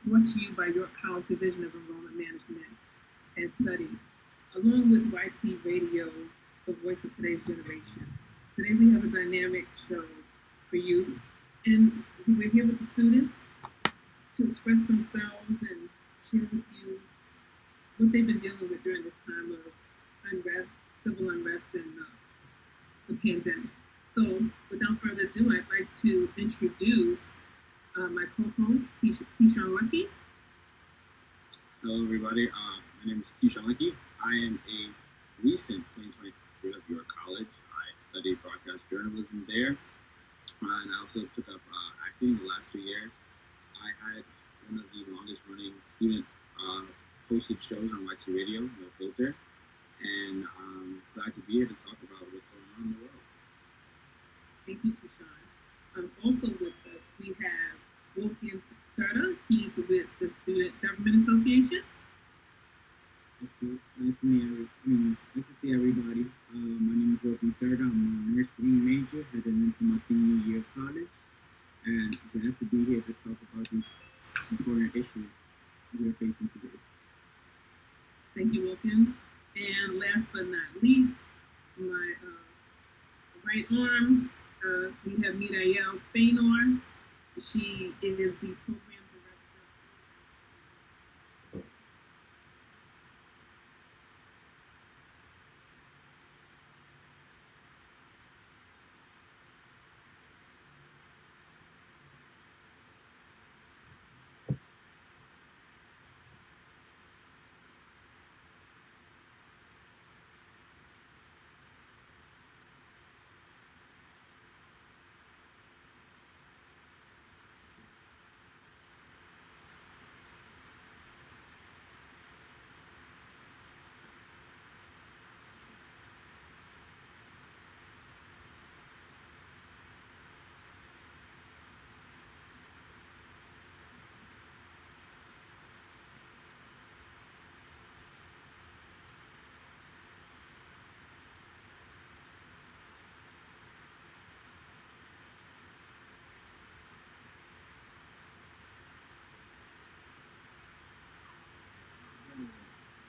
brought to you by York College Division of Enrollment Management and Studies, along with YC Radio, the voice of today's generation. Today we have a dynamic show for you, and we're here with the students to express themselves and share with you what they've been dealing with during this time of unrest, civil unrest, and the pandemic. So, without further ado, I'd like to introduce my co-host, Keyshawn Lucky. Hello, everybody. My name is Keyshawn Lucky. I am a recent 2023 graduate of York College. I studied broadcast journalism there, and I also took up acting the last 2 years. I had one of the longest running student hosted shows on YC Radio, No Filter, and I'm glad to be here to talk about what's going on in the world. Thank you, Keyshawn. Also with us, we have Wilkins Serta. He's with the Student Government Association. Nice to see everybody. My name is Wilkins Serta. I'm a nursing major heading into my senior year of college, and glad to be here to talk about these important issues we're facing today. Thank you, Wilkins. And last but not least, my right arm, we have Mirael Fainor. She is the program director.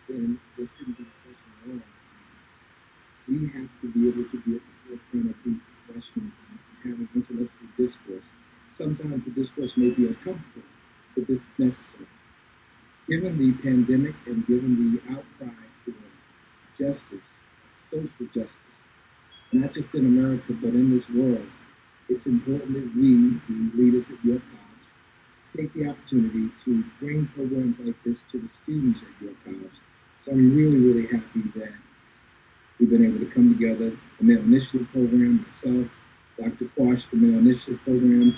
And there shouldn't be discussion at all. We have to be able to be at the forefront of these discussions and having intellectual discourse. Sometimes the discourse may be uncomfortable, but this is necessary. Given the pandemic and given the outcry for justice, social justice, not just in America, but in this world, it's important that we, the leaders at York College, take the opportunity to bring programs like this to the students at York College. So I'm really, really happy that we've been able to come together, the Male Initiative Program, myself, Dr. Quash, the Male Initiative Program,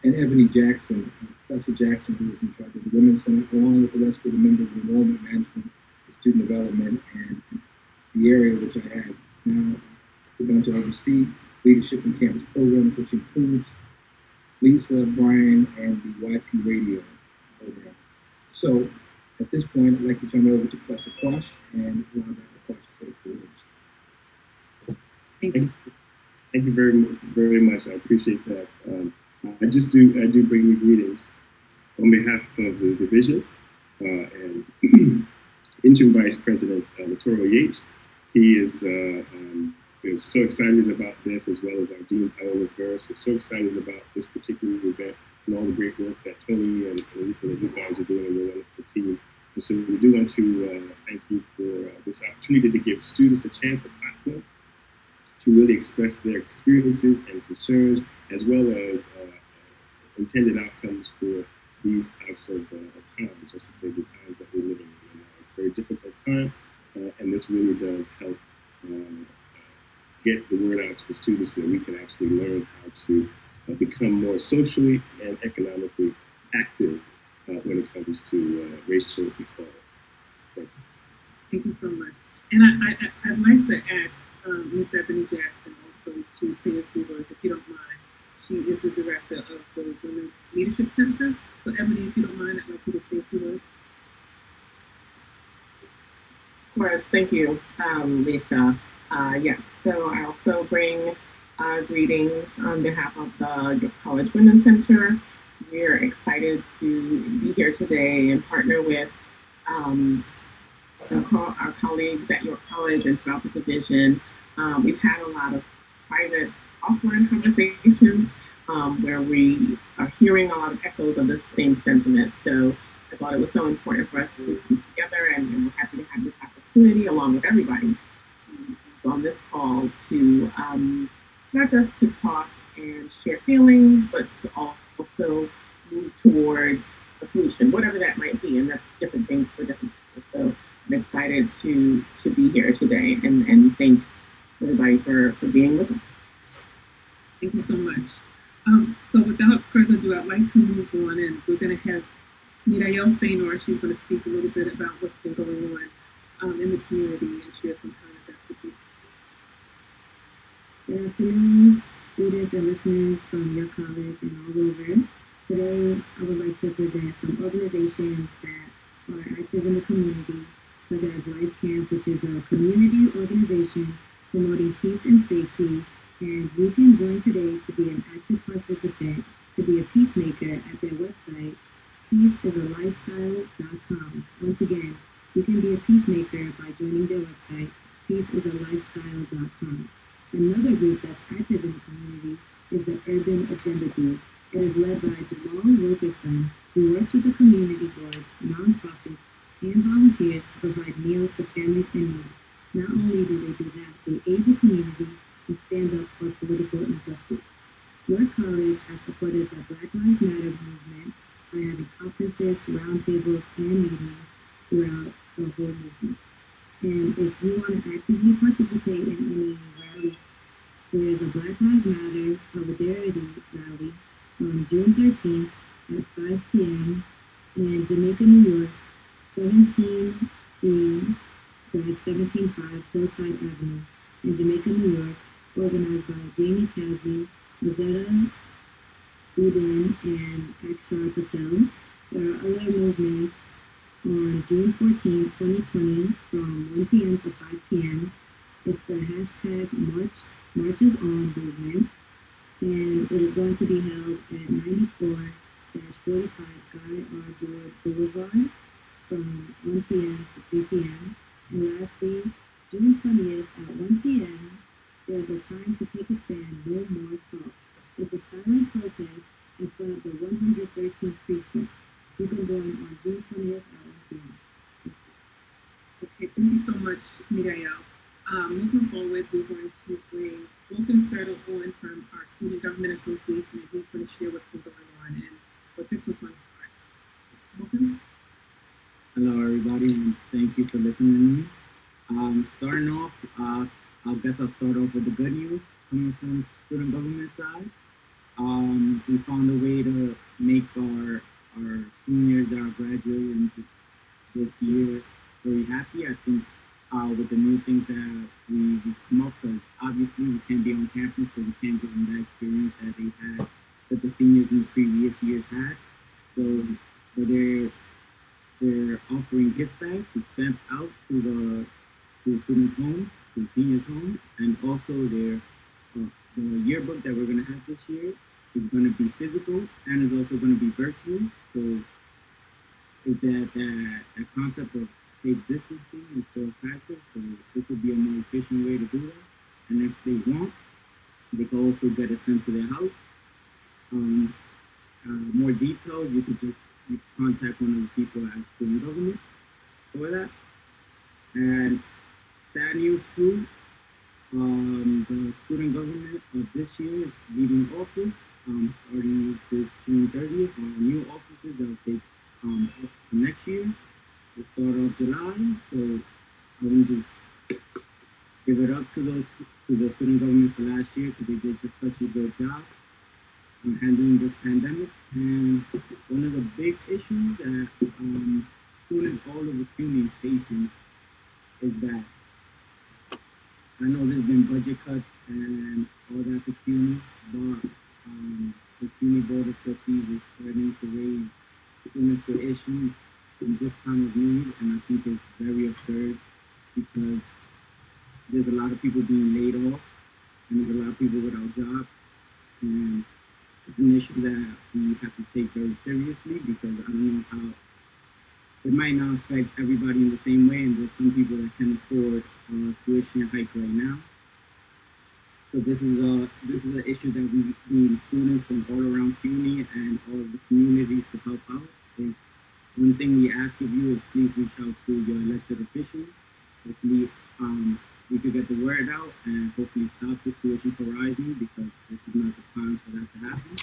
and Ebony Jackson, Professor Jackson, who is in charge of the Women's Center, along with the rest of the members of Enrollment Management, Student Development, and the area which I have now begun to oversee Leadership and Campus Programs, which includes Lisa, Brian, and the YC Radio program. So at this point, I'd like to turn it over to Professor Quash and allow Dr. Quash to say a few words. Thank you. Thank you very much. I appreciate that. I do bring you greetings on behalf of the division and interim vice president Latouro Yates. He is so excited about this, as well as our dean Ella Ferris. We're so excited about this particular event and all the great work that Tony and Lisa and you guys are doing, and your wonderful team. And so we do want to thank you for this opportunity to give students a chance, a platform, to really express their experiences and concerns, as well as intended outcomes for these types of times, just to say the times that we're living in. It's a very difficult time, and this really does help get the word out to the students so that we can actually learn how to become more socially and economically active when it comes to racial equality. Thank you so much. And I'd like to ask Ms. Ebony Jackson also to say a few words, if you don't mind. She is the director of the Women's Leadership Center. So Ebony, if you don't mind, I'd like you to say a few words. Of course, thank you, Lisa. Yes, so I also bring greetings on behalf of the College Women's Center. we're excited to be here today and partner with um, our colleagues at your college and throughout the division. We've had a lot of private offline conversations where we are hearing a lot of echoes of the same sentiment. So I thought it was so important for us to come together, and we're happy to have this opportunity along with everybody on this call to not just to talk and share feelings, but to also move towards a solution, whatever that might be, and that's different things for different people. So I'm excited to be here today and thank everybody for being with us. Thank you so much. So without further ado, I'd like to move on, and we're going to have Mirael Fainor. She's going to speak a little bit about what's been going on in the community and share some kind of expertise. Good afternoon, students and listeners from your college and all over. Today, I would like to present some organizations that are active in the community, such as Life Camp, which is a community organization promoting peace and safety. And you can join today to be an active participant, to be a peacemaker at their website, peaceisAlifestyle.com. Once again, you can be a peacemaker by joining their website, peaceisalifestyle.com. Another group that's active in the community is the Urban Agenda Group. It is led by Jamal Wilkerson, who works with the community boards, nonprofits, and volunteers to provide meals to families in need. Not only do they do that, they aid the community and stand up for political injustice. Your college has supported the Black Lives Matter movement by having conferences, roundtables, and meetings throughout the whole movement. And if you want to actively participate in any rally, there is a Black Lives Matter Solidarity Rally on June 13th at 5 p.m. in Jamaica, New York, 173-175 Hillside Avenue in Jamaica, New York, organized by Jamie Kazi, Mazetta Udin, and Akshar Patel. There are other movements on June 14, 2020 from 1 p.m. to 5 p.m. It's the hashtag Marches On movement, and it is going to be held at 94-45 Guy R. Boulevard from 1 p.m. to 3 p.m. And lastly, June 20th at 1 p.m., there's a Time to Take a Stand, No More Talk. It's a silent protest in front of the 113th precinct. You can join on June 20th at 1 p.m. Okay, thank you so much, Mirael. Moving forward, we're going to bring Wilkins Sertle on from our Student Government Association, and he's going to share what's been going on and what this was going to start. Wilkins? Hello, everybody, and thank you for listening to me. Starting off, I guess I'll start off with the good news coming from student government side. We found a way to make our seniors that are graduating this year very happy. I think with the new things that we've come up with, obviously we can't be on campus, so we can't give them that experience that they had, that the seniors in the previous years had. So, but they're offering gift bags to send out to the students' homes, to the seniors' homes, and also the yearbook that we're going to have this year is going to be physical and is also going to be virtual. So is that concept of safe distancing is still practice. So this will be a more efficient way to do that. And if they want, they can also get it sent to their house. More details, you can contact one of the people at student government for that. And sad news too, the student government of this year is leaving office, starting this June 30th. New offices that will take up to next year. The start of July. So I want to just give it up to the student government for last year because they did just such a good job on handling this pandemic. And one of the big issues that students all over CUNY is facing is that I know there's been budget cuts and all that to CUNY, but the CUNY Board of Trustees is threatening to raise students' tuition in this time of need, and I think it's very absurd because there's a lot of people being laid off and there's a lot of people without jobs, and it's an issue that we have to take very seriously because I don't know how it might not affect everybody in the same way, and there's some people that can afford tuition hike right now. So this is an issue that we need students from all around CUNY and all of the communities to help out. So one thing we ask of you is please reach out to your elected officials. Hopefully, we could get the word out and hopefully stop this tuition from rising because this is not the time for that to happen.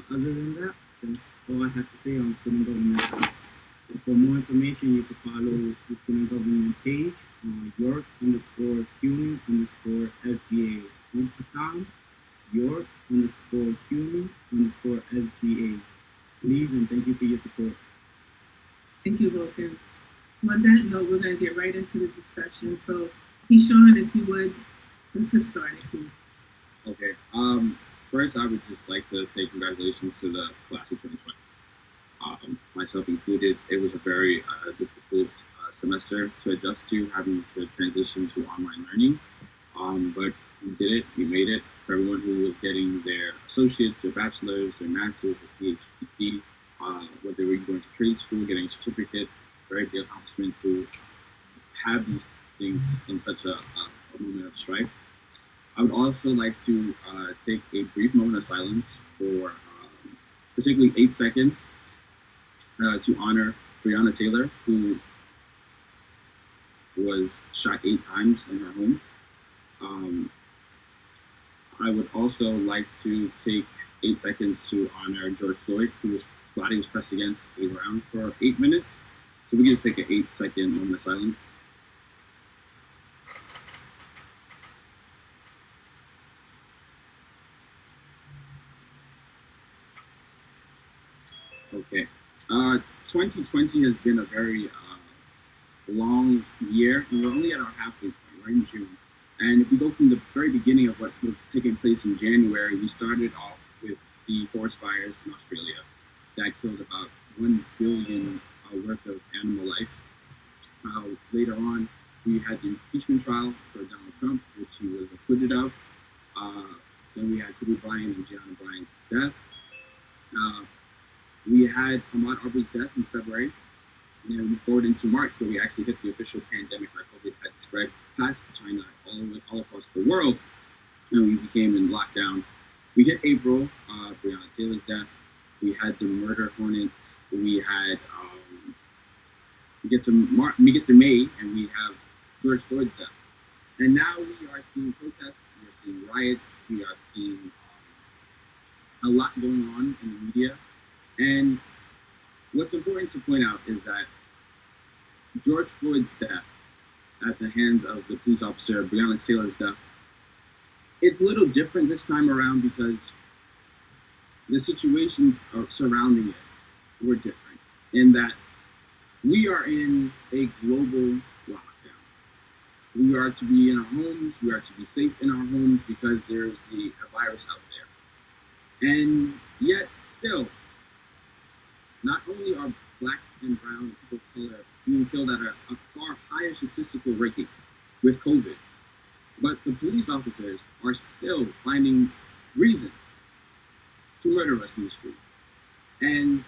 Other than that, that's all I have to say on student government. For more information, you can follow the student government page on York underscore CUNY underscore SGA on York underscore CUNY underscore SGA. Please and thank you for your support. Thank you, Wilkins. On that note, we're going to get right into the discussion. So, Keyshawn, if you would, let's get started, please. Okay. First, I would just like to say congratulations to the class of 2020. Myself included, it was a very difficult semester to adjust to, having to transition to online learning. But we did it, we made it. For everyone who was getting their associates, their bachelor's, their master's, their PhD, whether they were going to trade school, getting a certificate, very big accomplishment to have these things in such a moment of strife. I would also like to take a brief moment of silence for particularly 8 seconds to honor Breonna Taylor, who was shot 8 times in her home. I would also like to take 8 seconds to honor George Floyd, whose body was pressed against the ground for 8 minutes. So we can just take an 8-second moment of silence. Okay. 2020 has been a very long year, and we're only at our halfway point, right in June. And if we go from the very beginning of what was taking place in January, we started off with the forest fires in Australia that killed about 1 billion worth of animal life. Later on, we had the impeachment trial for Donald Trump, which he was acquitted of. Then we had Kobe Bryant and Gianna Bryant's death. We had Ahmaud Arbery's death in February. And then we forward into March, where we actually hit the official pandemic where COVID had spread past China all across the world, and we became in lockdown. We hit April, Breonna Taylor's death. We had the murder hornets. We had we get to May, and we have George Floyd's death. And now we are seeing protests. We are seeing riots. We are seeing a lot going on in the media. And what's important to point out is that George Floyd's death at the hands of the police officer, Breonna Taylor's death, it's a little different this time around because the situations surrounding it were different in that we are in a global lockdown. We are to be in our homes. We are to be safe in our homes because there's a virus out there. And yet still, not only are Black and brown and people of color being killed at a far higher statistical rate with COVID, but the police officers are still finding reasons to murder us in the street. And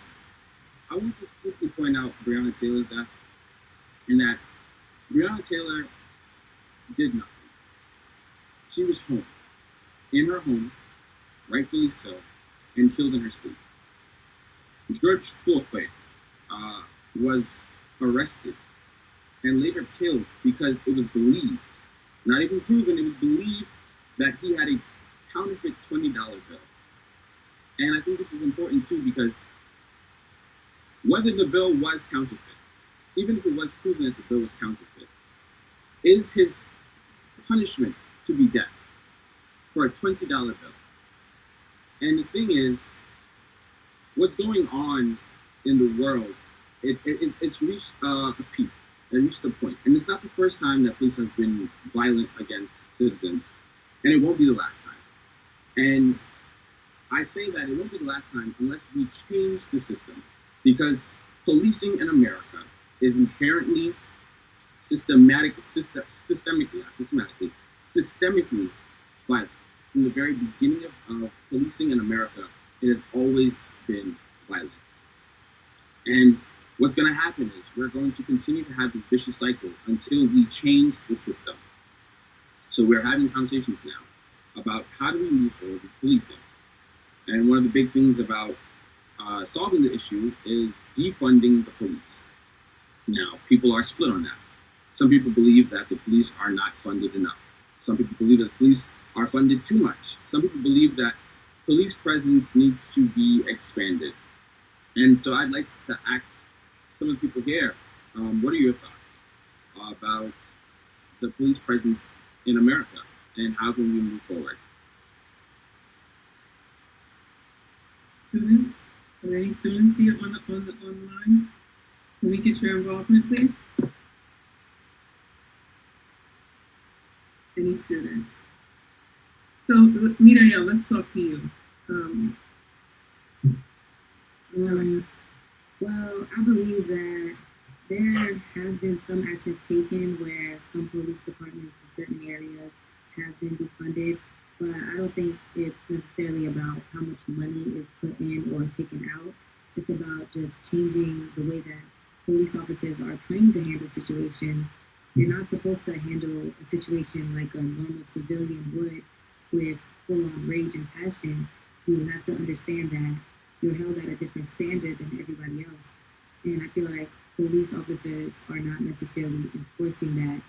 I want to quickly point out Breonna Taylor's death, in that Breonna Taylor did nothing. She was home, in her home, rightfully so, and killed in her sleep. George Floyd was arrested and later killed because it was believed, not even proven, it was believed that he had a counterfeit $20 bill. And I think this is important too because whether the bill was counterfeit, even if it was proven that the bill was counterfeit, is his punishment to be death for a $20 bill. And the thing is, what's going on in the world, it's reached a peak. It reached a point. And it's not the first time that police have been violent against citizens, and it won't be the last time. And I say that it won't be the last time unless we change the system, because policing in America is inherently systemically violent. from the very beginning of policing in America, it has always been violent. And what's going to happen is we're going to continue to have this vicious cycle until we change the system. So we're having conversations now about how do we move forward with policing. And one of the big things about solving the issue is defunding the police. Now, people are split on that. Some people believe that the police are not funded enough. Some people believe that the police are funded too much. Some people believe that police presence needs to be expanded. And so I'd like to ask some of the people here, what are your thoughts about the police presence in America and how can we move forward? Students, are there any students here on the online? Can we get your involvement, please? Any students? So, Miriam, let's talk to you. Well, I believe that there have been some actions taken where some police departments in certain areas have been defunded, but I don't think it's necessarily about how much money is put in or taken out. It's about just changing the way that police officers are trained to handle situations. You're not supposed to handle a situation like a normal civilian would with full-on rage and passion. You have to understand that you're held at a different standard than everybody else. And I feel like police officers are not necessarily enforcing that.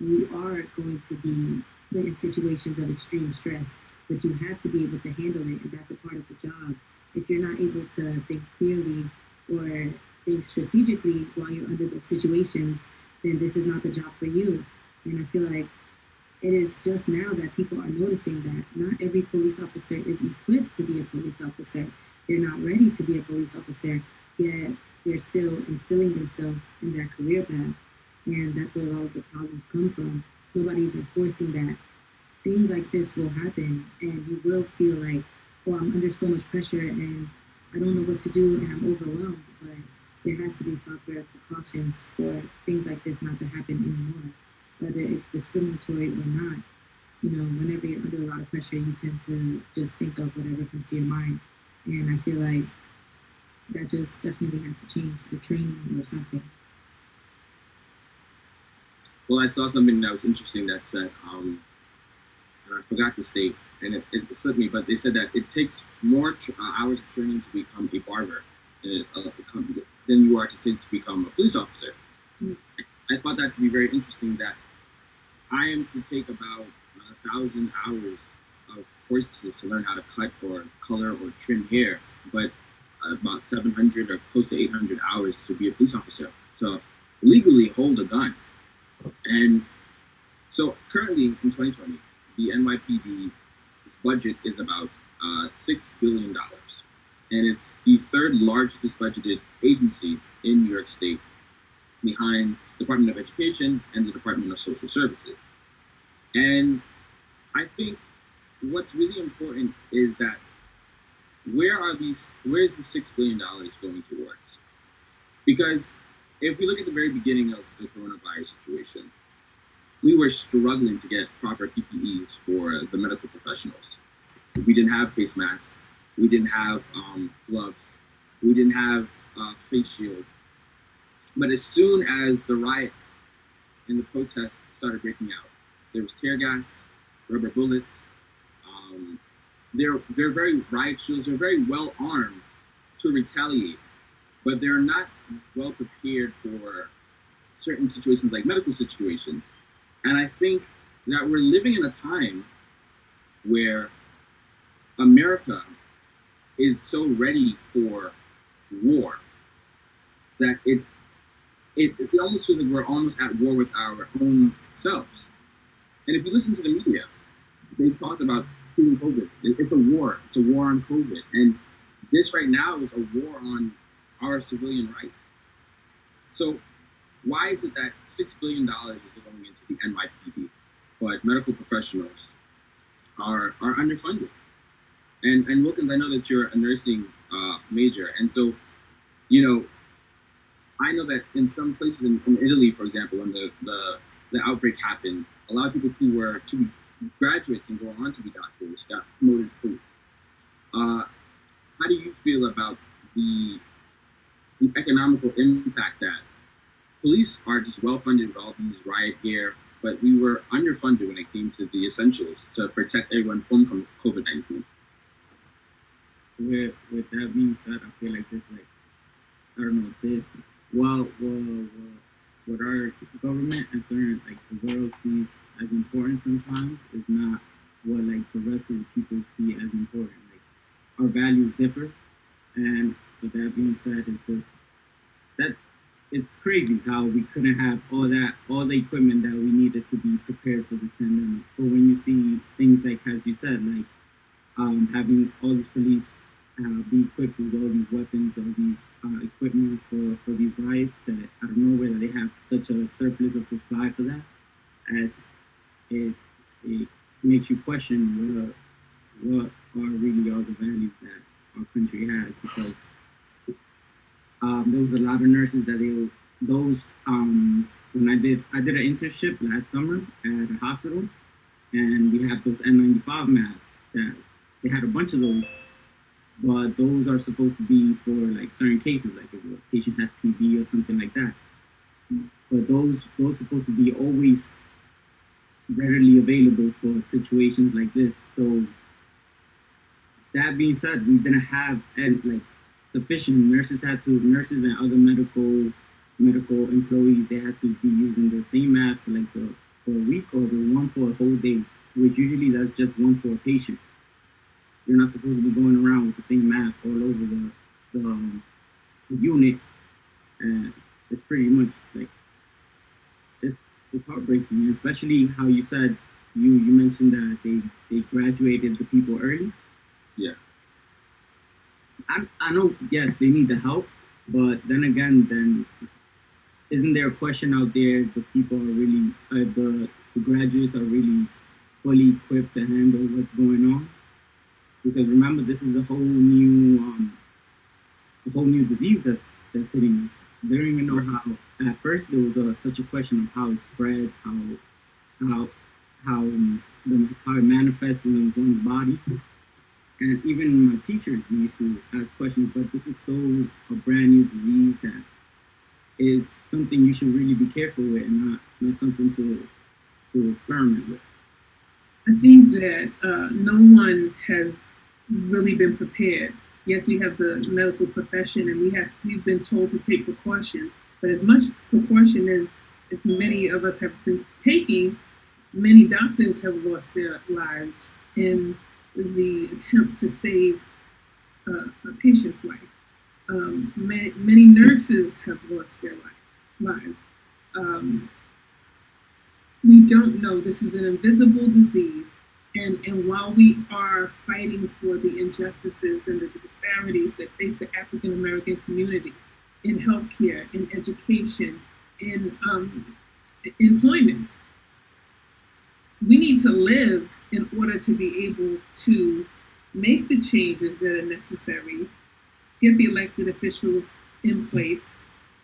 You are going to be put in situations of extreme stress, but you have to be able to handle it, and that's a part of the job. If you're not able to think clearly or think strategically while you're under those situations, then this is not the job for you. And I feel like it is just now that people are noticing that not every police officer is equipped to be a police officer. They're not ready to be a police officer, yet they're still instilling themselves in that career path. And that's where a lot of the problems come from. Nobody's enforcing that. Things like this will happen, and you will feel like, oh, I'm under so much pressure and I don't know what to do and I'm overwhelmed. But there has to be proper precautions for things like this not to happen anymore, whether it's discriminatory or not. You know, whenever you're under a lot of pressure, you tend to just think of whatever comes to your mind. And I feel like that just definitely has to change, the training or something. Well, I saw something that was interesting that said, and I forgot the state, and it slipped me, but they said that it takes more hours of training to become a barber than you are to become a police officer. Mm-hmm. I thought that to be very interesting, that I am to take about 1,000 hours of courses to learn how to cut or color or trim hair, but about 700 or close to 800 hours to be a police officer, to legally hold a gun. And so currently in 2020, the NYPD's budget is about $6 billion. And it's the third largest budgeted agency in New York State, behind the Department of Education and the Department of Social Services. And I think what's really important is that where is the $6 billion going towards? Because if we look at the very beginning of the coronavirus situation, we were struggling to get proper PPEs for the medical professionals. We didn't have face masks. We didn't have gloves. We didn't have face shields. But as soon as the riots and the protests started breaking out, there was tear gas, rubber bullets. They're very riot shields. They're very well armed to retaliate, but they're not well prepared for certain situations like medical situations. And I think that we're living in a time where America is so ready for war that it almost feels like we're almost at war with our own selves. And if you listen to the media, they talk about treating COVID. It's a war. It's a war on COVID. And this right now is a war on our civilian rights. So why is it that $6 billion is going into the NYPD, but medical professionals are underfunded? And Wilkins, I know that you're a nursing major, and so, you know, I know that in some places in Italy, for example, when the outbreak happened, a lot of people who were graduates and go on to be doctors got promoted through. How do you feel about the, the economical impact that police are just well funded with all these riot gear, but we were underfunded when it came to the essentials to protect everyone from COVID-19? With that being said, I feel like this, like, I don't know, this, what our government and certain, like, the world sees as important sometimes is not what, like, the rest of the people see as important. Like, our values differ, and with that being said, it's just, that's, it's crazy how we couldn't have all the equipment that we needed to be prepared for this pandemic. But when you see things like, as you said, like, having all these police be equipped with all these weapons, all these equipment for these riots, that I don't know whether they have such a surplus of supply for that, as it makes you question what are really all the values that our country has, because there was a lot of nurses that those when I did an internship last summer at a hospital, and we had those N95 masks that they had a bunch of those, but those are supposed to be for like certain cases, like if a patient has TB or something like that. But those supposed to be always readily available for situations like this. So that being said, we didn't have like sufficient nurses nurses and other medical employees, they had to be using the same mask for like for a week, or the one for a whole day, which usually that's just one for a patient. You're not supposed to be going around with the same mask all over the unit, and it's pretty much like it's heartbreaking, especially how you said you mentioned that they graduated the people early. Yeah. I know, yes, they need the help, but then again, then isn't there a question out there? The people are really, the graduates are really fully equipped to handle what's going on? Because remember, this is a whole new disease that's hitting us. They don't even know how. At first, there was such a question of how it spreads, how how how it manifests in one's body. And even my teachers used to ask questions, but this is so a brand new disease that is something you should really be careful with, and not something to experiment with. I think that no one has really been prepared. Yes, we have the medical profession, and we've been told to take precaution, but as much precaution as many of us have been taking, many doctors have lost their lives in the attempt to save a patient's life. Many nurses have lost their lives. Um, we don't know. This is an invisible disease. And while we are fighting for the injustices and the disparities that face the African American community in healthcare, in education, in employment, we need to live in order to be able to make the changes that are necessary, get the elected officials in place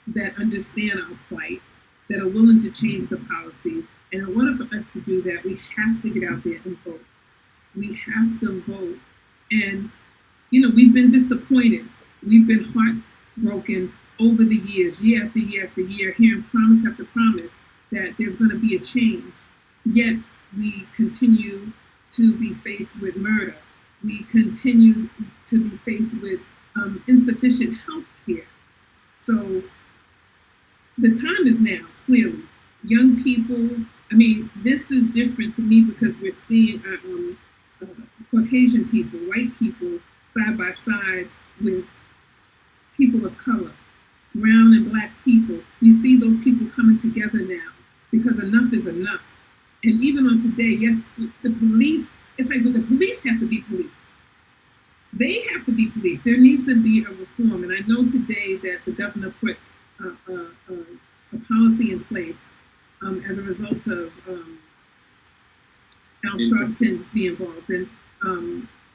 that understand our plight, that are willing to change the policies. And in order for us to do that, we have to get out there and vote. We have to vote. And, we've been disappointed. We've been heartbroken over the years, year after year after year, hearing promise after promise that there's going to be a change. Yet we continue to be faced with murder. We continue to be faced with insufficient health care. So the time is now, clearly. Young people, this is different to me because we're seeing Caucasian people, white people, side by side with people of color, brown and black people. We see those people coming together now because enough is enough. And even on today, yes, the police, it's like, the police have to be police. They have to be police. There needs to be a reform. And I know today that the governor put a policy in place as a result of Al Sharpton being involved in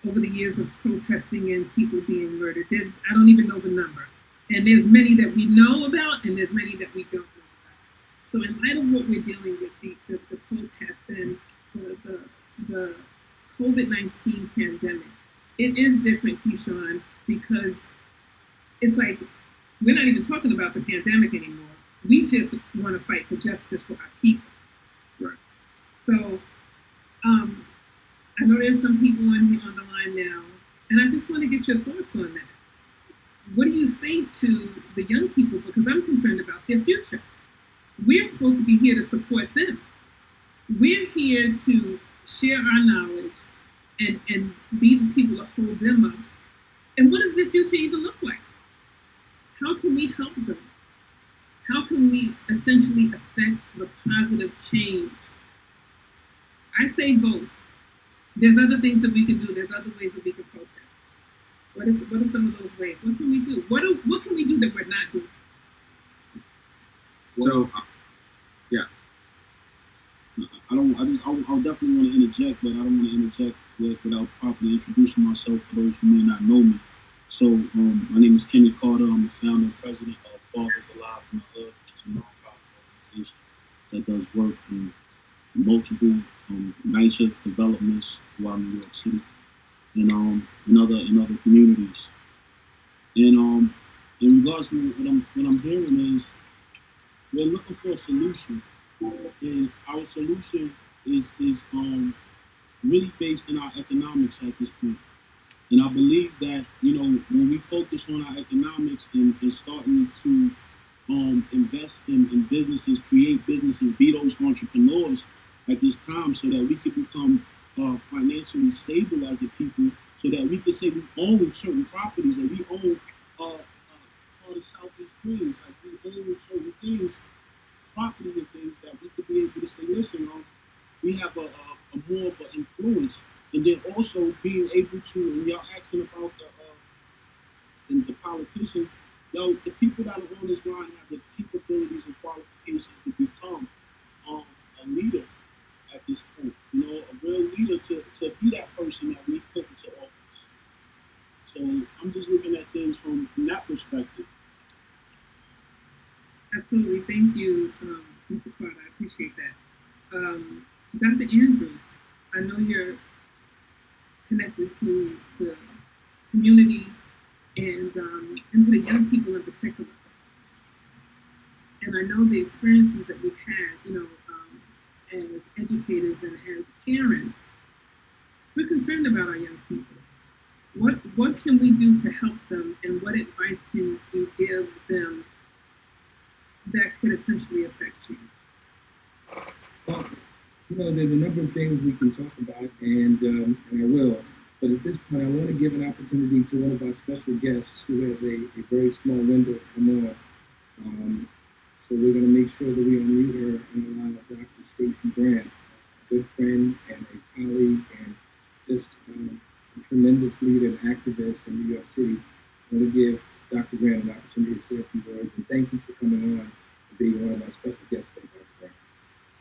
over the years of protesting and people being murdered. I don't even know the number. And there's many that we know about, and there's many that we don't know about. So in light of what we're dealing with, the protests and the the COVID-19 pandemic, it is different, Keyshawn, because it's like we're not even talking about the pandemic anymore. We just want to fight for justice for our people. Right. So I know there's some people on the line now, and I just want to get your thoughts on that. What do you say to the young people? Because I'm concerned about their future. We're supposed to be here to support them. We're here to share our knowledge and be the people to hold them up. And what does their future even look like? How can we help them? How can we essentially affect the positive change? I say vote. There's other things that we can do. There's other ways that we can protest. What are some of those ways? What can we do? What can we do that we're not doing? So, yeah. I'll definitely want to interject, but I don't want to interject without properly introducing myself for those who may not know me. So, my name is Kenny Carter. I'm the founder and president of Fathers Alive in the Hood, which is a nonprofit organization that does work in multiple NYCHA developments throughout New York City and in other communities. And in regards to what I'm hearing is we're looking for a solution, and our solution is really based in our economics at this point. And I believe that, when we focus on our economics and starting to invest in businesses, create businesses, be those entrepreneurs at this time so that we could become financially stable as a people, so that we could say we own certain properties, that we own all the Southeast Queens, like we own certain things, property and things that we could be able to say, listen, we have a more of an influence. And then also being able to, and y'all asking about the politicians, the people that are on this line have the capabilities and qualifications to become a leader at this point. A real leader to be that person that we put into office. So I'm just looking at things from that perspective. Absolutely. Thank you, Mr. Carter. I appreciate that. Dr. Andrews, I know you're connected to the community and to the young people in particular. And I know the experiences that we've had, as educators and as parents. We're concerned about our young people. What can we do to help them, and what advice can you give them that could essentially affect change? Well, there's a number of things we can talk about, and I will. But at this point, I want to give an opportunity to one of our special guests who has a very small window to come on. So we're going to make sure that we unmute her and allow Dr. Stacy Grant, a good friend and a colleague and just a tremendous leader and activist in New York City. I want to give Dr. Grant an opportunity to say a few words, and thank you for coming on and being one of our special guests today, Dr. Grant.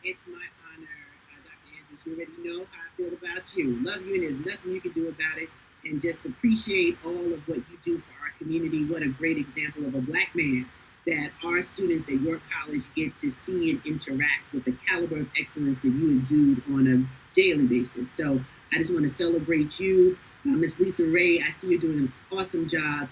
It's my honor, Dr. Andrews. You already know how I feel about you. Love you, and there's nothing you can do about it. And just appreciate all of what you do for our community. What a great example of a Black man that our students at your college get to see and interact with the caliber of excellence that you exude on a daily basis. So I just want to celebrate you. Miss Lisa Ray, I see you're doing an awesome job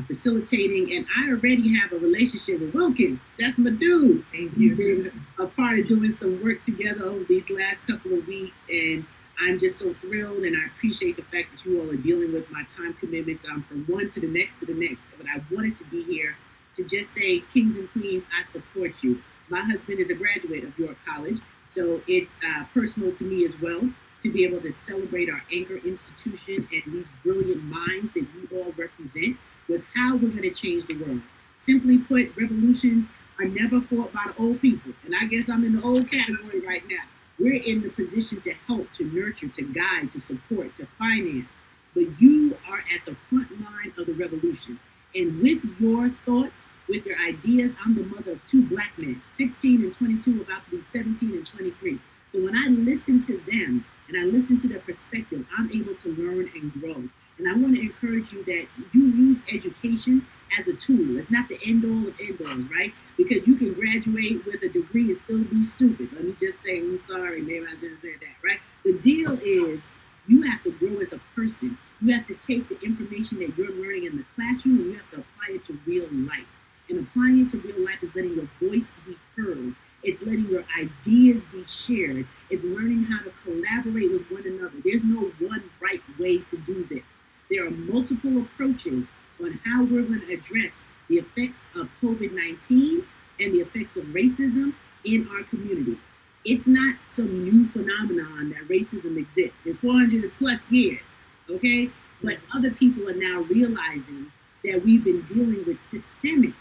facilitating, and I already have a relationship with Wilkins. That's my dude. Thank you. We've been a part of doing some work together over these last couple of weeks, and I'm just so thrilled, and I appreciate the fact that you all are dealing with my time commitments. I'm from one to the next, but I wanted to be here to just say, kings and queens, I support you. My husband is a graduate of York College, so it's personal to me as well to be able to celebrate our anchor institution and these brilliant minds that you all represent with how we're going to change the world. Simply put, revolutions are never fought by the old people, and I guess I'm in the old category right now. We're in the position to help, to nurture, to guide, to support, to finance, but you are at the front line of the revolution. And with your thoughts, with your ideas, I'm the mother of two Black men, 16 and 22, about to be 17 and 23. So when I listen to them and I listen to their perspective, I'm able to learn and grow. And I want to encourage you that you use education as a tool. It's not the end all of end all, right? Because you can graduate with a degree and still be stupid. Let me just say, I'm sorry, maybe I just said that, right? The deal is you have to grow as a person. You have to take the information that you're learning in the classroom and you have to apply it to real life. And applying it to real life is letting your voice be heard. It's letting your ideas be shared. It's learning how to collaborate with one another. There's no one right way to do this. There are multiple approaches on how we're going to address the effects of COVID-19 and the effects of racism in our communities. It's not some new phenomenon that racism exists. It's 400 plus years, okay? But other people are now realizing that we've been dealing with systemic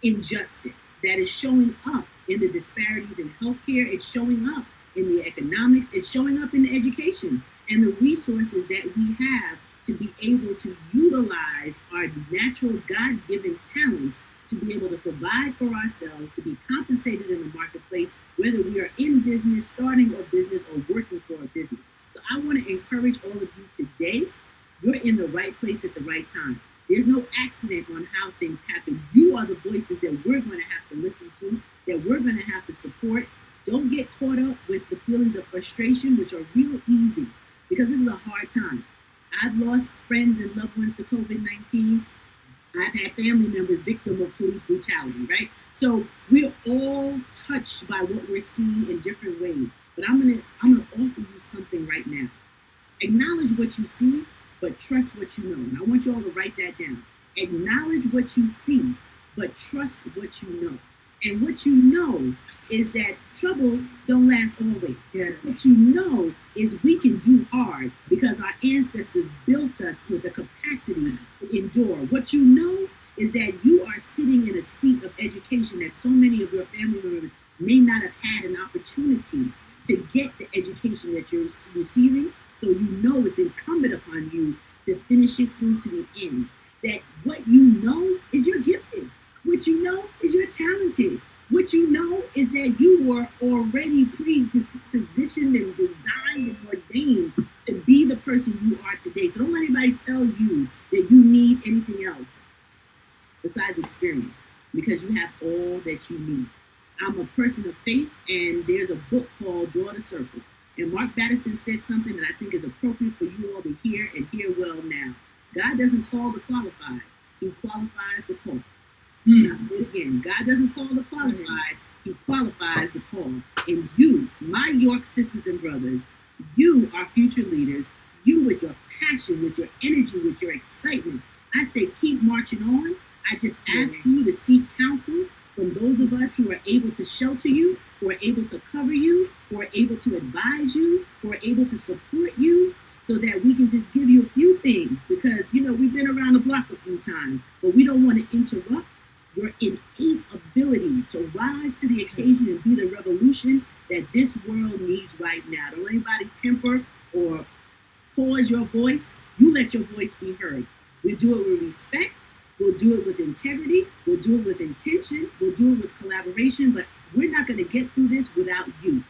injustice that is showing up in the disparities in healthcare. It's showing up in the economics. It's showing up in the education and the resources that we have to be able to utilize our natural God-given talents to be able to provide for ourselves, to be compensated in the marketplace, whether we are in business, starting a business, or working for a business. So I want to encourage all of you today, you're in the right place at the right time. There's no accident on how things happen. You are the voices that we're going to have to listen to, that we're going to have to support. Don't get caught up with the feelings of frustration, which are real easy, because this is a hard time. I've lost friends and loved ones to COVID-19. I've had family members victim of police brutality, right? So we're all touched by what we're seeing in different ways. But I'm gonna offer you something right now. Acknowledge what you see, but trust what you know. And I want you all to write that down. Acknowledge what you see, but trust what you know. And what you know is that trouble don't last always. Yeah. What you know is we can do hard because our ancestors built us with the capacity to endure. What you know is that you are sitting in a seat of education that so many of your family members may not have had an opportunity to get the education that you're receiving. So you know it's incumbent upon you to finish it through to the end. That what you know is you're gifted. What you know is you're talented. What you know is that you were already pre-positioned and designed and ordained to be the person you are today. So don't let anybody tell you that you need anything else besides experience, because you have all that you need. I'm a person of faith, and there's a book called Draw the Circle. And Mark Batterson said something that I think is appropriate for you all to hear and hear well now. God doesn't call the qualified, He qualifies the call. Now, say it again. God doesn't call the qualified, He qualifies the call. And you, my York sisters and brothers, you are future leaders. You, with your passion, with your energy, with your excitement, I say keep marching on. I just ask you to seek counsel from those of us who are able to shelter you, who are able to cover you, who are able to advise you, who are able to support you, so that we can just give you a few things. Because, we've been around the block a few times, but we don't want to interrupt your innate ability to rise to the occasion and be the revolution that this world needs right now. Don't let anybody temper or pause your voice. You let your voice be heard. We do it with respect. We'll do it with integrity. We'll do it with intention. We'll do it with collaboration. But we're not going to get through this without you.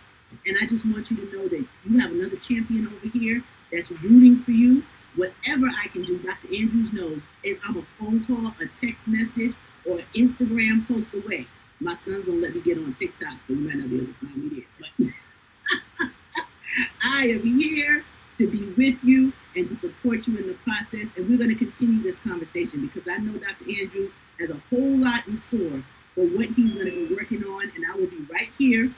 And I just want you to know that you have another champion over here that's rooting for you. Whatever I can do, Dr. Andrews knows, if I'm a phone call, a text message, or an Instagram post away. My son's going to let me get on TikTok, so you might not be able to find me there. But I am here to be with you and to support you in the process. And we're going to continue this conversation because I know Dr. Andrews has a whole lot in store for what he's going to be working on. And I will be right here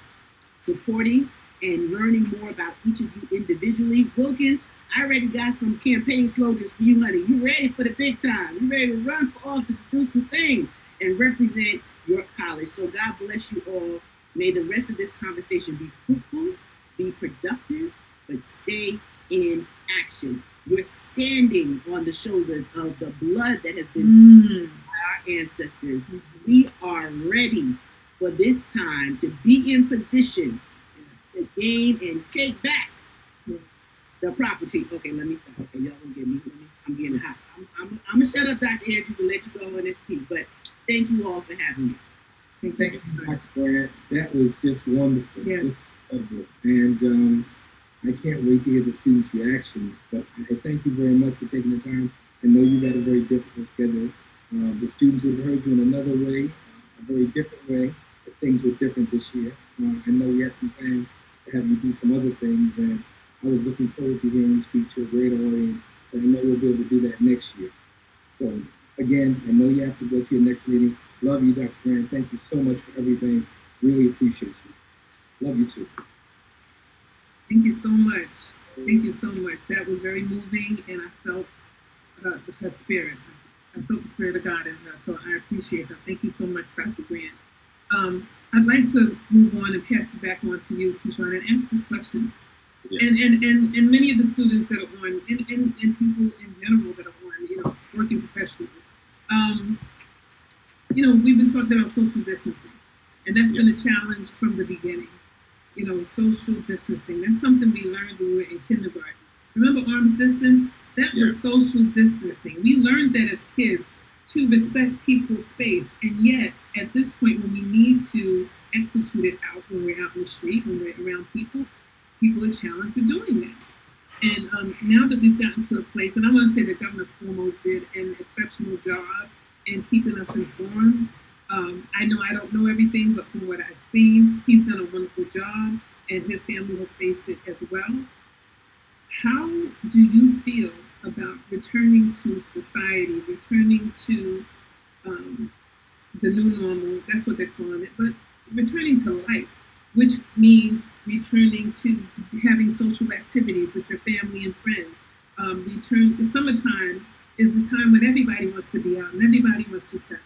supporting and learning more about each of you individually. Wilkins, I already got some campaign slogans for you, honey. You ready for the big time. You ready to run for office, do some things, and represent your college. So God bless you all. May the rest of this conversation be fruitful, be productive, but stay in action. You're standing on the shoulders of the blood that has been spilled by our ancestors. We are ready for this time to be in position to gain and take back the property. Okay, let me stop. Okay, y'all gonna get me. I'm getting hot. I'm gonna shut up, Dr. Andrews, and let you go on this piece. But thank you all for having me. Thank you very much for that. That was just wonderful. Yes. And I can't wait to hear the students' reactions. But I thank you very much for taking the time. I know you got a very difficult schedule. The students have heard you in another way, a very different way. But things were different this year. I know we had some plans to have you do some other things, and I was looking forward to hearing you speak to a greater audience. But I know we'll be able to do that next year. So again, I know you have to go to your next meeting. Love you, Dr. Grant. Thank you so much for everything. Really appreciate you. Love you too. Thank you so much. Thank you so much. That was very moving, and I felt her spirit. I felt the spirit of God in her, so I appreciate her. Thank you so much, Dr. Grant. I'd like to move on and pass it back on to you, Keyshawn, and ask this question. Yeah. And many of the students that are on, and people in general that are on, working professionals, we've been talking about social distancing, and that's been a challenge from the beginning. Social distancing. That's something we learned when we were in kindergarten. Remember arm's distance? That was social distancing. We learned that as kids to respect people's space. And yet, at this point, when we need to execute it out, when we're out in the street, when we're around people are challenged with doing that. And now that we've gotten to a place, and I want to say that Governor Cuomo did an exceptional job in keeping us informed. I know I don't know everything, but from what I've seen, he's done a wonderful job, and his family has faced it as well. How do you feel about returning to society, returning to the new normal? That's what they're calling it, but returning to life, which means returning to having social activities with your family and friends. The summertime is the time when everybody wants to be out and everybody wants to travel.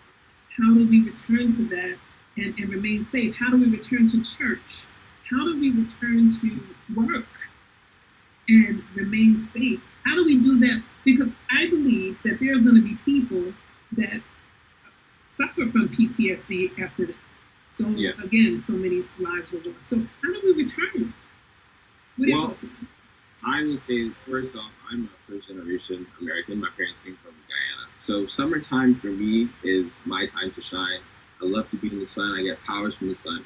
How do we return to that and remain safe? How do we return to church? How do we return to work and remain safe? How do we do that? Because I believe that there are going to be people that suffer from PTSD after this. So again, so many lives were lost. So how do we return? Well, I would say, first off, I'm a first generation American. My parents came from Guyana. So summertime for me is my time to shine. I love to be in the sun. I get powers from the sun.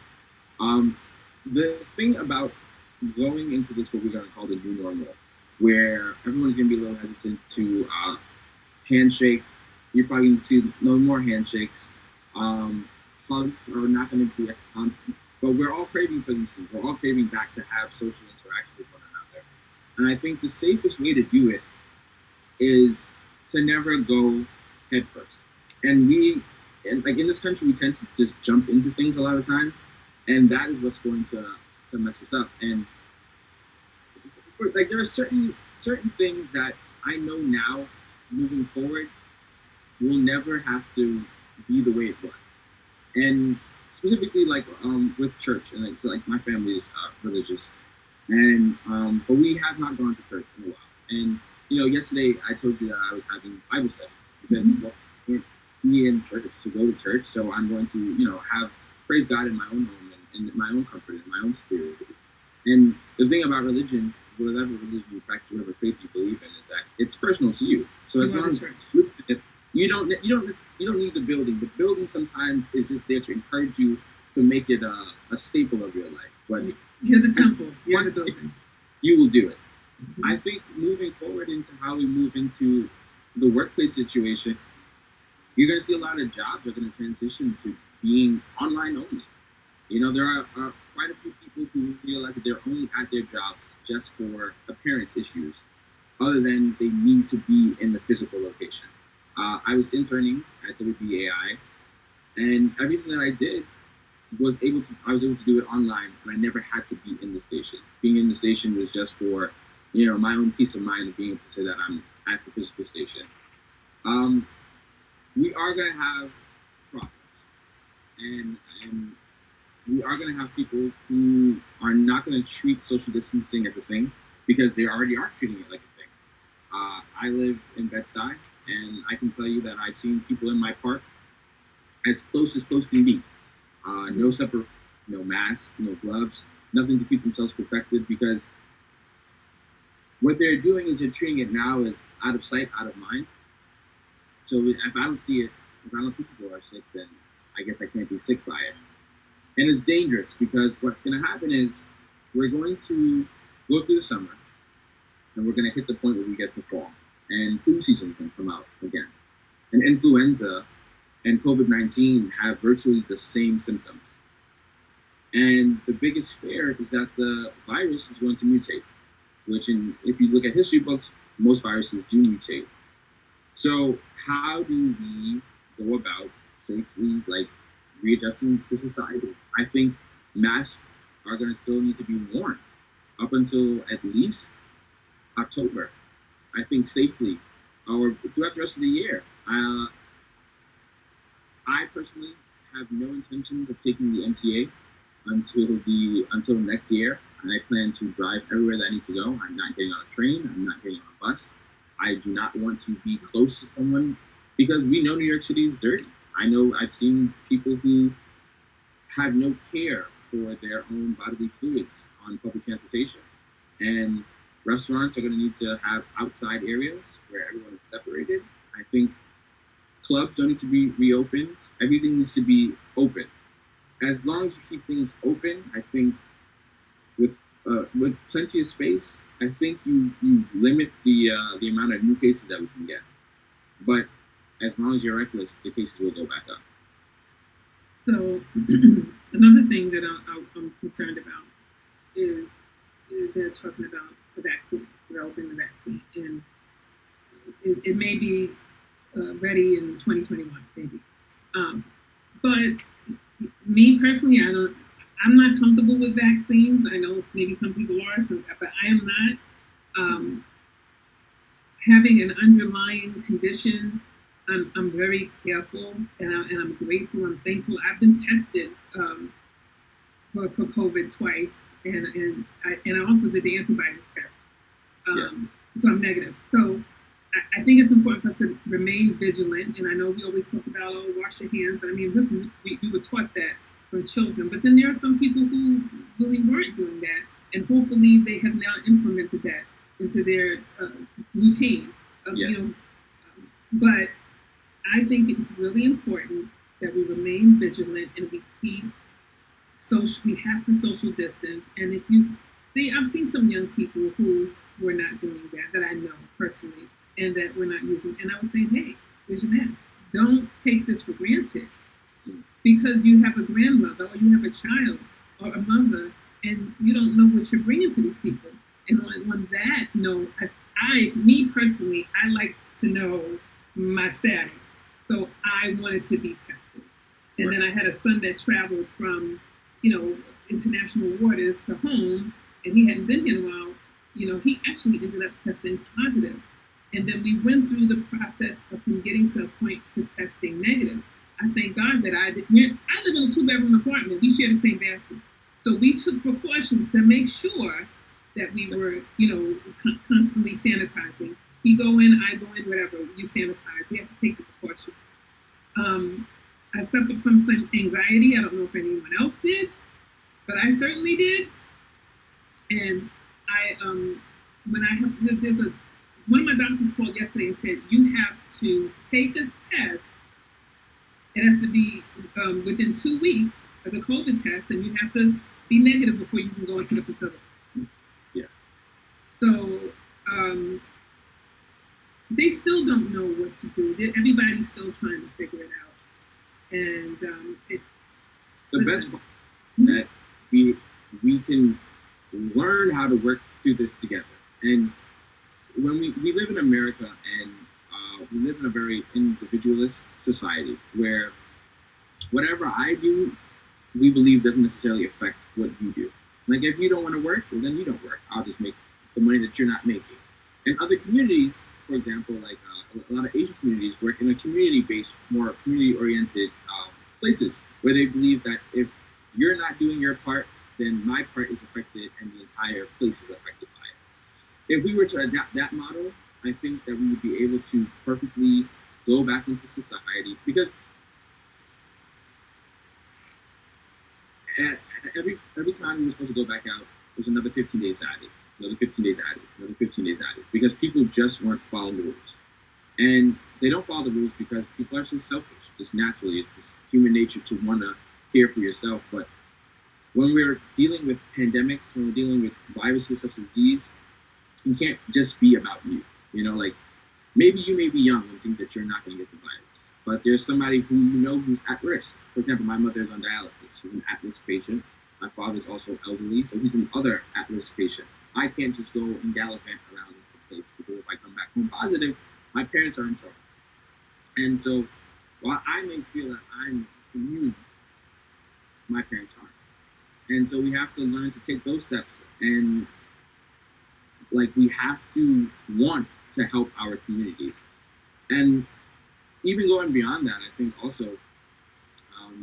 The thing about going into this, what we're going to call the new normal, where everyone's going to be a little hesitant to handshake. You're probably going to see no more handshakes. Hugs are not going to be a constant. But we're all craving for these things. We're all craving back to have social interaction with one another. And I think the safest way to do it is to never go head first. And like in this country, we tend to just jump into things a lot of times. And that is what's going to mess us up. And like there are certain things that I know now, moving forward, will never have to be the way it was. And specifically, like with church, and like my family is religious, and but we have not gone to church in a while. And yesterday I told you that I was having Bible study because well, we can't be in church to go to church, so I'm going to have praise God in my own home and in my own comfort, in my own spirit. And the thing about religion, whatever religion you practice, whatever faith you believe in, is that it's personal to you. So as long as you don't need the building. The building sometimes is just there to encourage you to make it a staple of your life. But you're the temple. You're the building. You will do it. Mm-hmm. I think moving forward into how we move into the workplace situation, you're going to see a lot of jobs are going to transition to being online only. There are quite a few people who realize that they're only at their jobs just for appearance issues, other than they need to be in the physical location. I was interning at WBAI, and everything that I did I was able to do it online, and I never had to be in the station. Being in the station was just for, my own peace of mind of being able to say that I'm at the physical station. We are going to have problems, and we are going to have people who are not going to treat social distancing as a thing because they already are treating it like a thing. I live in Bed-Stuy, and I can tell you that I've seen people in my park as close can be. No separate, no mask, no gloves, nothing to keep themselves protected, because what they're doing is they're treating it now as out of sight, out of mind. So if I don't see people are sick, then I guess I can't be sick by it. And it's dangerous because what's going to happen is we're going to go through the summer, and we're going to hit the point where we get to fall, and flu season's going to come out again. And influenza and COVID-19 have virtually the same symptoms. And the biggest fear is that the virus is going to mutate, which if you look at history books, most viruses do mutate. So how do we go about safely, like, readjusting to society? I think masks are going to still need to be worn up until at least October. I think safely, or throughout the rest of the year. I personally have no intentions of taking the MTA until next year, and I plan to drive everywhere that I need to go. I'm not getting on a train. I'm not getting on a bus. I do not want to be close to someone because we know New York City is dirty. I know I've seen people who have no care for their own bodily fluids on public transportation, and restaurants are going to need to have outside areas where everyone is separated. I think clubs don't need to be reopened. Everything needs to be open. As long as you keep things open, I think with plenty of space, I think you limit the amount of new cases that we can get. But as long as you're reckless, the cases will go back up. So another thing that I'm concerned about is they're talking about the vaccine, developing the vaccine, and it may be ready in 2021, maybe. But me personally, I'm not comfortable with vaccines. I know maybe some people are, but I am not. Having an underlying condition, I'm very careful, and I'm grateful. I'm thankful. I've been tested for COVID twice, and I also did the antibodies test. So I'm negative. So I think it's important for us to remain vigilant. And I know we always talk about, oh, wash your hands. But I mean, listen, we were taught that from children. But then there are some people who really weren't doing that. And hopefully they have now implemented that into their routine. But I think it's really important that we remain vigilant and we keep we have to social distance. And if you see, I've seen some young people who were not doing that I know personally, and that we're not using. And I was saying, hey, where's your mask? Don't take this for granted because you have a grandmother or you have a child or a mother, and you don't know what you're bringing to these people. And on that note, me personally, I like to know my status. So I wanted to be tested. And then I had a son that traveled from, international waters to home, and he hadn't been here in a while. He actually ended up testing positive. And then we went through the process of him getting to a point to testing negative. I thank God that I live in a 2-bedroom apartment. We share the same bathroom. So we took precautions to make sure that we were, constantly sanitizing. He go in, I go in, whatever, you sanitize. We have to take the precautions. I suffered from some anxiety. I don't know if anyone else did, but I certainly did. And one of my doctors called yesterday and said, you have to take a test. It has to be within 2 weeks of the COVID test, and you have to be negative before you can go into the facility. Yeah. So they still don't know what to do. Everybody's still trying to figure it out. And the best part that we can learn how to work through this together. And when we live in America, and we live in a very individualist society where whatever I do, we believe doesn't necessarily affect what you do. Like, if you don't want to work, well, then you don't work. I'll just make the money that you're not making. In other communities, for example, like a lot of Asian communities work in a community-based, more community-oriented places where they believe that if you're not doing your part, then my part is affected and the entire place is affected by it. If we were to adapt that model, I think that we would be able to perfectly go back into society, because every time we were supposed to go back out, there's another 15 days added, another 15 days added, another 15 days added, because people just weren't following the rules. And they don't follow the rules because people are just selfish, just naturally. It's just human nature to want to care for yourself. But when we're dealing with pandemics, when we're dealing with viruses such as these, you can't just be about you. Like maybe you may be young and think that you're not going to get the virus, but there's somebody who you know who's at risk. For example, my mother is on dialysis. She's an at-risk patient. My father's also elderly, so he's another at-risk patient. I can't just go and gallivant around the place because if I come back home positive, my parents are in trouble. And so while I may feel that I'm immune, my parents aren't. And so we have to learn to take those steps, and like we have to want to help our communities. And even going beyond that, I think also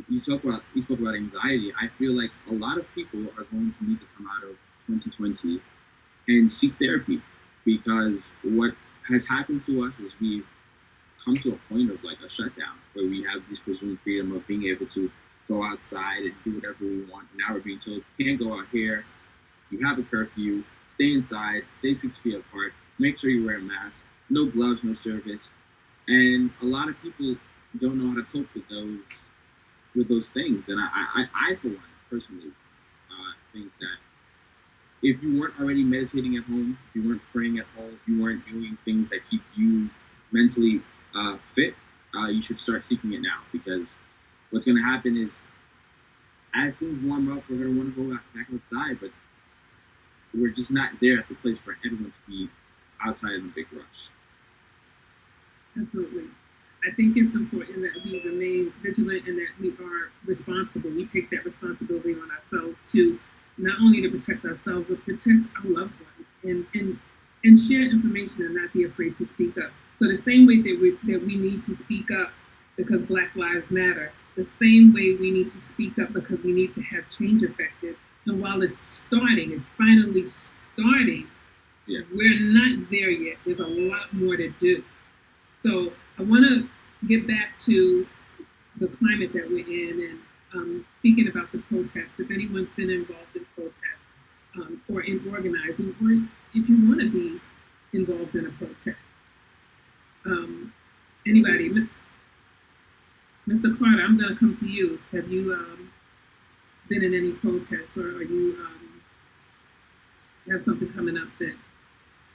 you spoke about anxiety. I feel like a lot of people are going to need to come out of 2020 and seek therapy, because what has happened to us is we've come to a point of like a shutdown where we have this presumed freedom of being able to go outside and do whatever we want. Now we're being told you can't go out here, you have a curfew, stay inside, stay 6 feet apart, make sure you wear a mask, no gloves, no service. And a lot of people don't know how to cope with those things. And I for one, personally, think that if you weren't already meditating at home, if you weren't praying at home, if you weren't doing things that keep you mentally fit, you should start seeking it now, because what's going to happen is as things warm up, we're going to want to go back outside, but we're just not there at the place for everyone to be outside in a big rush. Absolutely. I think it's important that we remain vigilant and that we are responsible. We take that responsibility on ourselves to not only to protect ourselves, but protect our loved ones, and share information and not be afraid to speak up. So the same way that we need to speak up because Black Lives Matter, the same way we need to speak up because we need to have change effective. And while it's finally starting, Yeah. we're not there yet. There's a lot more to do. So I want to get back to the climate that we're in, and speaking about the protests. If anyone's been involved in protests or in organizing, or if you want to be involved in a protest, anybody, Mr. Carter, I'm going to come to you. Have you been in any protests, or are you have something coming up that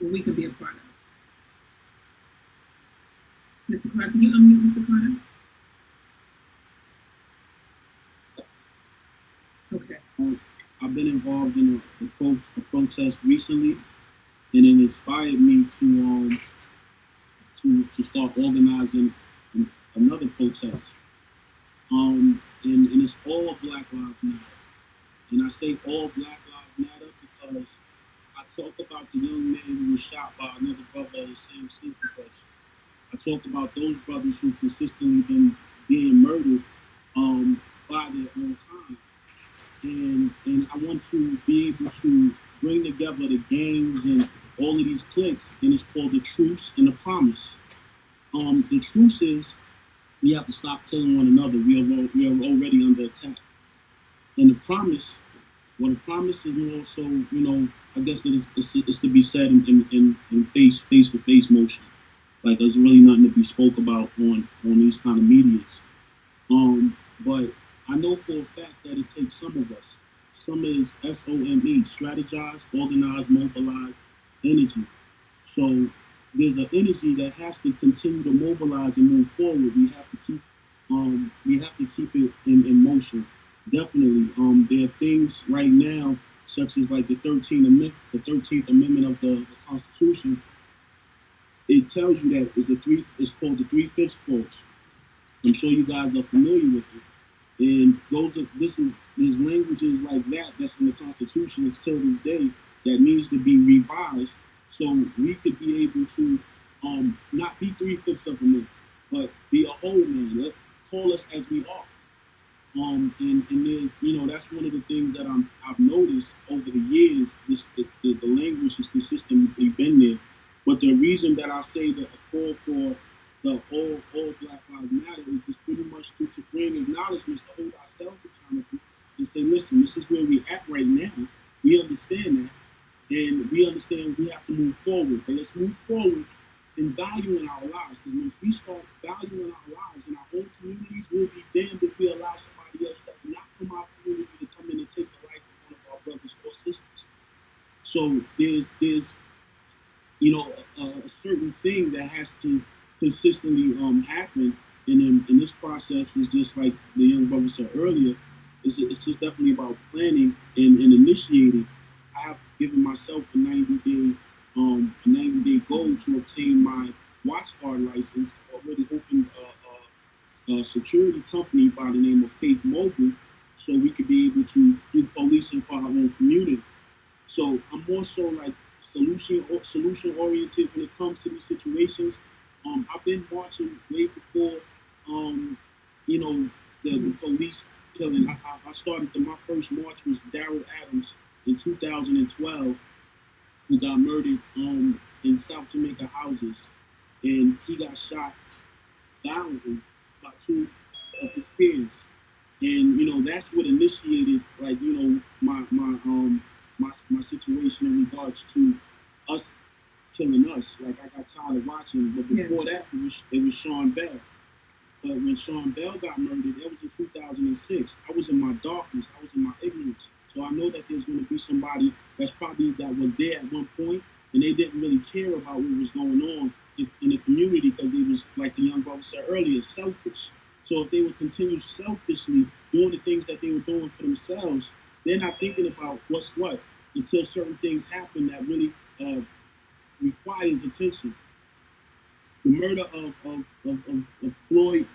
we can be a part of? Mr. Carter, can you unmute Mr. Carter? Okay. I've been involved in a protest recently, and it inspired me to start organizing another protest. And it's all Black Lives Matter, and I say all Black Lives Matter because I talk about the young man who was shot by another brother in the same situation. I talk about those brothers who consistently been being murdered by their own kind. And I want to be able to bring together the gangs and all of these cliques, and it's called the truce and the promise. The truce is we have to stop killing one another. We are already under attack. And the promise, well, the promise is also, I guess it's to be said in face-to-face motion. Like there's really nothing to be spoke about on these kind of medias. But I know for a fact that it takes some of us. Some is SOME, strategize, organize, mobilize, energy. So there's an energy that has to continue to mobilize and move forward. We have to keep it in motion. Definitely. There are things right now, such as like the 13th Amendment of the Constitution. It tells you that it's called the 3/5 clause. I'm sure you guys are familiar with it. And there's languages like that's in the Constitution until this day that needs to be revised so we could be able to not be 3/5 of a man, but be a whole man. Let's call us as we are. And there's that's one of the things that I've noticed over the years. The language has consistently been there, but the reason that I say that a call for the all Black Lives Matter is just pretty much to bring acknowledgments to hold ourselves accountable and say, listen, this is where we're at right now. We understand that, and we understand we have to move forward. But let's move forward in valuing our lives, because once we start valuing our lives in our own communities, we'll be damned if we allow somebody else that's not from our community to come in and take the So there's a certain thing that has to consistently happen. And in this process is just like the young brother said earlier, it's just definitely about planning and initiating. I have given myself a 90-day goal to obtain my watch guard license. Already opened a security company by the name of Faith Mobile, so we could be able to do policing for our own community. So I'm more so like solution oriented when it comes to these situations. I've been marching way before, um, you know, the police killing. I started my first march was Daryl Adams in 2012, who got murdered in South Jamaica houses, and he got shot violently by two of his peers. And that's what initiated, like, my situation in regards to us killing us. Like, I got tired of watching, but before that it was Sean Bell. But when Sean Bell got murdered, that was in 2006. I was in my darkness. I was in my ignorance. So I know that there's going to be somebody that was there at one point, and they didn't really care about what was going on in the community because it was, like the young brother said earlier, selfish. So if they would continue selfishly doing the things that they were doing for themselves, they're not thinking about what's what until certain things happen that really requires attention. The murder of Floyd,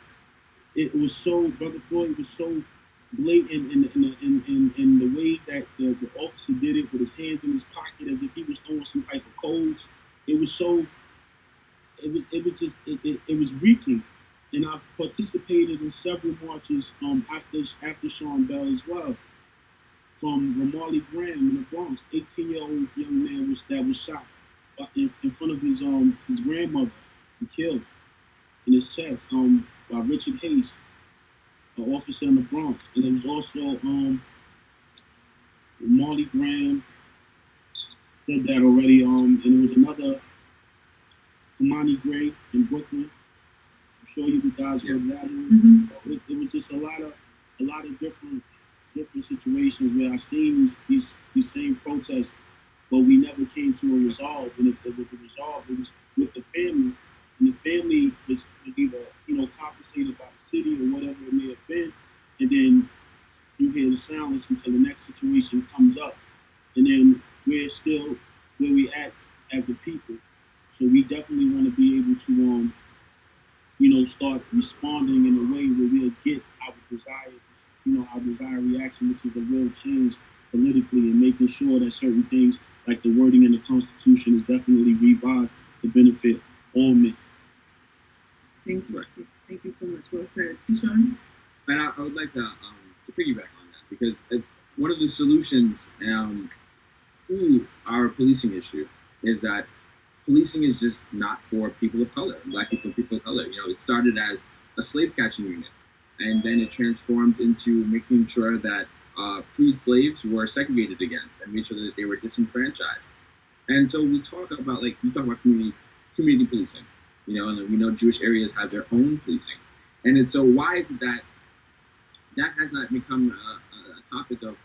it was so, Brother Floyd was so blatant in the way that the officer did it with his hands in his pocket as if he was throwing some type of codes. It was so, it was reeking. And I've participated in several marches after Sean Bell as well. From Ramarley Graham in the Bronx, 18-year-old young man that was shot in front of his grandmother and killed in his chest by Richard Hayes, an officer in the Bronx. And it was also Marley Graham said that already. And it was another Kamani Gray in Brooklyn. I'm sure you guys heard that one. It was just a lot of different situations where I seen these same protests, but we never came to a resolve. And if there was a resolve, it was with the family, and the family was either compensated by the city or whatever it may have been, and then you hear the silence until the next situation comes up, and then we're still where we at as a people. So we definitely want to be able to start responding in a way where we'll get our desired reaction, which is a real change politically, and making sure that certain things like the wording in the Constitution is definitely revised to benefit all men. Thank you. Thank you so much. Well said. Keyshawn? And I would like to piggyback on that because one of the solutions to our policing issue is that policing is just not for people of color, black people and people of color. It started as a slave catching unit, and then it transformed into making sure that freed slaves were segregated against and made sure that they were disenfranchised. And so we talk about community policing, and we know Jewish areas have their own policing, so why is it that has not become a topic of,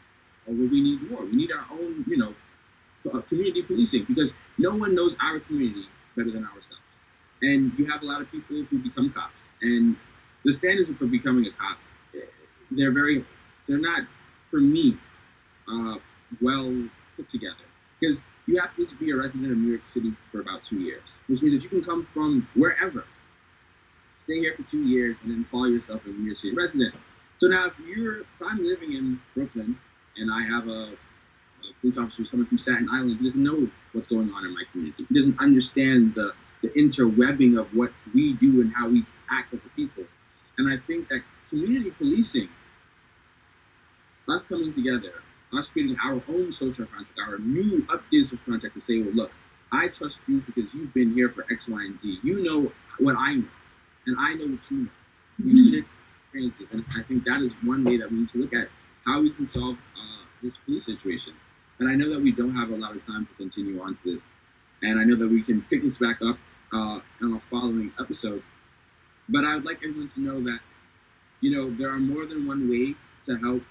well, we need more. We need our own, community policing because no one knows our community better than ourselves. And you have a lot of people who become cops, and the standards for becoming a cop, they're not, for me, well put together. Because you have to be a resident of New York City for about 2 years, which means that you can come from wherever, stay here for 2 years, and then call yourself a New York City resident. So now, if I'm living in Brooklyn and I have a police officer who's coming from Staten Island, he doesn't know what's going on in my community. He doesn't understand the interwebbing of what we do and how we act as a people. And I think that community policing, us coming together, us creating our own social contract, our new updated social contract to say, well, look, I trust you because you've been here for X, Y, and Z. You know what I know, and I know what you know. We've seen experiences, and I think that is one way that we need to look at how we can solve this police situation. And I know that we don't have a lot of time to continue on to this, and I know that we can pick this back up in a following episode. But I would like everyone to know that, there are more than one way to help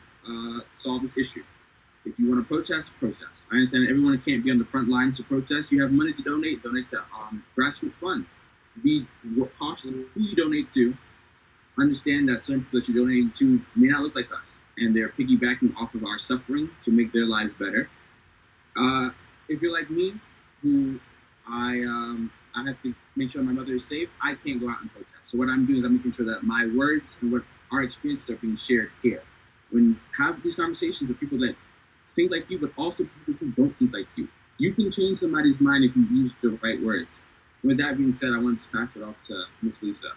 solve this issue. If you want to protest, protest. I understand that everyone can't be on the front lines to protest. You have money to donate, donate to grassroots funds. Be cautious of who you donate to. Understand that certain people that you're donating to may not look like us, and they're piggybacking off of our suffering to make their lives better. If you're like me, who I have to make sure my mother is safe, I can't go out and protest. So what I'm doing is I'm making sure that my words and what our experiences are being shared here. When have these conversations with people that think like you, but also people who don't think like you. You can change somebody's mind if you use the right words. With that being said, I want to pass it off to Miss Lisa.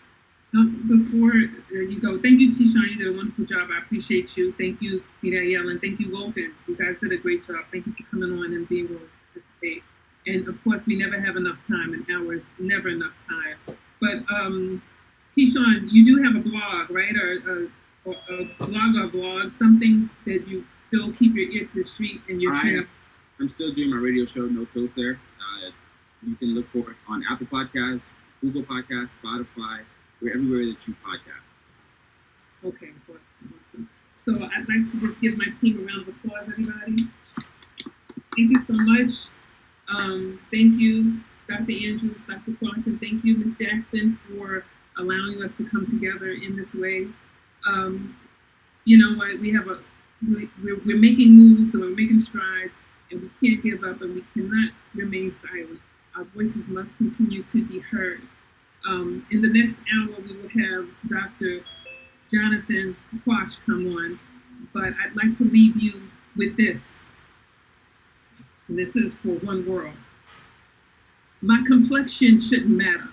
Before you go, thank you, Keyshawn. You did a wonderful job. I appreciate you. Thank you, Miriam, and thank you, Lopez. You guys did a great job. Thank you for coming on and being willing to participate. And of course, we never have enough time. An hour is never enough time. But Keyshawn, you do have a blog, right? Or a blog, something that you still keep your ear to the street and you're sharing. I'm still doing my radio show, No Filter. You can look for it on Apple Podcasts, Google Podcasts, Spotify, or everywhere that you podcast. Okay, awesome. So I'd like to just give my team a round of applause, everybody. Thank you so much. Thank you, Dr. Andrews, Dr. Caution. Thank you, Ms. Jackson, for allowing us to come together in this way. You know what? We're making moves and we're making strides, and we can't give up and we cannot remain silent. Our voices must continue to be heard. In the next hour, we will have Dr. Jonathan Quash come on, but I'd like to leave you with this. And this is for One World. My complexion shouldn't matter,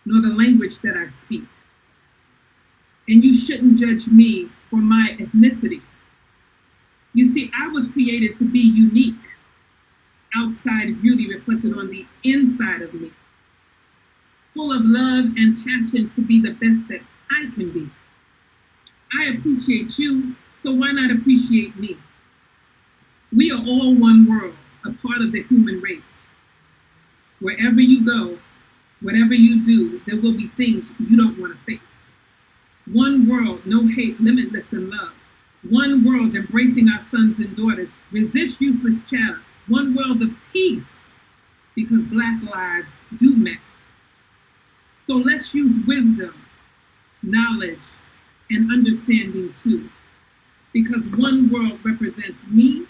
nor the language that I speak. And you shouldn't judge me for my ethnicity. You see, I was created to be unique, outside beauty reflected on the inside of me, full of love and passion to be the best that I can be. I appreciate you, so why not appreciate me? We are all one world, a part of the human race. Wherever you go, whatever you do, there will be things you don't want to face. One world, no hate, limitless in love. One world embracing our sons and daughters. Resist useless chatter. One world of peace, because Black lives do matter. So let's use wisdom, knowledge, and understanding too. Because one world represents me,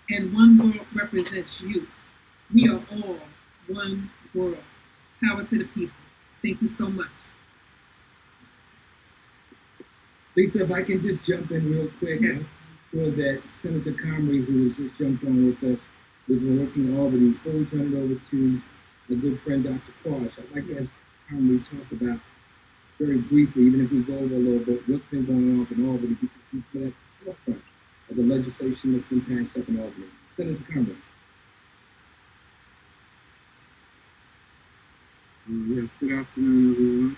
and one world represents you. We are all one world. Power to the people. Thank you so much. Lisa, if I can just jump in real quick. Yes. I feel that Senator Comrie, who has just jumped on with us, who's been working in Albany, before we turn it over to a good friend, Dr. Quash, I'd like to ask Comrie talk about very briefly, even if we go over a little bit, what's been going on in Albany, because she's been at the forefront of the legislation that's been passed up in Albany. Senator Comrie. Yes, good afternoon,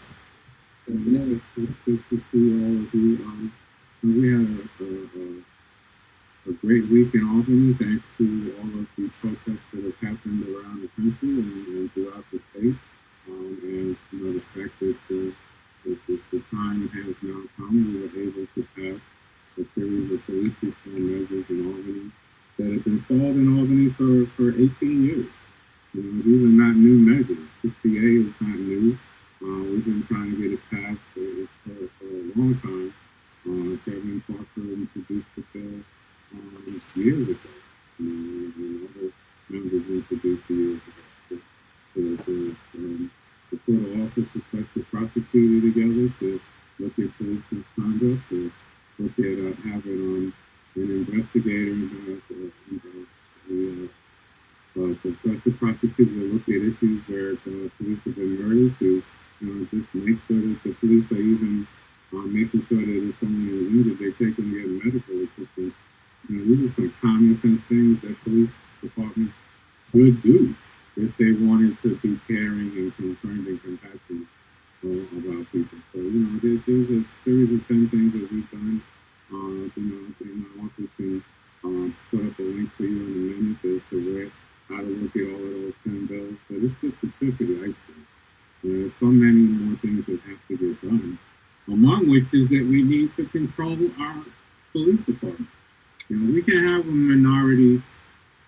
everyone. It's good to see all of you. We had a great week in Albany, thanks to all of the protests that have happened around the country and throughout the state. And the fact that the time has now come, we were able to pass a series of police reform measures in Albany that have been stalled in Albany for 18 years. These are not new measures. 60A is not new. We've been trying to get it passed for a long time. Chairman Parker introduced the bill years ago. Other members introduced years ago. To put an office of special prosecutor together to look at police misconduct, to look at having an investigator to special prosecutor to look at issues where police have been murdered, to just make sure that the police are even making sure that if someone is injured, they take them to get medical assistance. These are some common sense things that police departments should do if they wanted to be caring and concerned and compassionate about people. So, there's a series of 10 things that we've done. In my office can put up a link for you in a minute to where how to look at all of those 10 bills. But it's just the tip of the iceberg. There's so many more things that have to get done, among which is that we need to control our police department. You know, we can have a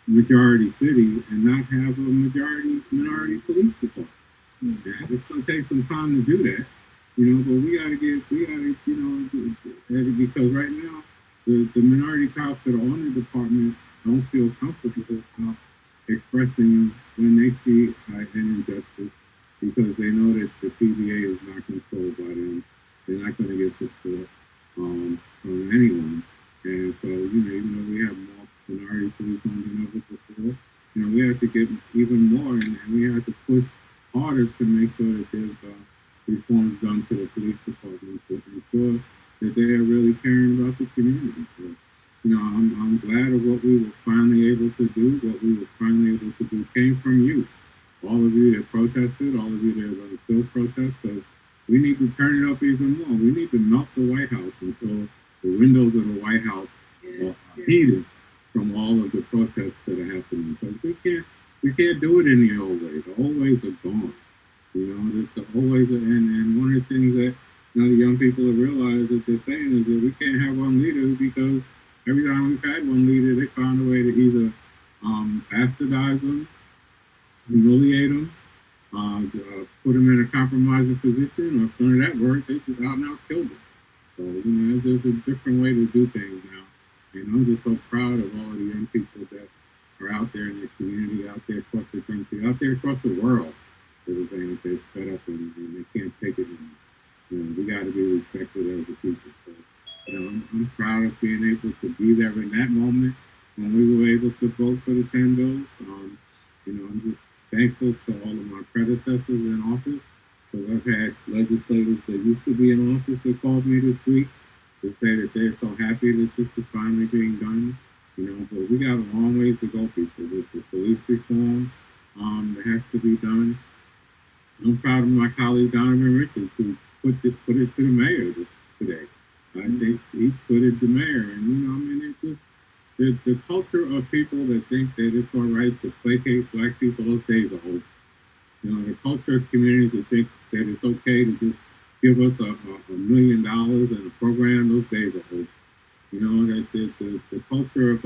majority city and not have a minority police department. Yeah, it's gonna take some time to do that, but because right now the minority cops that are on the department don't feel comfortable expressing when they see an injustice because they know that the PBA is not controlled by them. They're not going to get support from anyone. And so, even though we have more minority police on than ever before, we have to get even more, and we have to push harder to make sure that there's reforms done to the police department to ensure that they are really caring about the community. So, I'm glad of what we were finally able to do. What we were finally able to do came from you. All of you that protested, all of you that are going to still protest. So we need to turn it up even more. We need to melt the White House until the windows of the White House are heated from all of the protests that are happening. Because we can't do it in the old way. The old ways are gone. There's the old ways, and one of the things that the young people have realized that they're saying is that we can't have one leader because every time we've had one leader, they found a way to either bastardize them, humiliate them, put them in a compromising position, or if none of that worked, they just out and out killed them. So, there's a different way to do things now. And I'm just so proud of all of the young people that are out there in the community, out there across the country, out there across the world, that are saying that they're fed up and they can't take it anymore. We got to be respected as a people. So, I'm proud of being able to be there in that moment when we were able to vote for the 10 bills. I'm just thankful to all of my predecessors in office. So I've had legislators that used to be in office that called me this week to say that they're so happy that this is finally being done. But we got a long ways to go, people. With the police reform that has to be done. I'm proud of my colleague Donovan Richards who put it to the mayor today. I think he put it to the mayor, and it's just the culture of people that think that it's all right to placate black people. Those days are over. The culture of communities that think that it's okay to just give us $1 million in a program. Those days are over. That the culture of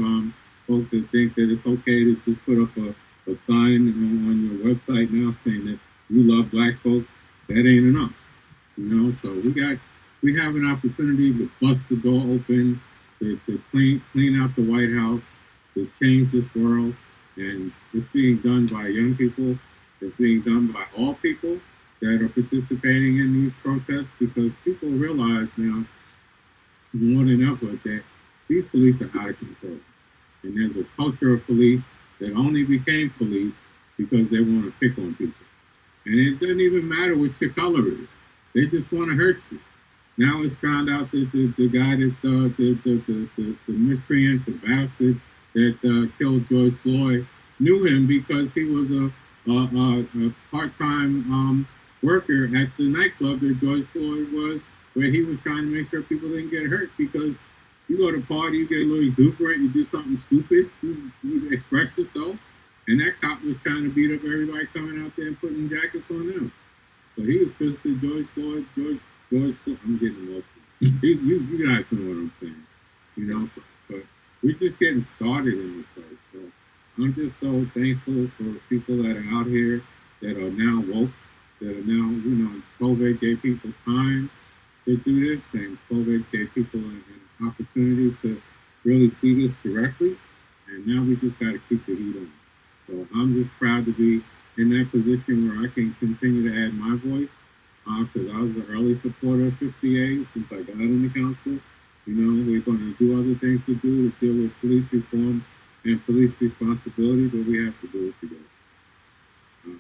folks that think that it's okay to just put up a sign on your website now saying that you love black folks, that ain't enough. So we have an opportunity to bust the door open, to clean out the White House, to change this world, and it's being done by young people. It's being done by all people that are participating in these protests because people realize now more than ever that these police are out of control. And there's a culture of police that only became police because they want to pick on people. And it doesn't even matter what your color is. They just want to hurt you. Now it's found out that the guy that the miscreant, the bastard that killed George Floyd, knew him because he was a part-time worker at the nightclub that George Floyd was, where he was trying to make sure people didn't get hurt because you go to a party, you get a little exuberant, you do something stupid, you express yourself, and that cop was trying to beat up everybody coming out there and putting jackets on them. So he was pissed at George Floyd. I'm getting emotional. You guys know what I'm saying, but we're just getting started in this place. So I'm just so thankful for people that are out here that are now woke, that are now, COVID gave people time to do this, and COVID gave people an opportunity to really see this directly, and now we just got to keep the heat on. So I'm just proud to be in that position where I can continue to add my voice, because I was an early supporter of 50A since I got in the council. We're going to do other things to do to deal with police reform and police responsibility, but we have to do it together.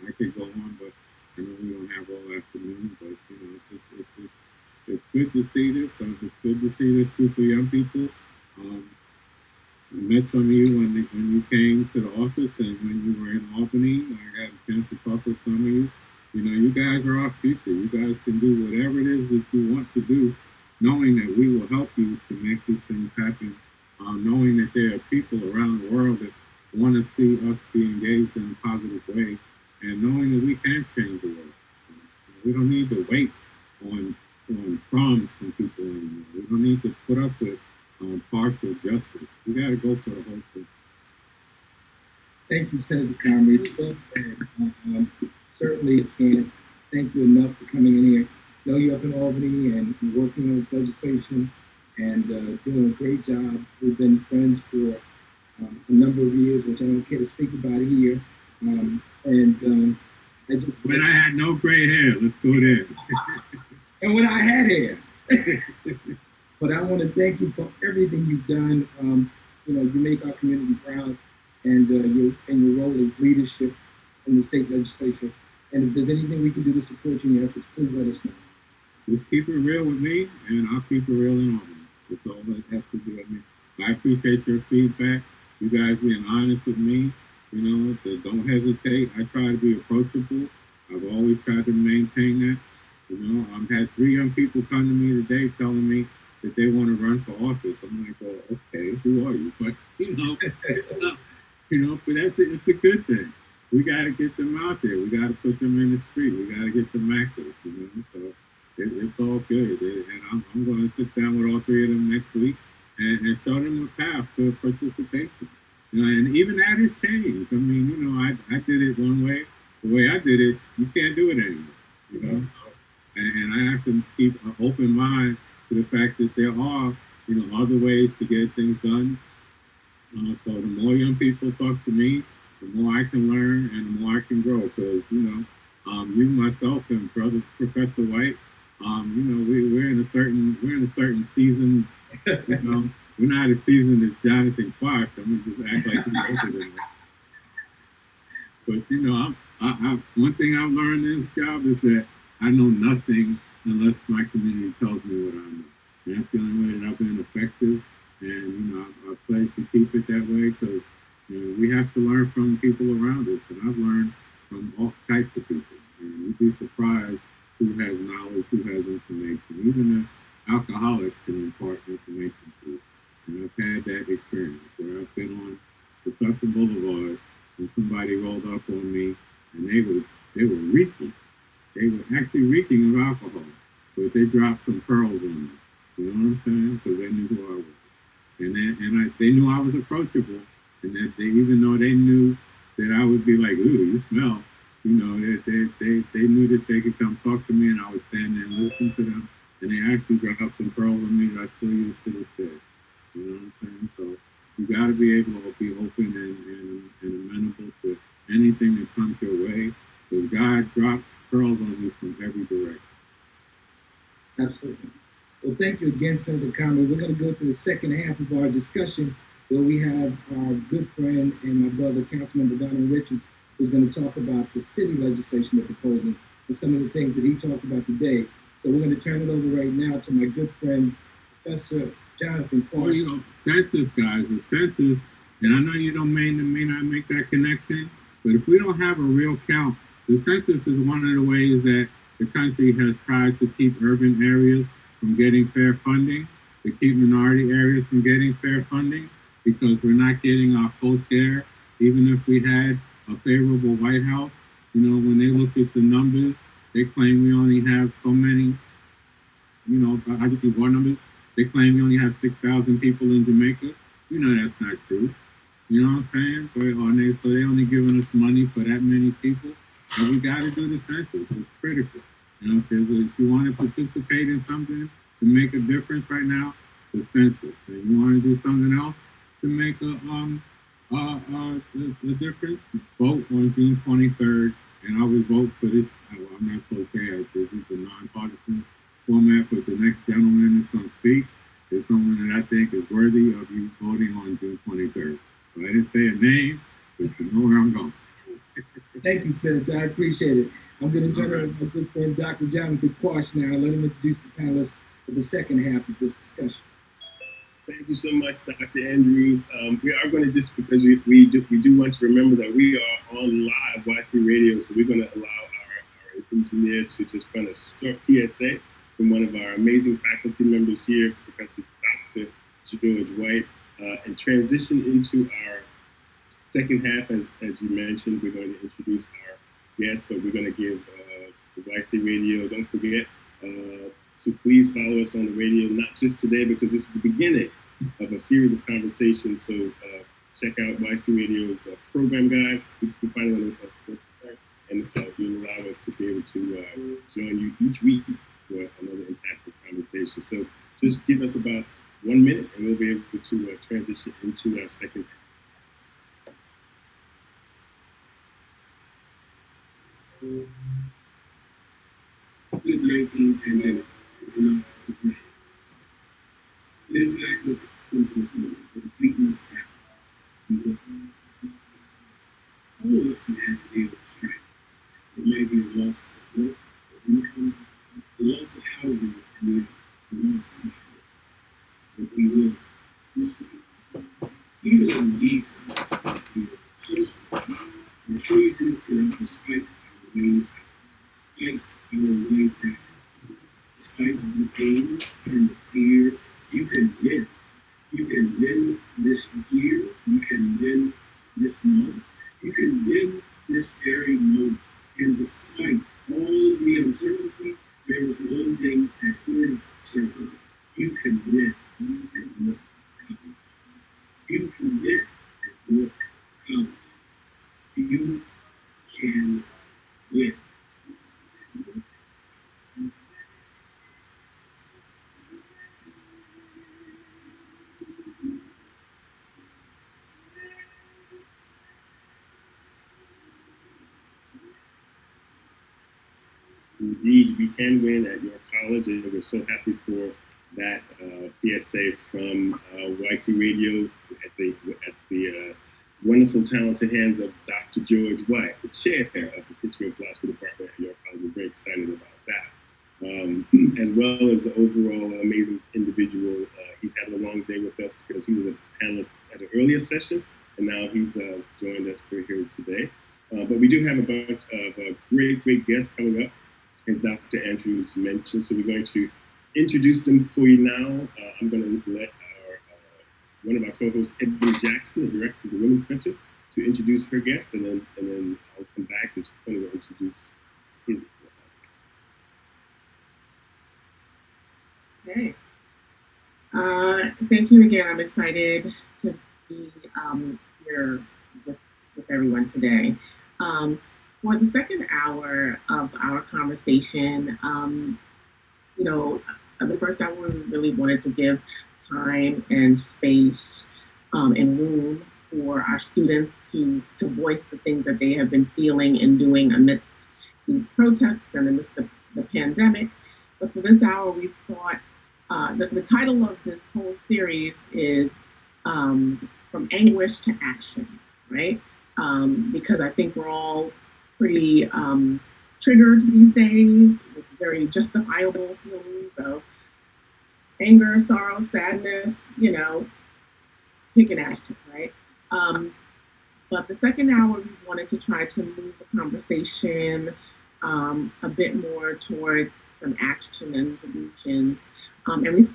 I could go on, but I know we don't have all afternoon, but it's good to see this. It's good to see this group of young people. I met some of you when you came to the office and when you were in Albany. I got a chance to talk with some of you. You guys are our future. You guys can do whatever it is that you want to do, knowing that we will help you to make these things happen, knowing that there are people around the world that want to see us be engaged in a positive way, and knowing that we can change the world. We don't need to wait on promise from people anymore. We don't need to put up with partial justice. We got to go for the whole thing. Thank you, Senator Conway. Certainly can't thank you enough for coming in here. I know you're up in Albany and working on this legislation and doing a great job. We've been friends for a number of years, which I don't care to speak about here. I just when I had no gray hair, let's go there. And when I had hair. But I want to thank you for everything you've done. You know, you make our community proud, and your role as leadership in the state legislature. And if there's anything we can do to support you in your efforts, please let us know. Just keep it real with me, and I'll keep it real in Albany. That's all that has to do with me. I appreciate your feedback. You guys being honest with me. You know, so don't hesitate. I try to be approachable. I've always tried to maintain that. You know, I've had 3 young people come to me today telling me that they want to run for office. I'm like, well, okay, who are you? But, you know, it's not, you know, but it's a good thing. We got to get them out there. We got to put them in the street. We got to get them active, you know. So it's all good. And I'm going to sit down with all 3 of them next week and show them a path for participation. You know, and even that has changed. I mean, you know, I did it one way. The way I did it, you can't do it anymore. You know, and I have to keep an open mind to the fact that there are, you know, other ways to get things done. So the more young people talk to me, the more I can learn and the more I can grow. Because you know, you myself and brother Professor White, you know, we're in a certain season. You know, we're not as seasoned as Jonathan Clark. I'm gonna just act like he's older than us. But you know, one thing I've learned in this job is that I know nothing unless my community tells me what I know. And that's the only way that I've been effective. And you know, I pledge to keep it that way because you know, we have to learn from people around us. And I've learned from all types of people. And you'd be surprised who has knowledge, who has information. Even the alcoholics can impart information to you. And I've had that experience where I've been on the Sunset Boulevard and somebody rolled up on me and they were reeking. They were actually reeking of alcohol, but they dropped some pearls on me. You know what I'm saying? Because they knew who I was, and they knew I was approachable, and that they, even though they knew that I would be like, ooh, you smell. You know, they knew that they could come talk to me, and I would stand there and listen to them, and they actually dropped some pearls on me that I still use to this day. You know what I'm saying? So you got to be able to be open and amenable to anything that comes your way. Because God drops pearls on you from every direction. Absolutely. Well, thank you again, Senator Conway. We're going to go to the second half of our discussion where we have our good friend and my brother, Councilmember Donald Richards, who's going to talk about the city legislation they're proposing and some of the things that he talked about today. So we're going to turn it over right now to my good friend, Professor Jonathan Clark. Well, you know, census, guys, the census, and I know you may not make that connection, but if we don't have a real count, the census is one of the ways that the country has tried to keep urban areas from getting fair funding, to keep minority areas from getting fair funding, because we're not getting our full share. Even if we had a favorable White House, you know, when they look at the numbers, they claim we only have so many, you know, I just give one number. They claim we only have 6,000 people in Jamaica. You know that's not true. You know what I'm saying? So they only giving us money for that many people. But we got to do the census. It's critical. You know, if you want to participate in something to make a difference right now, the census. And you want to do something else to make a difference, vote on June 23rd. And I will vote for this. I'm not supposed to say it. This is a nonpartisan format, but the next gentleman that's going to speak is someone that I think is worthy of you voting on June 23rd. So I didn't say a name, but you know where I'm going. Thank you, Senator. I appreciate it. I'm going to turn over to my good friend, Dr. Jonathan Quash now, and let him introduce the panelists for the second half of this discussion. Thank you so much, Dr. Andrews. We are going to just, because we do want to remember that we are on live YC Radio, so we're going to allow our engineer to just run a short PSA from one of our amazing faculty members here, Professor Dr. George White, and transition into our second half. As you mentioned, we're going to introduce our guests, but we're going to give the YC Radio, don't forget to please follow us on the radio, not just today, because this is the beginning of a series of conversations. So check out YC Radio's program guide. You can find it on the website, and will allow us to be able to join you each week for another impactful conversation. So just give us about 1 minute, and we'll be able to transition into our second. COVID-19 pandemic is not a brand. It is not the symptoms of the it is weakness that all of us have had to deal with strife. It may be a loss of work or income, the loss of housing, and the loss of health. But we will, even in these times, we will social. Our choices can help us fight our way out. Fight our way back. Despite the pain and the fear, you can win. You can win this year. You can win this month. You can win this very moment. And despite all of the uncertainty, there is one thing that is certain. You can win. You can work hard. You can win and work hard. You can win. Indeed, we can win at your college, and we're so happy for that PSA from YC Radio at the wonderful, talented hands of Dr. George White, the chair of the History and Philosophy Department at your college. We're very excited about that. As well as the overall amazing individual. He's had a long day with us because he was a panelist at an earlier session, and now he's joined us for here today. But we do have a bunch of great guests coming up, as Dr. Andrews mentioned. So we're going to introduce them for you now. I'm going to let one of our co-hosts, Ebony Jackson, the director of the Women's Center, to introduce her guests, and then I'll come back and Tony will introduce his. Okay. Thank you again. I'm excited to be here with everyone today. For the second hour of our conversation, the first hour we really wanted to give time and space and room for our students to voice the things that they have been feeling and doing amidst these protests and amidst the pandemic. But for this hour, we thought the title of this whole series is From Anguish to Action, right? Because I think we're all pretty triggered these days with very justifiable feelings of anger, sorrow, sadness, pick an action, right? But the second hour, we wanted to try to move the conversation a bit more towards some action and solutions. And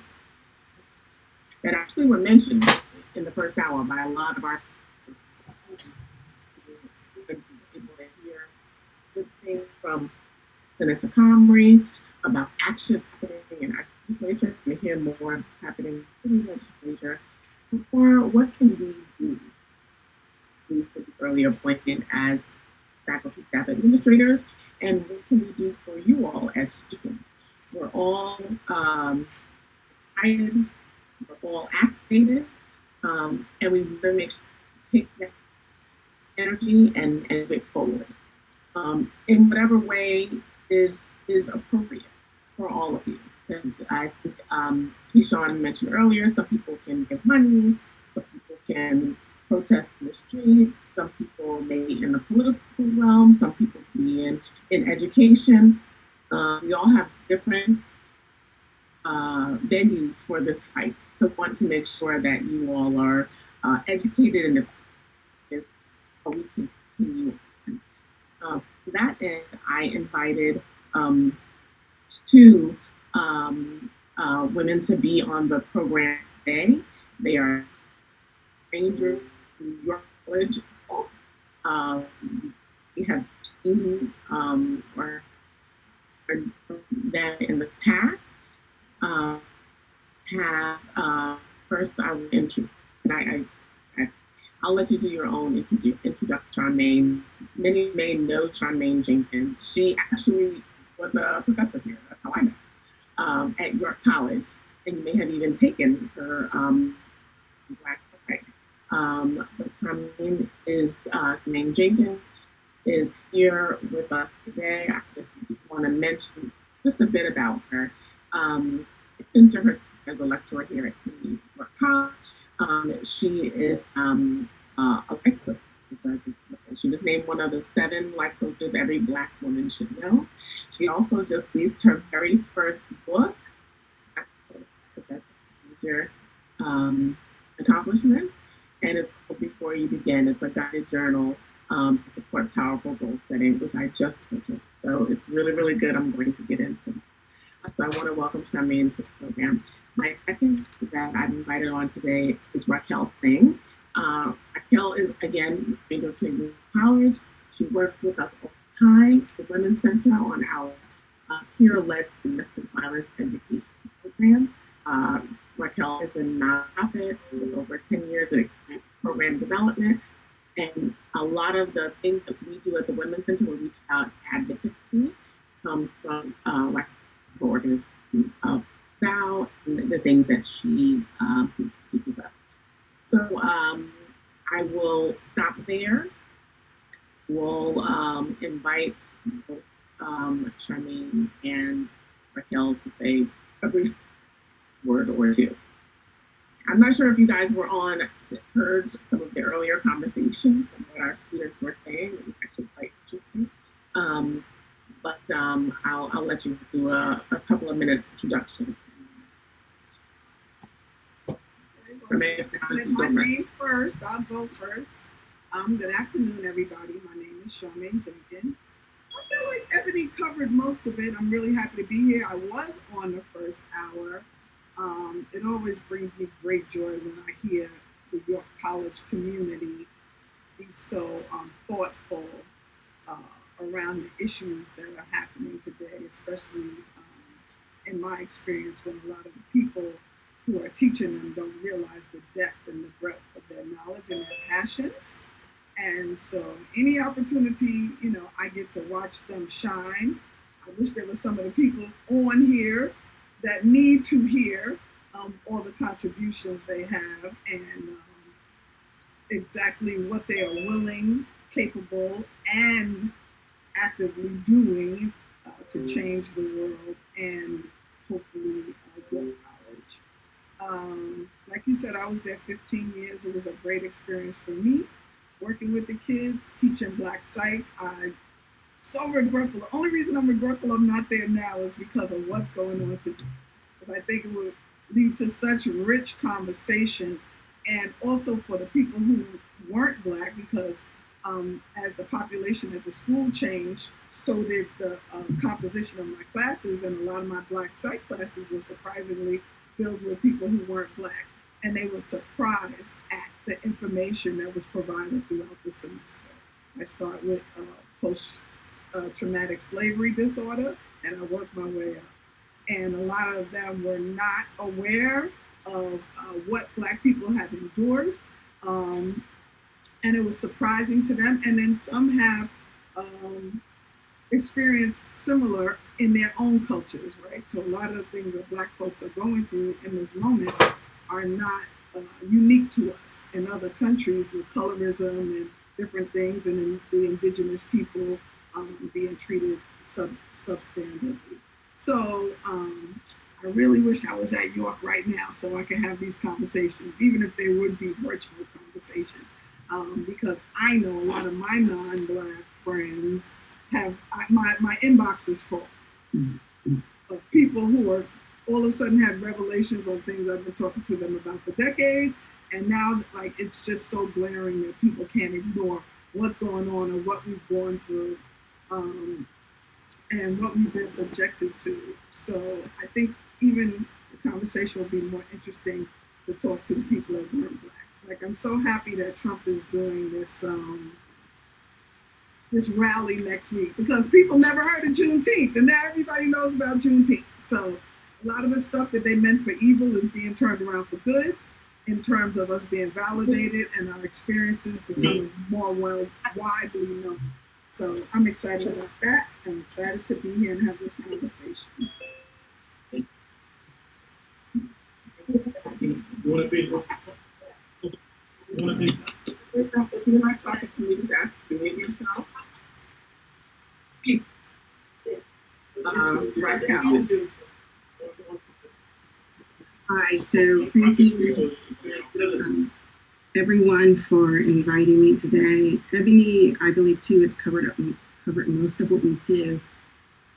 that actually were mentioned in the first hour by a lot of our people to hear good things from Senator Comrie about action happening in our legislature, and hear more happening in the legislature. Or what can we do? We could be early appointed as faculty, staff, administrators, and what can we do for you all as students? We're all excited, we're all activated, and we really make sure to take that energy and move it forward in whatever way is appropriate for all of you. Because I think Keyshawn mentioned earlier, some people can give money, some people can protest in the streets, some people may be in the political realm, some people can be in education. We all have different venues for this fight. So want to make sure that you all are educated and so we can continue. To that end, I invited two women to be on the program today. They are strangers to your college. We have seen or them in the past. Have first I will I'll let you do your own introduction. Charmaine. Many may know Charmaine Jenkins. She actually was a professor here. That's how I know. At York College, and you may have even taken her Black Friday. But Charmaine Jenkins is here with us today. I just want to mention just a bit about her. Into her as a lecturer here at York College. She is a life coach. She was named one of the 7 life coaches every Black woman should know. She also just released her very first book. That's a major accomplishment. And it's called Before You Begin. It's a guided journal to support powerful goal setting, which I just purchased. So it's really, really good. I'm going to get into that. So I want to welcome Charmaine to the program. My second that I've invited on today is Raquel Singh. Raquel is, again, Angel Tree College. She works with us all the time, the Women's Center, on our peer-led domestic violence education program. Raquel is a nonprofit with over 10 years of experience in program development. And a lot of the things that we do at the Women's Center, where we reach out advocacy, comes from like the organization of Val and the things that she teaches us. So I will stop there. We'll invite both Charmaine and Raquel to say a brief word or two. I'm not sure if you guys were on, heard some of the earlier conversations and what our students were saying. It was actually quite interesting. But I'll let you do a couple of minute introduction. Say my name first. I'll go first. Good afternoon, everybody. My name is Charmaine Jenkins. I feel like Ebony covered most of it. I'm really happy to be here. I was on the first hour. It always brings me great joy when I hear the York College community be so thoughtful around the issues that are happening today, especially in my experience when a lot of the people who are teaching them don't realize the depth and the breadth of their knowledge and their passions. And so any opportunity, I get to watch them shine. I wish there were some of the people on here that need to hear all the contributions they have and exactly what they are willing, capable, and actively doing to change the world and hopefully York College. Like you said, I was there 15 years. It was a great experience for me, working with the kids, teaching Black Psych. I'm so regretful. The only reason I'm regretful I'm not there now is because of what's going on today. Because I think it would lead to such rich conversations, and also for the people who weren't Black, because as the population at the school changed, so did the composition of my classes, and a lot of my Black Psych classes were surprisingly filled with people who weren't Black, and they were surprised at the information that was provided throughout the semester. I start with post-traumatic slavery disorder, and I work my way up. And a lot of them were not aware of what Black people have endured. And it was surprising to them. And then some have experienced similar in their own cultures, right? So a lot of the things that Black folks are going through in this moment are not unique to us. In other countries with colorism and different things, and in the indigenous people being treated substandardly. So I really wish I was at York right now so I could have these conversations, even if they would be virtual conversations, because I know a lot of my non-Black friends have, my inbox is full of people who are all of a sudden had revelations on things I've been talking to them about for decades, and now like it's just so glaring that people can't ignore what's going on or what we've gone through. And what we've been subjected to. So I think even the conversation will be more interesting to talk to the people that weren't Black. Like I'm so happy that Trump is doing this this rally next week, because people never heard of Juneteenth, and now everybody knows about Juneteenth. So a lot of the stuff that they meant for evil is being turned around for good. in terms of us being validated and our experiences becoming more widely known. So I'm excited about that. I'm excited to be here and have this conversation. If you're not talking to me, just ask to name yourself. Raquel. Hi, so thank you everyone for inviting me today. Ebony, I believe too, has covered most of what we do.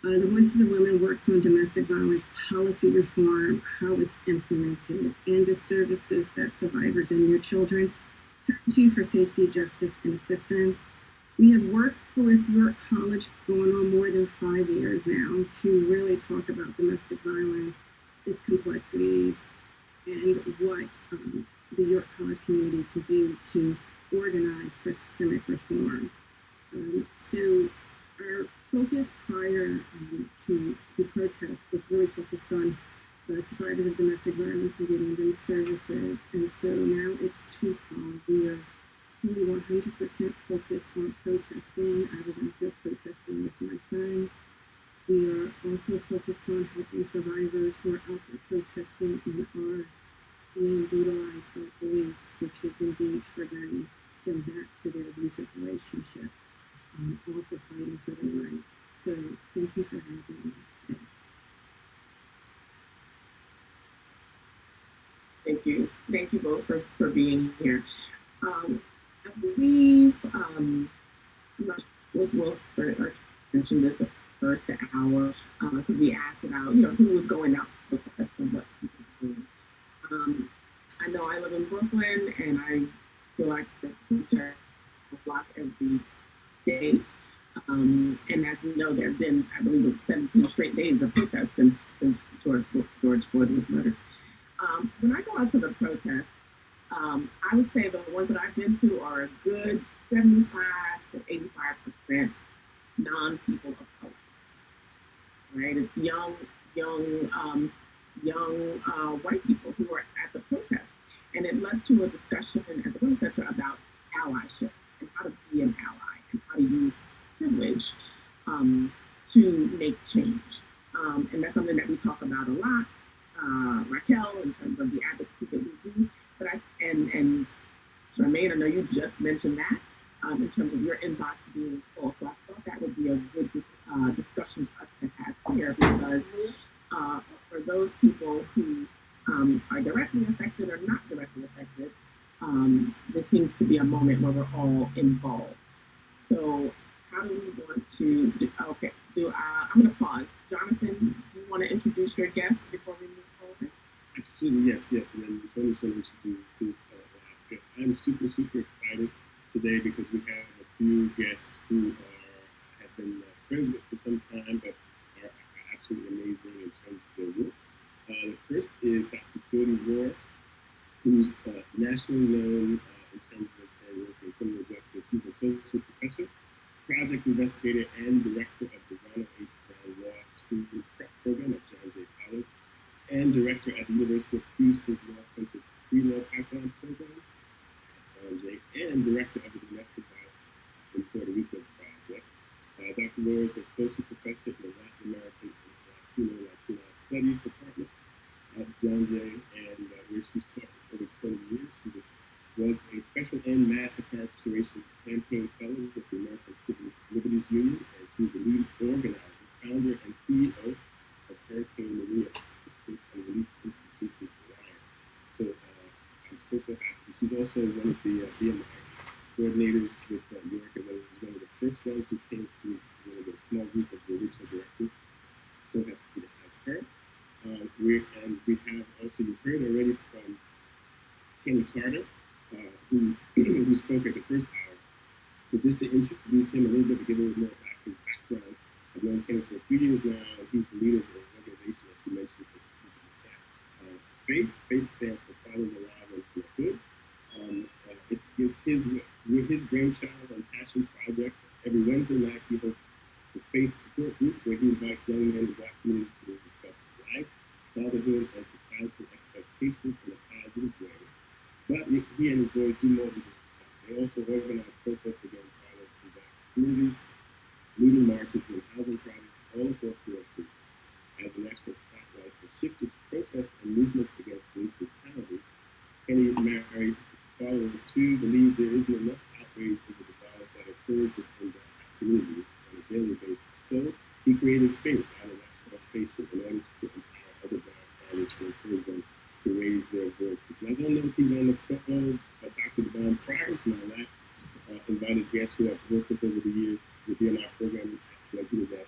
The Voices of Women works on domestic violence policy reform, how it's implemented, and the services that survivors and their children turn to for safety, justice, and assistance. We have worked with York College going on more than 5 years now to really talk about domestic violence, its complexities, and what the York College community can do to organize for systemic reform. So our focus prior to the protest was really focused on survivors of domestic violence and getting them services. And so now it's twofold. We are fully 100% focused on protesting. I was out there protesting with my sons. We are also focused on helping survivors who are out there protesting and are being brutalized by police, which is indeed triggering them back to their abusive relationship, all for fighting for their rights. So thank you for having me today. Thank you both for being here. I believe Ms. Wilford mentioned this the first hour because we asked about who was going out to protest and what people were doing. I know I live in Brooklyn and I feel like there's a block every day. And as we know, there have been, I believe, 17 straight days of protests since George Floyd was murdered. When I go out to the protest, I would say the ones that I've been to are a good 75 to 85% non-people of color. Right? It's young white people who are at the protest, and it led to a discussion at the Women's Center about allyship and how to be an ally and how to use privilege to make change. And that's something that we talk about a lot, Raquel, in terms of the advocacy that we do. But and Charmaine, I know you just mentioned that in terms of your inbox being full. So I thought that would be a good discussion for us to have here because for those people who are directly affected or not directly affected, this seems to be a moment where we're all involved. So how do we want to I'm going to pause. Jonathan, do you want to introduce your guest before we move forward? Absolutely, yes. And then Tony's going to introduce his last guest. I'm super excited today because we have a few guests who have been friends with for some time, but are absolutely amazing in terms of their work. The first is Dr. Jody Rohr, who's nationally known in terms of her work in criminal justice. He's an associate professor, project investigator, and director of the Ronald H. Brown Law School Prep Program at John Jay College, and director at the University of Houston's Law Center Pre-Law Pipeline Program at John Jay, and director of the Domestic Violence in Puerto Rico Project. Dr. Rohr is associate professor in the Latin American and Latino Studies Department at John Jay, and where she's taught for over 20 years. She was a special and mass incarceration campaign fellow with the American Civil Liberties Union, and she's the lead organizer, founder, and CEO of Hurricane Maria Assistance and Relief Institution for Lions. So I'm so happy. She's also one of the BMI coordinators with York, and was one of the first ones who came to one of the small group of the original directors. So happy to have her. We have also, you've heard already from Kenny Carter, who spoke at the first hour. But just to introduce him a little bit, to give a little more about his background, I've known Kenny for a few years now, and he's the leader of an organization, as you mentioned, FAITH. FAITH stands for Fathers Alive and for Good. It's his brainchild and passion project. Every Wednesday night, he hosts the FAITH Support Group, where he invites young men in Black communities to discuss life, fatherhood, and societal expectations in a positive way, But he and his boys do more than just that. They also organize protests against violence in black communities, leading marches and housing projects all across New York City. As the national spotlight has shifted to protests and movements against police brutality, Kenny married following two believe there isn't enough outrage over the violence that occurs within the community on a daily basis. So he created space out of national station in order to empower other black fathers to encourage them to raise their voices. And I don't know if he's on the phone, Dr. Devon Pryor is my last invited guest who I've worked with over the years to be in our program. Like he was at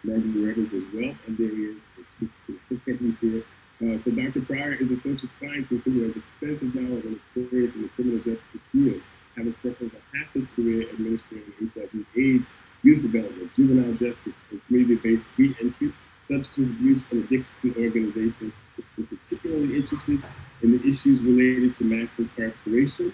Marvin Rivers as well, and there he is. He's here. So Dr. Pryor is a social scientist who has extensive knowledge and experience in the criminal justice field, having spent over half his career administering HIV/AIDS, youth development, juvenile justice, and community-based re-entry, substance abuse, and addiction organizations. He's particularly interested in the issues related to mass incarceration,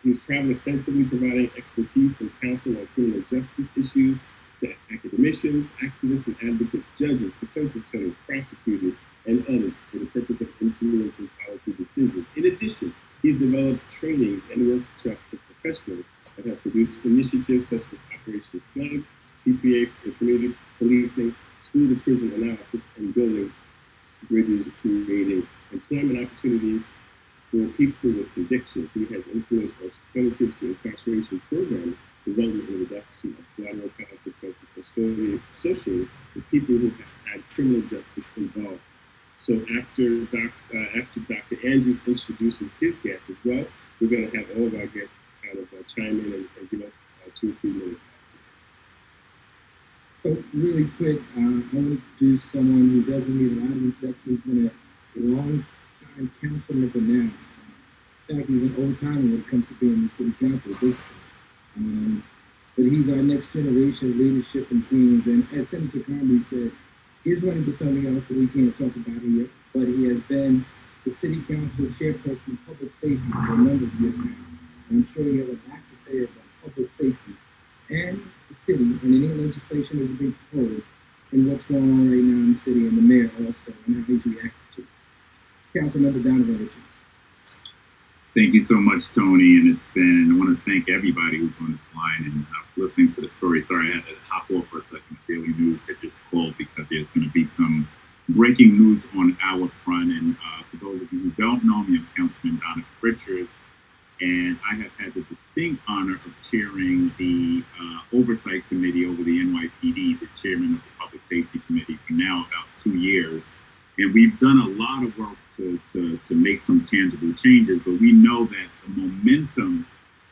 he's traveled extensively providing expertise and counsel on criminal justice issues to academicians, activists, and advocates, judges, defense attorneys, prosecutors, and others for the purpose of influencing policy decisions. In addition, he's developed trainings and workshops for professionals that have produced initiatives such as Operation Slug, PPA for community policing, school-to-prison analysis, and building bridges, creating employment opportunities for people with convictions. He has influenced alternatives to incarceration programs, resulting in a reduction of collateral consequences associated with people who have had criminal justice involved. So after Dr. Andrews introduces his guests as well, we're going to have all of our guests kind of chime in and give us 2 or 3 minutes. So really quick, I want to introduce someone who doesn't need a lot of introduction. He's been a long-time council member now. In fact, he's an old-timer when it comes to being in the city council. But he's our next generation of leadership in Queens. And as Senator Carmody said, he's running for something else that we can't talk about here. But he has been the city council chairperson of public safety for a number of years now. And I'm sure he has a lot to say about public safety and the city and any legislation that is being proposed and what's going on right now in the city and the mayor also and how he's reacted to it. Councilmember Donovan Richards. Thank you so much, Tony. And I want to thank everybody who's on this line and listening to the story. Sorry, I had to hop off for a second. The Daily News had just called because there's going to be some breaking news on our front. And for those of you who don't know me, I'm Councilman Donovan Richards. And I have had the distinct honor of chairing the Oversight Committee over the NYPD, the chairman of the Public Safety Committee for now about 2 years. And we've done a lot of work to make some tangible changes, but we know that the momentum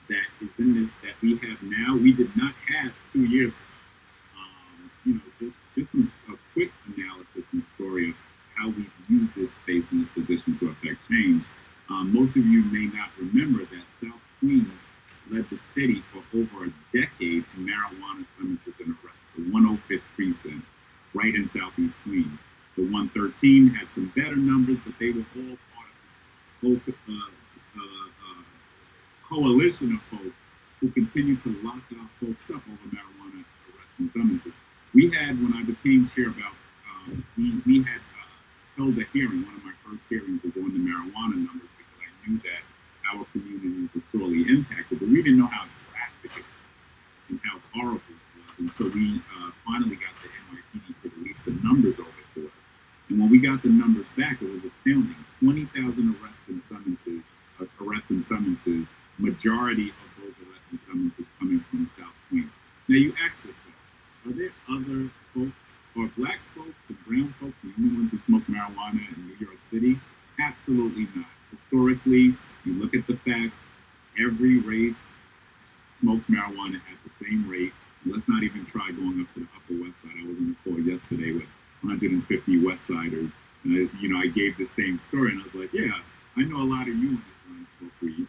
that is in this, that we have now, we did not have 2 years ago. Just a quick analysis and story of how we've used this space and this position to affect change. Most of you may not remember that South Queens led the city for over a decade in marijuana summonses and arrests. The 105th precinct, right in Southeast Queens. The 113 had some better numbers, but they were all part of this whole coalition of folks who continue to lock our folks up over marijuana arrests and summonses. We had, when I became chair, we had held a hearing. One of my first hearings was on the marijuana numbers because I knew that our community was sorely impacted, but we didn't know how drastic it was and how horrible it was. And so we finally got the NYPD to release the numbers over to us. And when we got the numbers back, it was astounding. 20,000 arrests and summonses, majority of those arrests and summonses coming from South Queens. Now you ask yourself, are there other folks, or black folks and brown folks, the only ones who smoke marijuana in New York City? Absolutely not. Historically, you look at the facts, every race smokes marijuana at the same rate. And let's not even try going up to the Upper West Side. I was on a call yesterday with 150 West Siders, and I gave the same story, and I was like, yeah, I know a lot of you in this line smoke weed,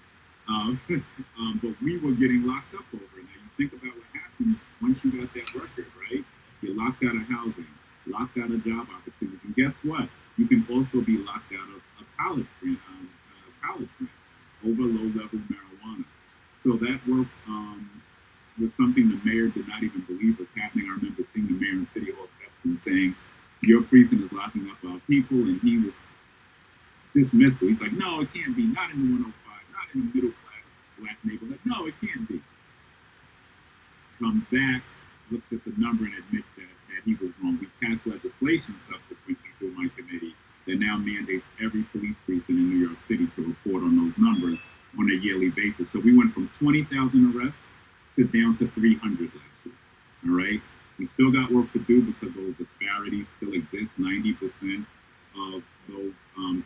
but we were getting locked up over it. Now you think about what happens once you got that record, right? You're locked out of housing, locked out of job opportunities, and guess what? You can also be locked out of college grant over low-level marijuana. So that work was something the mayor did not even believe was happening. I remember seeing the mayor in City Hall steps and saying, your precinct is locking up our people, and he was dismissal. He's like, no, it can't be. Not in the 105, not in the middle class black neighborhood. No, it can't be. Comes back, looks at the number, and admits that he was wrong. We passed legislation subsequently through my committee that now mandates every police precinct in New York City to report on those numbers on a yearly basis. So we went from 20,000 arrests to down to 300 last year. All right? We still got work to do because those disparities still exist. 90% of those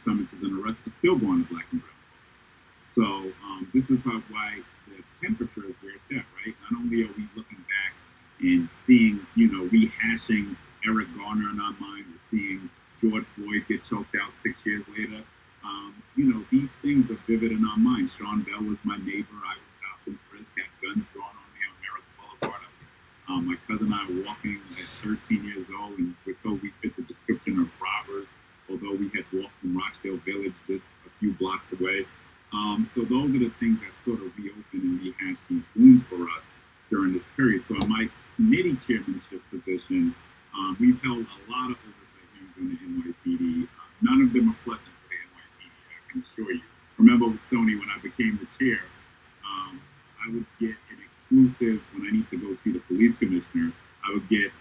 summonses and arrests are still going to black and brown folks. So this is why the temperature is where it's at, right? Not only are we looking back and seeing, rehashing Eric Garner in our mind, we're seeing George Floyd get choked out 6 years later. These things are vivid in our minds. Sean Bell was my neighbor. I was stopped and frisked, had guns drawn on me on Merrick Boulevard. My cousin and I were walking at 13 years old, and we're told we fit the description of robbers, although we had walked from Rochdale Village just a few blocks away. So those are the things that sort of reopen and rehash these wounds for us during this period. So in my committee chairmanship position, we've held a lot of oversight hearings on the NYPD. None of them are pleasant for the NYPD, I can assure you. Remember, Tony, when I became the chair, I would get an exclusive when I need to go see the police commissioner. I would get,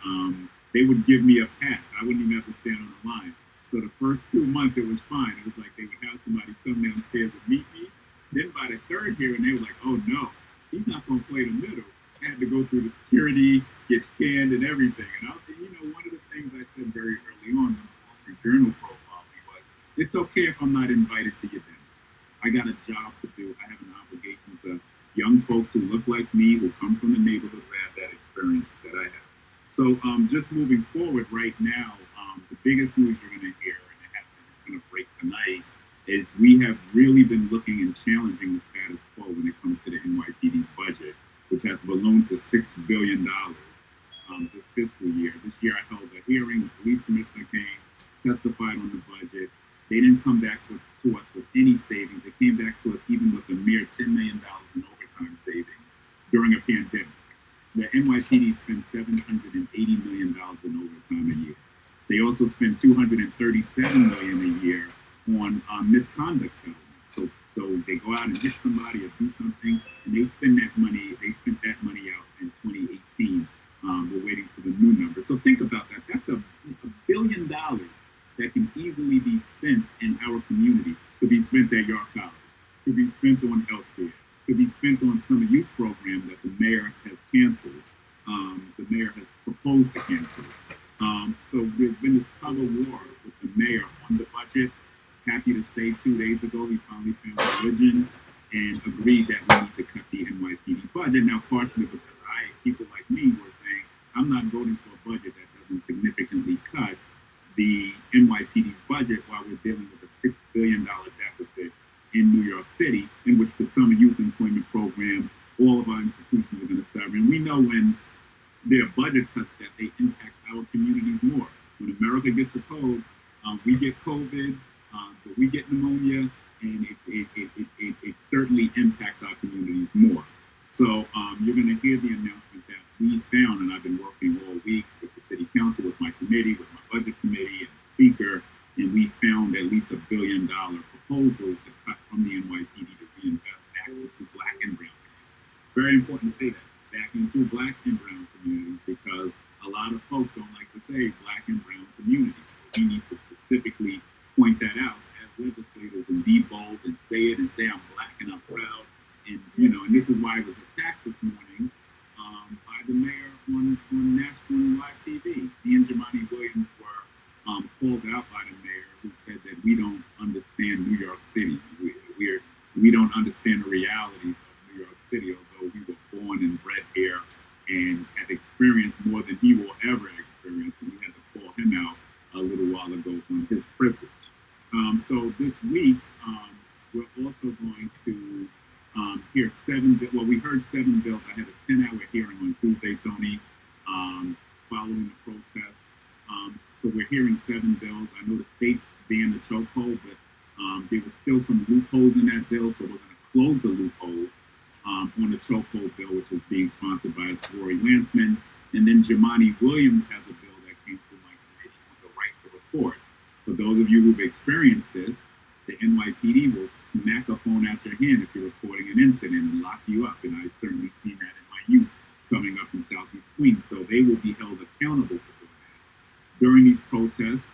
they would give me a pass. I wouldn't even have to stand on the line. So the first 2 months, it was fine. It was like they would have somebody come downstairs and meet me. Then by the third hearing, they were like, oh no, he's not going to play the middle. I had to go through the security, get scanned and everything. And one of the things I said very early on when the Wall Street Journal profiled me was, it's okay if I'm not invited to your dinners. I got a job to do. I have an obligation to young folks who look like me, who come from the neighborhood, who have that experience that I have. So just moving forward right now, the biggest news you're going to hear, and it's going to break tonight, is we have really been looking and challenging the status quo when it comes to the NYPD's budget, which has ballooned to $6 billion this fiscal year. This year I held a hearing, the police commissioner came, testified on the budget. They didn't come back to us with any savings. They came back to us even with a mere $10 million in overtime savings during a pandemic. The NYPD spent $780 million in overtime a year. They also spend $237 million a year on misconduct settlements. So they go out and hit somebody or do something, and they spend that money. They spent that money out in 2018. We're waiting for the new number. So think about that. That's $1 billion that can easily be spent in our community. Could be spent at York College. Could be spent on healthcare. Could be spent on some youth program that the mayor has canceled. The mayor has proposed to cancel. So there's been this tug of war with the mayor on the budget. Happy to say 2 days ago, he finally found religion and agreed that we need to cut the NYPD budget. Now, partially because people like me were saying, I'm not voting for a budget that doesn't significantly cut the NYPD's budget while we're dealing with a $6 billion deficit in New York City, in which the summer youth employment program, all of our institutions are going to suffer. And we know when there are budget cuts that they impact our communities more. When America gets a cold, we get COVID, but we get pneumonia, and it certainly impacts our communities more. So you're going to hear the announcement that we found, and I've been working all week with the city council, with my committee, with my budget committee, and the speaker, and we found at least $1 billion proposal to cut from the NYPD to reinvest back into black and brown communities. Very important to say that, back into black and brown communities, because a lot of folks don't like to say black and brown communities. So we need to specifically point that out as legislators and be bold and say it and say I'm black and I'm proud. And and this is why I was attacked this morning by the mayor on national live TV. He and Jamani Williams were called out by the mayor, who said that we don't understand New York City. We don't understand the realities of New York City, although we were born and bred here and have experienced more than he will ever experience. And we had to call him out a little while ago on his privilege. So this week, we're also going to hear we heard 7 bills. I had a 10-hour hearing on Tuesday, Tony, following the protest. So we're hearing 7 bills. I know the state banned the chokehold, but there was still some loopholes in that bill, so we're going to close the loopholes on the chokehold bill, which is being sponsored by Lori Lansman. And then Jamani Williams has a bill that came through my committee on the right report. For those of you who've experienced this, the NYPD will smack a phone out your hand if you're reporting an incident and lock you up. And I've certainly seen that in my youth coming up in Southeast Queens. So they will be held accountable for doing that. During these protests,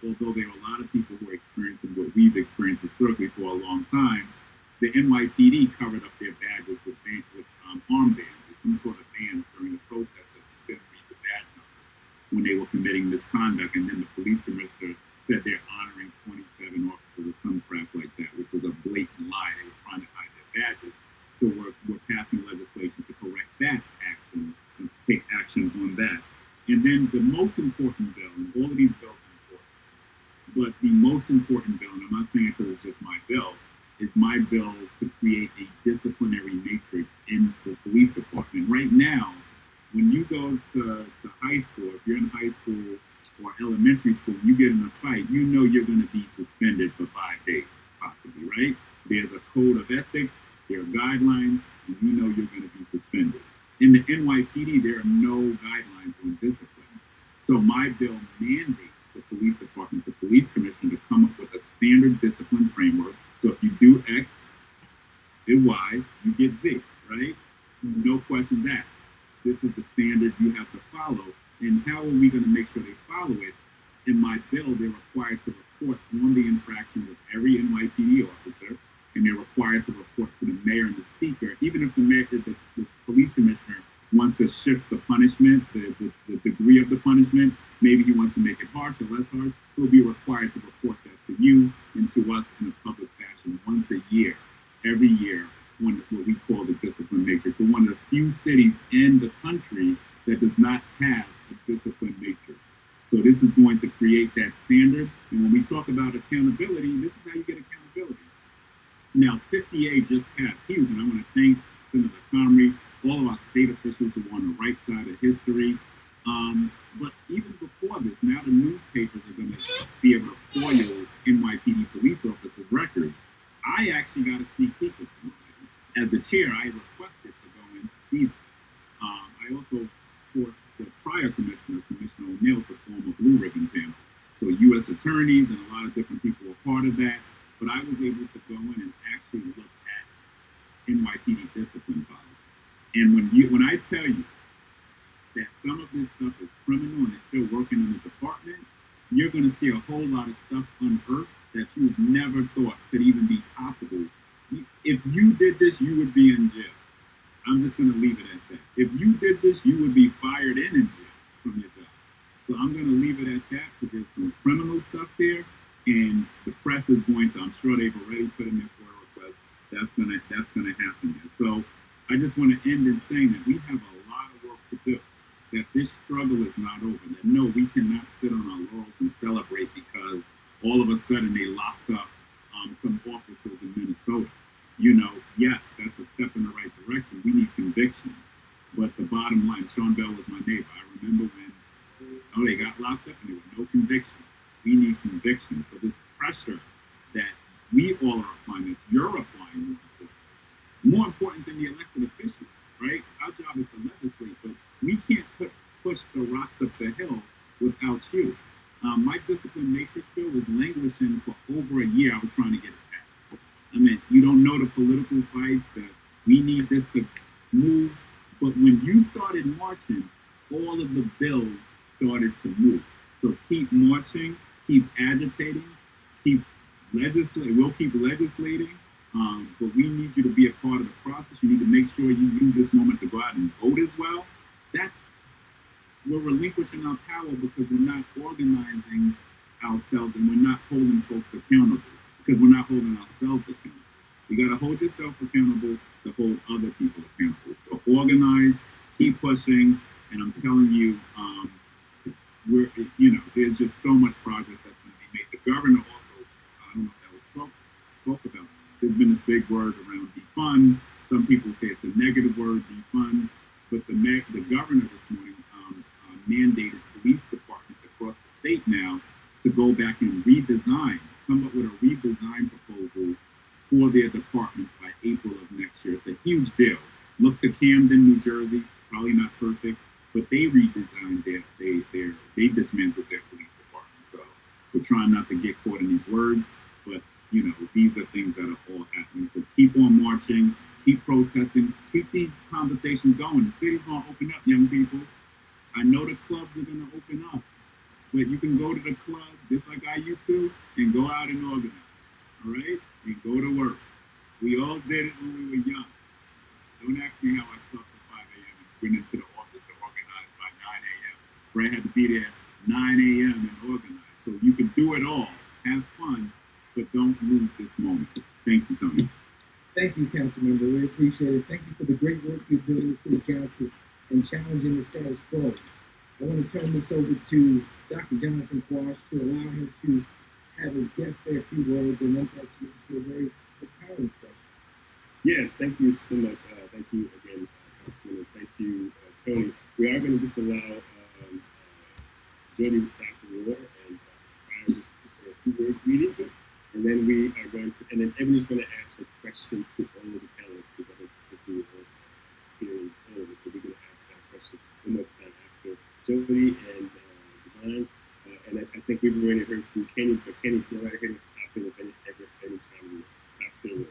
although there are a lot of people who are experiencing what we've experienced historically for a long time, the NYPD covered up their badges with armbands, with some sort of bands during the protest that you couldn't read the badge numbers when they were committing misconduct. And then the police commissioner said they're honoring 27 officers or some crap like that, which was a blatant lie. They were trying to hide their badges. So we're passing legislation to correct that action and to take action on that. And then the most important bill, and all of these bills are important, but the most important bill, and I'm not saying it because it's just my bill, is my bill to create a disciplinary matrix in the police department. Right now, when you go to high school, if you're in high school or elementary school, you get in a fight, you know you're going to be suspended for 5 days, possibly, right? There's a code of ethics, there are guidelines, and you know you're going to be suspended. In the NYPD, there are no guidelines on discipline. So my bill mandates the police department, the police commissioner, to come up with a standard discipline framework. So if you do X and Y, you get Z, right? No questions asked. This is the standard you have to follow. And how are we going to make sure they follow it? In my bill, they're required to report on the infraction with every NYPD officer, and they're required to report to the mayor and the speaker. Even if the mayor, the police commissioner wants to shift the punishment, the degree of the punishment, maybe he wants to make it harsh or less harsh, he'll be required to report that to you and to us in a public fashion once a year, every year, on what we call the discipline matrix. We're one of the few cities in the country that does not have a discipline matrix. So this is going to create that standard. And when we talk about accountability, this is how you get accountability. Now, 50A just passed huge, and I want to thank Senator Comrie, all of our state officials who are on the right side of history. But even before this, now the newspapers are going to be able to foil NYPD police officers' records. I actually got a sneak peek at them. As the chair, I requested to go and see them. I also forced the prior commissioner, Commissioner O'Neill, to form a blue ribbon panel. So U.S. attorneys and a lot of different people were part of that. But I was able to go in and actually look at NYPD discipline policy. And when I tell you that some of this stuff is criminal and it's still working in the department, you're going to see a whole lot of stuff unearthed that you've never thought could even be possible. If you did this, you would be in jail. I'm just going to leave it at that. If you did this, you would be fired in jail from your job. So I'm going to leave it at that because there's some criminal stuff there, and the press is going to, I'm sure they've already put in their FOIA request, that's going to happen there. So I just want to end in saying that we have a lot of work to do, that this struggle is not over, that no, we cannot sit on our laurels and celebrate because all of a sudden they locked up some officers in Minnesota. You know, yes, that's a step in the right direction. We need convictions. But the bottom line, Sean Bell was my neighbor. I remember when they got locked up and there were no convictions. We need convictions. So this pressure that we all are applying, that you're applying, more important than the elected officials, right? Our job is to legislate, but we can't push the rocks up the hill without you. My discipline matrix bill was languishing for over a year. I was trying to get it passed. I mean, you don't know the political fights that we need this to move. But when you started marching, all of the bills started to move. So keep marching, keep agitating, keep legislating. We'll keep legislating, but we need you to be a part of the process. You need to make sure you use this moment to go out and vote as well. We're relinquishing our power because we're not organizing ourselves and we're not holding folks accountable because we're not holding ourselves accountable. You got to hold yourself accountable to hold other people accountable. So organize, keep pushing, and I'm telling you, there's just so much progress that's going to be made. The governor also, I don't know if that was spoke about. There's been this big word around defund. Some people say it's a negative word, defund, but the governor this morning mandated police departments across the state now to go back and come up with a redesign proposal for their departments by April of next year. It's a huge deal. Look to Camden, New Jersey, probably not perfect, but they redesigned they dismantled their police department. So in these words, but these are things that are all happening. So keep on marching, keep protesting, keep these conversations going. The city's gonna open up, young people. I know the clubs are gonna open up, but you can go to the club just like I used to and go out and organize, all right? And go to work. We all did it when we were young. Don't ask me how I slept at 5 a.m. and went into the office to organize by 9 a.m. Brad had to be there 9 a.m. and organize. So you can do it all. Have fun, but don't lose this moment. Thank you, Tony. Thank you, Councilmember. We appreciate it. Thank you for the great work you're doing in the City Council and challenging the status quo. I want to turn this over to Dr. Jonathan Quash to allow him to have his guests say a few words and then us to a very empowering session. Yes, thank you so much. Thank you again, Councilman. Thank you, Tony. We are going to just allow Jody, Dr. Moore, and I just say a few words immediately, and then we are going to, and then Ebony's going to ask a question to all of the panelists because we are hearing all of it. So we're going to ask that question one more time after Jody and Divine. And I think we've already heard from Kenny, but Kenny, go right ahead and hop in any time. Dr. Moore.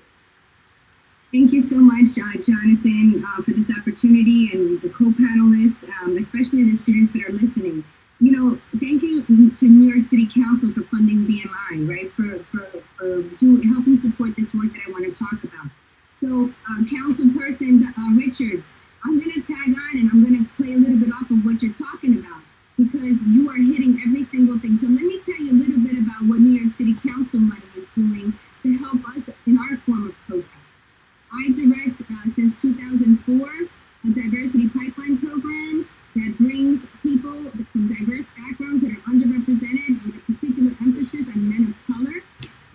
Thank you so much, Jonathan, for this opportunity, and the co-panelists, especially the students that are listening. Thank you to New York City Council for funding BMI, right? For helping support this work that I want to talk about. So, Councilperson Richards, I'm going to tag on and I'm going to play a little bit off of what you're talking about, because you are hitting every single thing. So let me tell you a little bit about what New York City Council money is doing to help us in our form of protest. I direct, since 2004, a diversity pipeline program that brings people from diverse backgrounds that are underrepresented with a particular emphasis on men of color,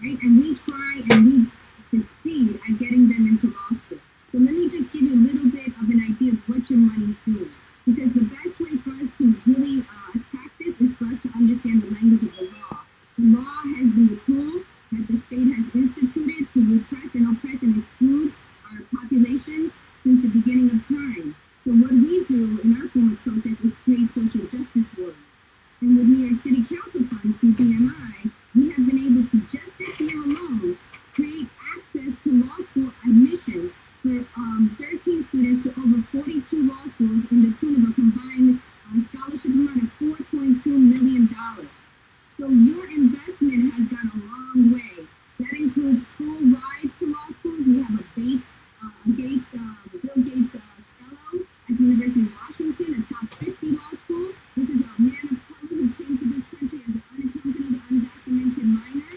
right? And we try and we succeed at getting them into law school. So let me just give you a little bit of an idea of what your money is doing. Because the best way for us to really attack this is for us to understand the language of the law. The law has been a tool that the state has instituted to repress and oppress and exclude our population since the beginning of time. So what we do in our form of protest is create social justice warriors. And with New York City Council funds through BMI, we have been able to, just this year alone, create access to law school admissions for 13 students to over 42 law schools in the tune of a combined scholarship amount of $4.2 million. So your investment has gone a long way. That includes full rides to law schools. We have a Bill Gates Fellow at the University of Washington, a top 50 law school. This is a man of color who came to this country as an unaccompanied, undocumented minor.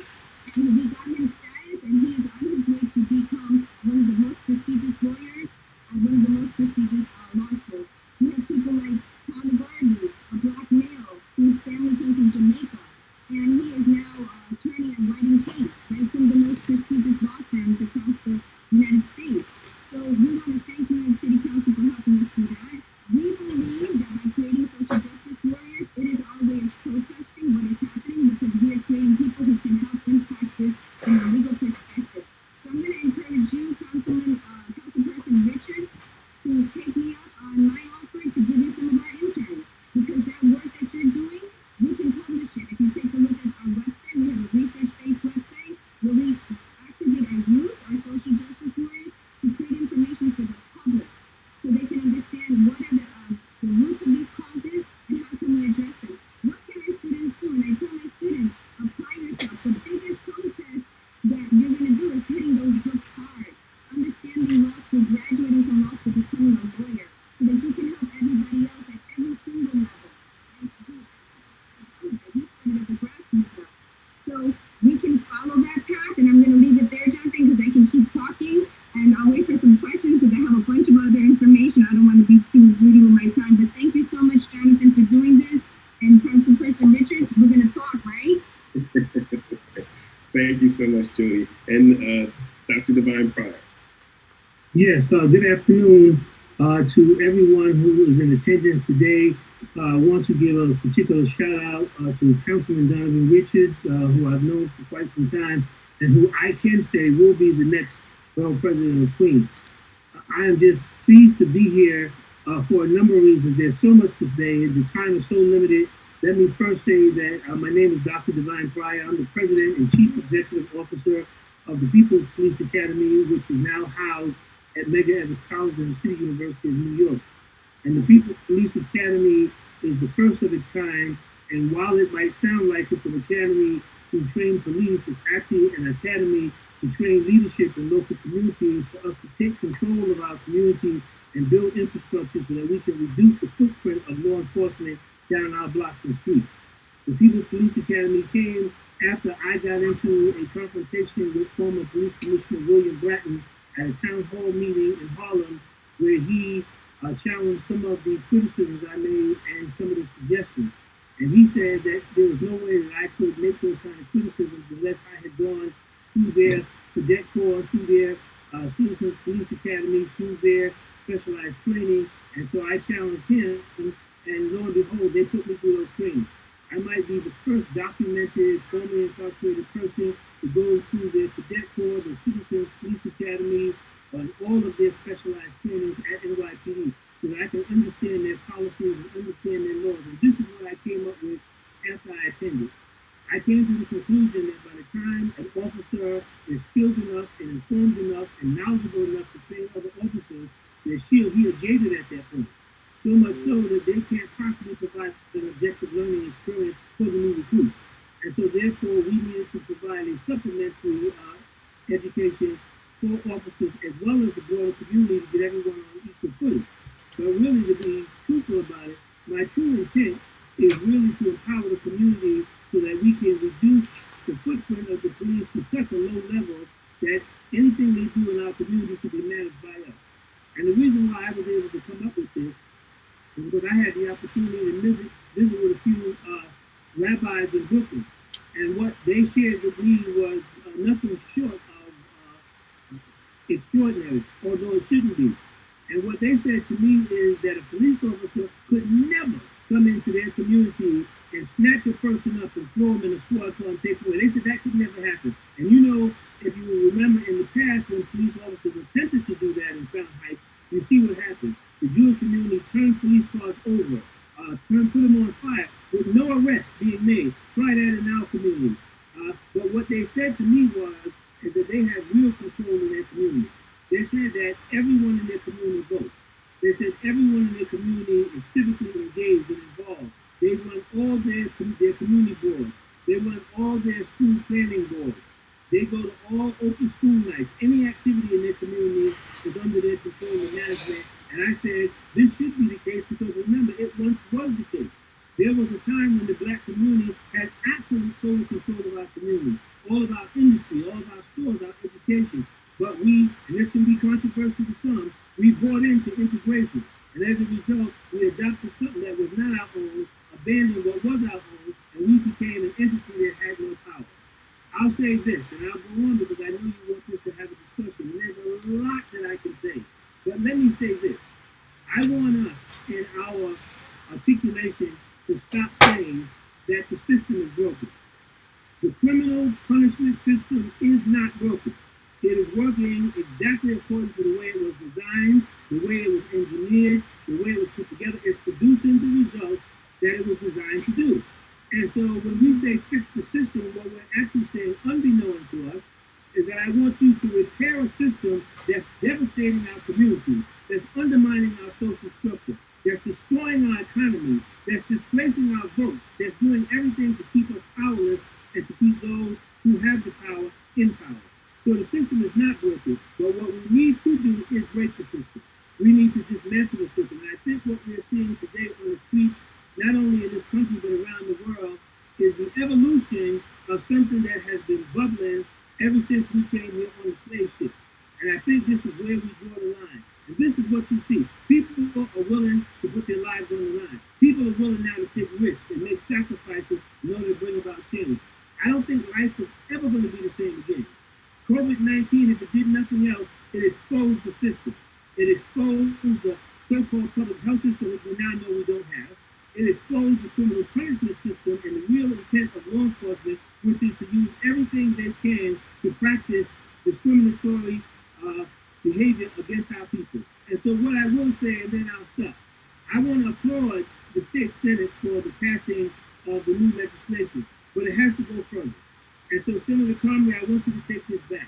And we got him status, and he is on his way to become one of the most prestigious lawyers at one of the most prestigious law schools. We have people like Tyler Garvey, a black male whose family came from Jamaica. And he is now an attorney and writing case, right? Some of the most prestigious law firms across the United States. So we want to thank New York City Council for helping us do that. We believe that by creating social justice warriors, it is our way of protesting what is happening, because we are creating people who can help impact this from a legal perspective. So I'm going to encourage you, Councilperson Richard, to take me up on my offer to give you some of our interns, because that work that you're doing, we can publish it. If you take a look at our website, we have a research-based website where we activate our youth, our social justice warriors, to create information for the public so they can understand what are the roots of these causes and how can we address them. What can our students do? And I tell my students, apply yourself. The biggest protest that you're going to do is hitting those books hard, understanding law school, graduating from law school, becoming a lawyer, so that you can help everybody else at every single level. We started at the grassroots level. So we can follow that path, and I'm going to leave it there, Jonathan, because I can keep talking, and I'll wait for some questions because I have a bunch of other information. I don't want to be too greedy with my time, but thank you so much, Jonathan, for doing this. And Councilperson Richards, we're going to talk, right? Thank you so much, Jody. And Dr. Divine Pryor. Yes, good afternoon to everyone who is in attendance today. I want to give a particular shout out to Councilman Donovan Richards, who I've known for quite some time, and who I can say will be the next borough president of Queens. I am just pleased to be here for a number of reasons. There's so much to say, the time is so limited, Let me first say that my name is Dr. Divine Pryor. I'm the President and Chief Executive Officer of the People's Police Academy, which is now housed at Medgar Evers College and the City University of New York. And the People's Police Academy is the first of its kind. And while it might sound like it's an academy to train police, it's actually an academy to train leadership in local communities for us to take control of our community and build infrastructure so that we can reduce the footprint of law enforcement down our blocks and streets. The People's Police Academy came after I got into a confrontation with former Police Commissioner William Bratton at a town hall meeting in Harlem where he challenged some of the criticisms I made and some of the suggestions. And he said that there was no way that I could make those kind of criticisms unless I had gone through their cadet corps, through their Citizens Police Academy, through their specialized training. And so I challenged him, and lo and behold, they put me through those trainings. I might be the first documented, formerly incarcerated person to go through their cadet corps, the Citizens Police Academy, and all of their specialized trainings at NYPD, so that I can understand their policies and understand their laws. And this is what I came up with after I attended. I came to the conclusion that by the time an officer is skilled enough and informed enough and knowledgeable enough to train other officers, that he or jaded at that point. So much so that they can't possibly provide an objective learning experience for the new recruits. And so therefore we needed to provide a supplementary education for officers as well as the broader community to get everyone on equal footing. But really, to be truthful about it, my true intent is really to empower the community so that we can reduce the footprint of the police to such a low level that anything they do in our community can be managed by us. And the reason why I was able to come up with this is because I had the opportunity to visit with a few rabbis in Brooklyn. And what they shared with me was nothing short of extraordinary, although it shouldn't be. And what they said to me is that a police officer could never come into their community and snatch a person up and throw them in a squad car and take away. They said that could never happen. And you know, if you remember in the past when police officers attempted to do that in Crown Heights, you see what happened. The Jewish community turned police cars over, put them on fire with no arrest being made. Try that in our community. But what they said to me was is that they have real control in their community. They said that everyone in their community votes. They said everyone in their community is civically engaged and involved. They run all their community boards. They run all their school planning boards. They go to all open school nights. Any activity in their community is under their control and management. And I said, this should be the case because remember, it once was the case. There was a time when the black community had absolute total control of our community, all of our industry, all of our stores, our education. But we, and this can be controversial to some, we bought into integration. And as a result, we adopted something that was not our own, abandoned what was our own, and we became an entity that had no power. I'll say this, and I'll go on because I know you want this to have a discussion, and there's a lot that I can say. But let me say this. I want us in our articulation to stop saying that the system is broken. The criminal punishment system is not broken. It is working exactly according to the way it was designed, the way it was engineered, the way it was put together. It's producing the results that it was designed to do. And so when we say fix the system, what we're actually saying, unbeknown to us, is that I want you to repair a system that's devastating our community, that's undermining our social structure, that's destroying our economy, that's displacing our votes, that's doing everything to keep us powerless and to keep those who have the power in power. So the system is not broken, but what we need to do is break the system. We need to dismantle the system. And I think what we're seeing today on the streets, not only in this country but around the world, is the evolution of something that has been bubbling ever since we came here on the slave ship. And I think this is where we draw the line. And this is what you see. People are willing to put their lives on the line. People are willing now to take risks and make sacrifices in order to bring about change. I don't think life is ever going to be the same again. COVID-19, if it did nothing else, it exposed the system. It exposed the so-called public health system, which we now know we don't have. It exposed the criminal punishment system and the real intent of law enforcement, which is to use everything they can to practice discriminatory behavior against our people. And so what I will say, and then I'll stop, I want to applaud the state Senate for the passing Carmen, I want you to take this back.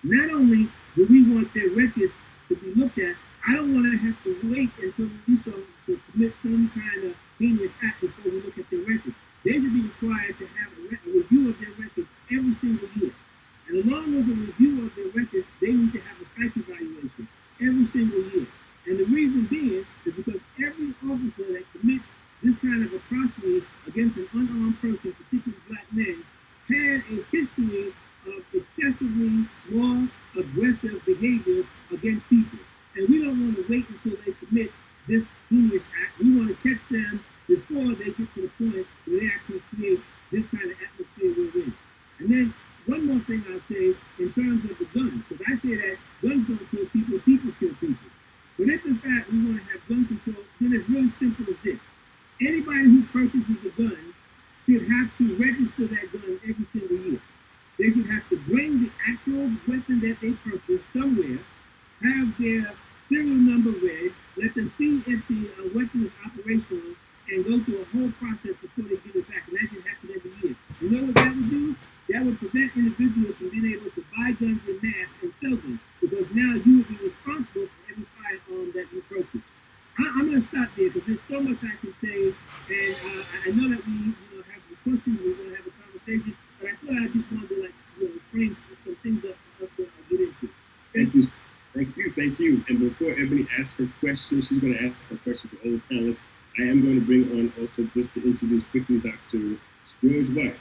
Not only do we want their records to be looked at, I don't want to have to wait until we start to commit some kind of heinous act before we look at their records. They should be required to have a review of their records every single year. And along with a review of their records, they need to have a psych evaluation every single year. And the reason being is because every officer that commits this kind of atrocity against an unarmed person, particularly black men, had a history of excessively more aggressive behavior against people. And we don't want to wait until they commit this heinous act. We want to catch them before they get to the point where they actually create this kind of atmosphere we're in. And then one more thing I'll say in terms of the guns, because I say that guns don't kill people, people kill people. But if in fact we want to have gun control, then it's really simple as this. Anybody who purchases a gun should have to register that gun every single year. They should have to bring the actual weapon that they purchased somewhere, have their serial number read, let them see if the weapon is operational, and go through a whole process before they give it back. And that should happen every year. You know what that would do? That would prevent individuals from being able to buy guns in mass and sell them, because now you would be responsible for every firearm that you purchase. I'm going to stop there because there's so much I can say, and I know that we have some questions, we're going to have a conversation, but I thought I just wanted to frame some things up for us to get into. Thank you. And before Ebony asks her question, she's going to ask a question to all the panelists. I am going to bring on also just to introduce quickly Dr. George White,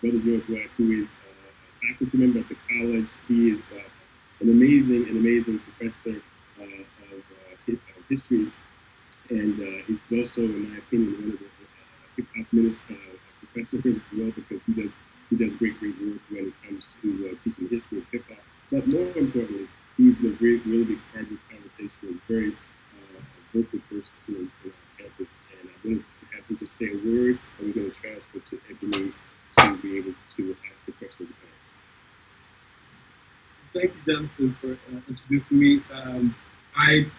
Brother George White, who is a faculty member at the college. He is an amazing professor of history, and he's also, in my opinion, one of the hip-hop professors as well, because he does great work when it comes to teaching the history of hip-hop. But more importantly, he's been a really big part of this conversation, a very vocal person on our campus, and I wanted to have him just say a word, and we're going to transfer to Ebony to be able to ask the question of the panel. Thank you, Jonathan, for introducing me.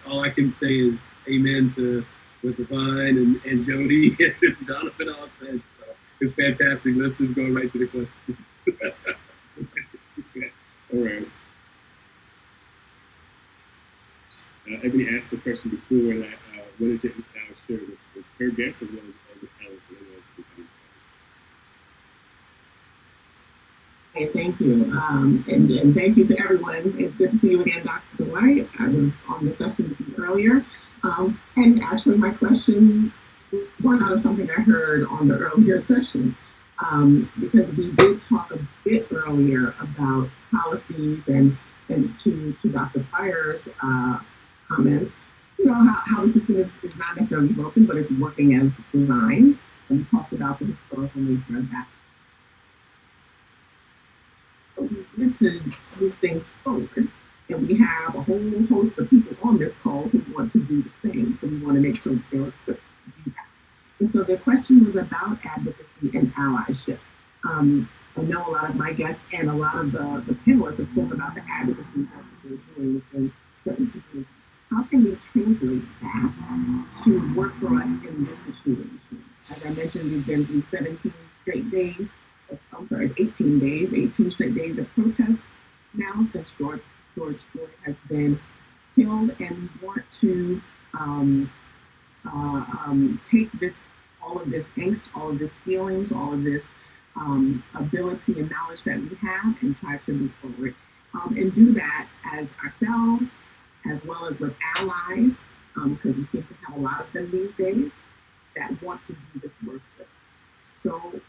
All I can say is amen to what Divine and Jody and Jonathan all said. So it's fantastic. Let's just go right to the question. All right. Ebony asked the question before, and I wanted to now share with her guests as well as all the panelists. Okay, thank you. And thank you to everyone. It's good to see you again, Dr. White. I was on the session with you earlier. And actually my question was born out of something I heard on the earlier session. Because we did talk a bit earlier about policies and to Dr. Pryor's comments, how the system is not necessarily broken, but it's working as designed. And we talked about the historical nature of that. So we need to move things forward. And we have a whole host of people on this call who want to do the same. So we want to make sure that they're equipped to do that. And so the question was about advocacy and allyship. I know a lot of my guests and a lot of the panelists have spoken about the advocacy work that they're doing within certain communities. How can we translate that to work for us in this situation? As I mentioned, we've been through 17 straight days, 18 straight days of protest now since George Floyd has been killed, and we want to take all of this angst, all of this feelings, all of this ability and knowledge that we have, and try to move forward and do that as ourselves, as well as with allies, because we seem to have a lot of them these days that want to do this work with us. So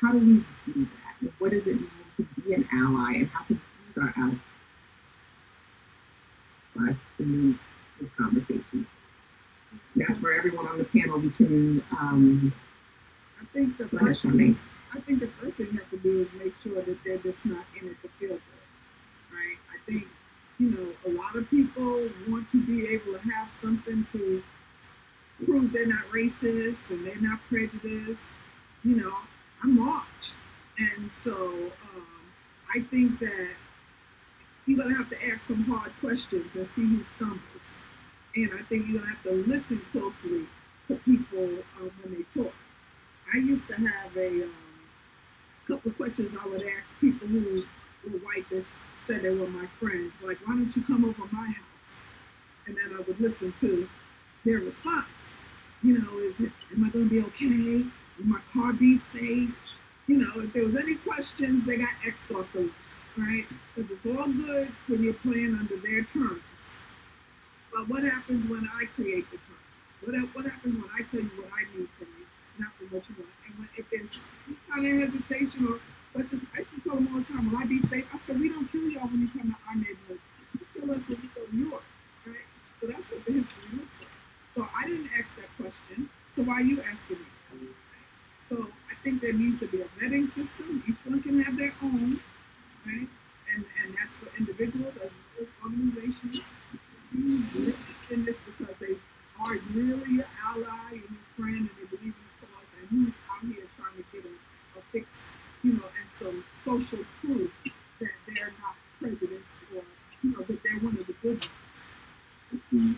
how do we do that? What does it mean to be an ally, and how can we use our allies to move this conversation? That's for everyone on the panel. We can. I think the first thing you have to do is make sure that they're just not in it to feel good, right? I think a lot of people want to be able to have something to prove they're not racist and they're not prejudiced. I marched, and so I think that you're gonna have to ask some hard questions and see who stumbles. And I think you're gonna have to listen closely to people when they talk. I used to have a couple of questions I would ask people who were white that said they were my friends, like, why don't you come over my house? And then I would listen to their response. You know, am I going to be okay? Will my car be safe? You know, if there was any questions, they got X'd off the list, right? Because it's all good when you're playing under their terms. But what happens when I create the terms? What happens when I tell you what I need from you, not from what you want? And if there's any kind of hesitation or questions, I used to tell them all the time, will I be safe? I said, we don't kill y'all when you come to our neighborhoods. You kill us when you go to yours, right? So that's what the history looks like. So I didn't ask that question. So why are you asking me? So I think there needs to be a vetting system. Each one can have their own, right? And that's for individuals as well as organizations to see who's really in this because they are really your ally and your friend and they believe in the cause and who's out here trying to get a fix, you know, and some social proof that they're not prejudiced or, you know, that they're one of the good ones. Mm-hmm.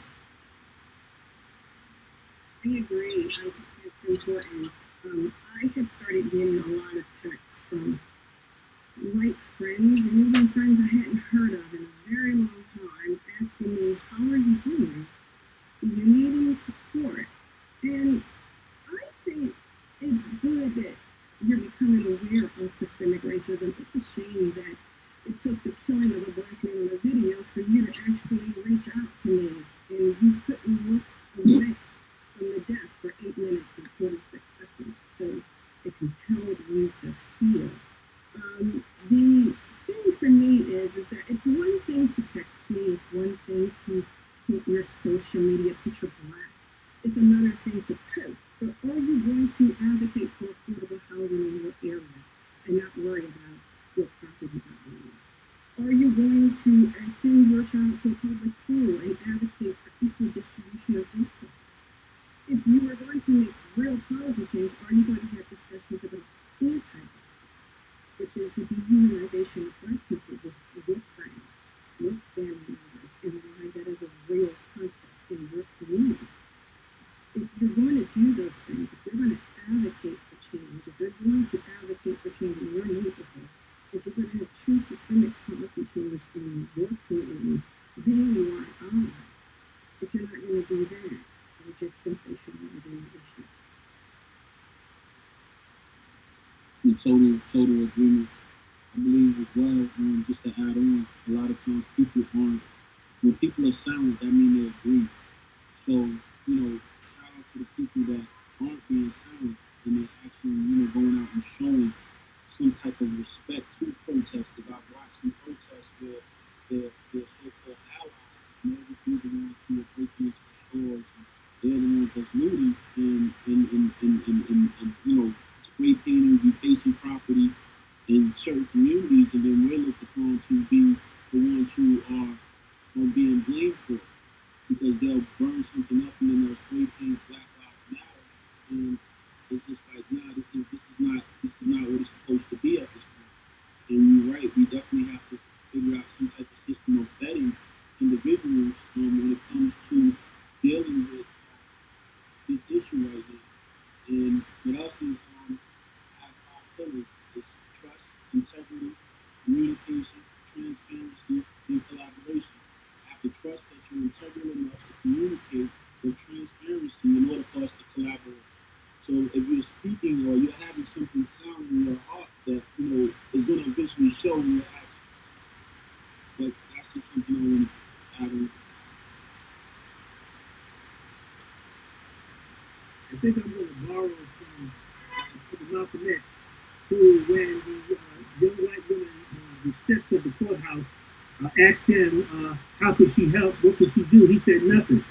I agree. I think it's important. I had started getting a lot of texts from white friends and even friends I hadn't heard of in a very long time asking me, how are you doing? Do you need any support? And I think it's good that you're becoming aware of systemic racism. It's a shame that it took the killing of a black man on a video for you to actually reach out to me and you couldn't look away from the death for 8 minutes and 46 seconds. So it compelled you to feel. The thing for me is that it's one thing to text me, it's one thing to paint your social media picture black, it's another thing to post. But are you going to advocate for affordable housing in your area and not worry about your property values? Are you going to send your child to a public school and advocate for equal distribution of resources? If you are going to make real policy change, are you going to have discussions about anti-black, which is the dehumanization of black people with your friends, your family members, and why that is a real conflict in your community? If you're going to do those things, if you're going to advocate for change, if you're going to advocate for change in your neighborhood, if you're going to have true systemic policy change in your community, then you are an ally. If you're not going to do that, you're just sensationalizing the issue. Total agreement. I believe as well, just to add on, a lot of times people aren't, when people are silent, that means they agree. So, you know, shout out to the people that aren't being silent and they're actually, you know, going out and showing some type of respect to protesters. I've watched some protests where their so-called allies, you know, they're the ones who are breaking into the stores and they're the ones that's looting and you know, spray painting, defacing property in certain communities, and then we're looked upon to be the ones who are being blamed for it because they'll burn something up and then they'll spray paint Black Lives Matter, and it's just like, nah, this is not what it's supposed to be at this point. And you're right, we definitely have to figure out some type of system of vetting individuals when it comes to dealing with this issue right now. And what else is have 5 pillars is trust, integrity, communication, transparency, and collaboration. I have to trust that you're integral enough to communicate with transparency in order for us to collaborate. So if you're speaking or you're having something sound in your heart that, you know, is going to eventually show in your actions. But that's just something I want to add on. I think I'm going to borrow from Malcolm X, who, when the young white woman on the steps of the courthouse asked him how could she help, what could she do, he said nothing.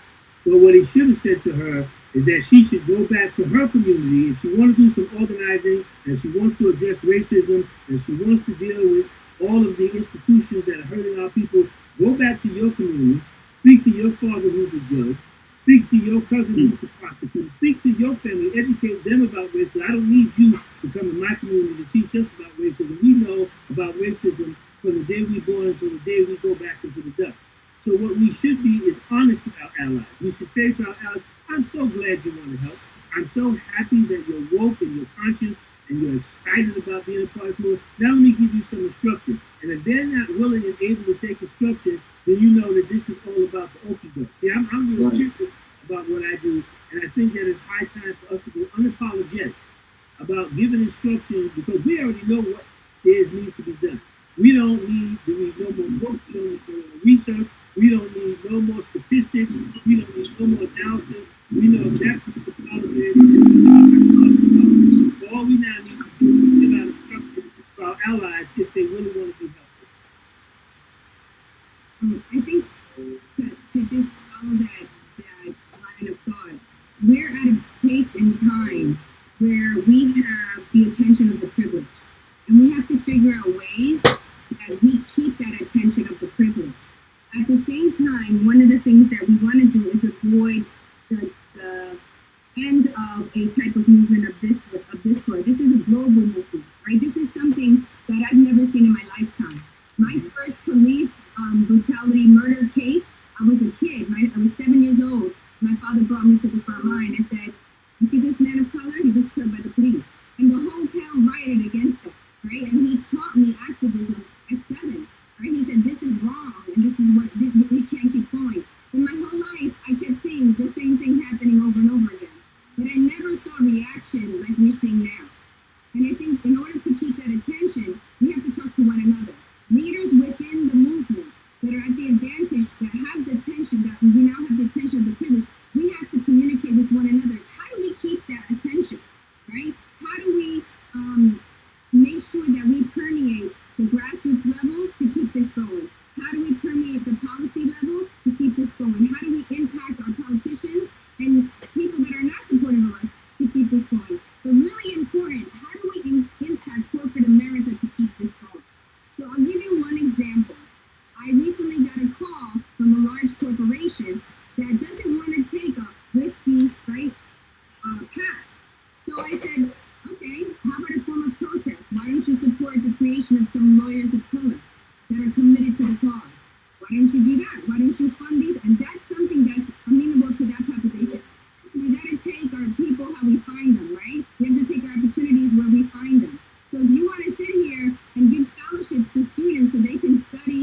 Well, what he should have said to her is that she should go back to her community. If she wants to do some organizing and she wants to address racism and she wants to deal with all of the institutions that are hurting our people, go back to your community, speak to your father who's a judge, speak to your cousin who's a prosecutor, speak to your family, educate them about racism. I don't need you to come to my community to teach us about racism. We know about racism from the day we're born until the day we go back into the dust. So what we should be is honest with our allies. We should say to our allies, I'm so glad you want to help. I'm so happy that you're woke and you're conscious and you're excited about being a part of school, now let me give you some instruction. And if they're not willing and able to take instruction, then you know that this is all about the okie doke. See, I'm really serious about what I do, and I think that it's high time for us to be unapologetic about giving instructions because we already know what needs to be done. We don't need no more books, we don't need no more research, we don't need no more statistics, we don't need no more analysis. We know exactly what the problem is. All we now need to do is give out instructions for our allies if they really want to be helpful. I think to just follow that line of thought, we're at a place in time where we have the attention of the privileged. And we have to figure out ways that we keep that attention of the privileged. At the same time, one of the things that we want to do is avoid the end of a type of movement of this sort. This is a global movement, right? This is something that I've never seen in my lifetime. My first police brutality murder case, I was a kid. I was 7 years old. My father brought me to the front line and said, "You see this man of color? He was killed by the police." And the whole town rioted against that, right? And he taught me activism at 7, right? He said, "This is wrong, and this is what, we can't keep going." In my whole life, I kept seeing the same thing happening over and over again. But I never saw reaction like we're seeing now. And I think in order to keep that attention, we have to talk to one another. Leaders within the movement that are at the advantage, that have the attention, that we now have the attention of the privileged, we have to communicate with one another. How do we keep that attention, right? How do we make sure that we permeate the grassroots level to keep this going? How do we permeate the policy level to keep this going? How do we impact our politicians and people that are not supportive of us to keep this going? But really important, how do we impact corporate America to keep this going? So I'll give you one example. I recently got a call from a large corporation that doesn't want to take a risky, right, path. So I said, okay, how about a form of protest? Why don't you support the creation of some lawyers of color that are committed to the cause? Why don't you do that? Why don't you fund these? And that's something that's amenable to that population. So we got to take our people how we find them, right? We have to take our opportunities where we find them. So if you want to sit here and give scholarships to students so they can study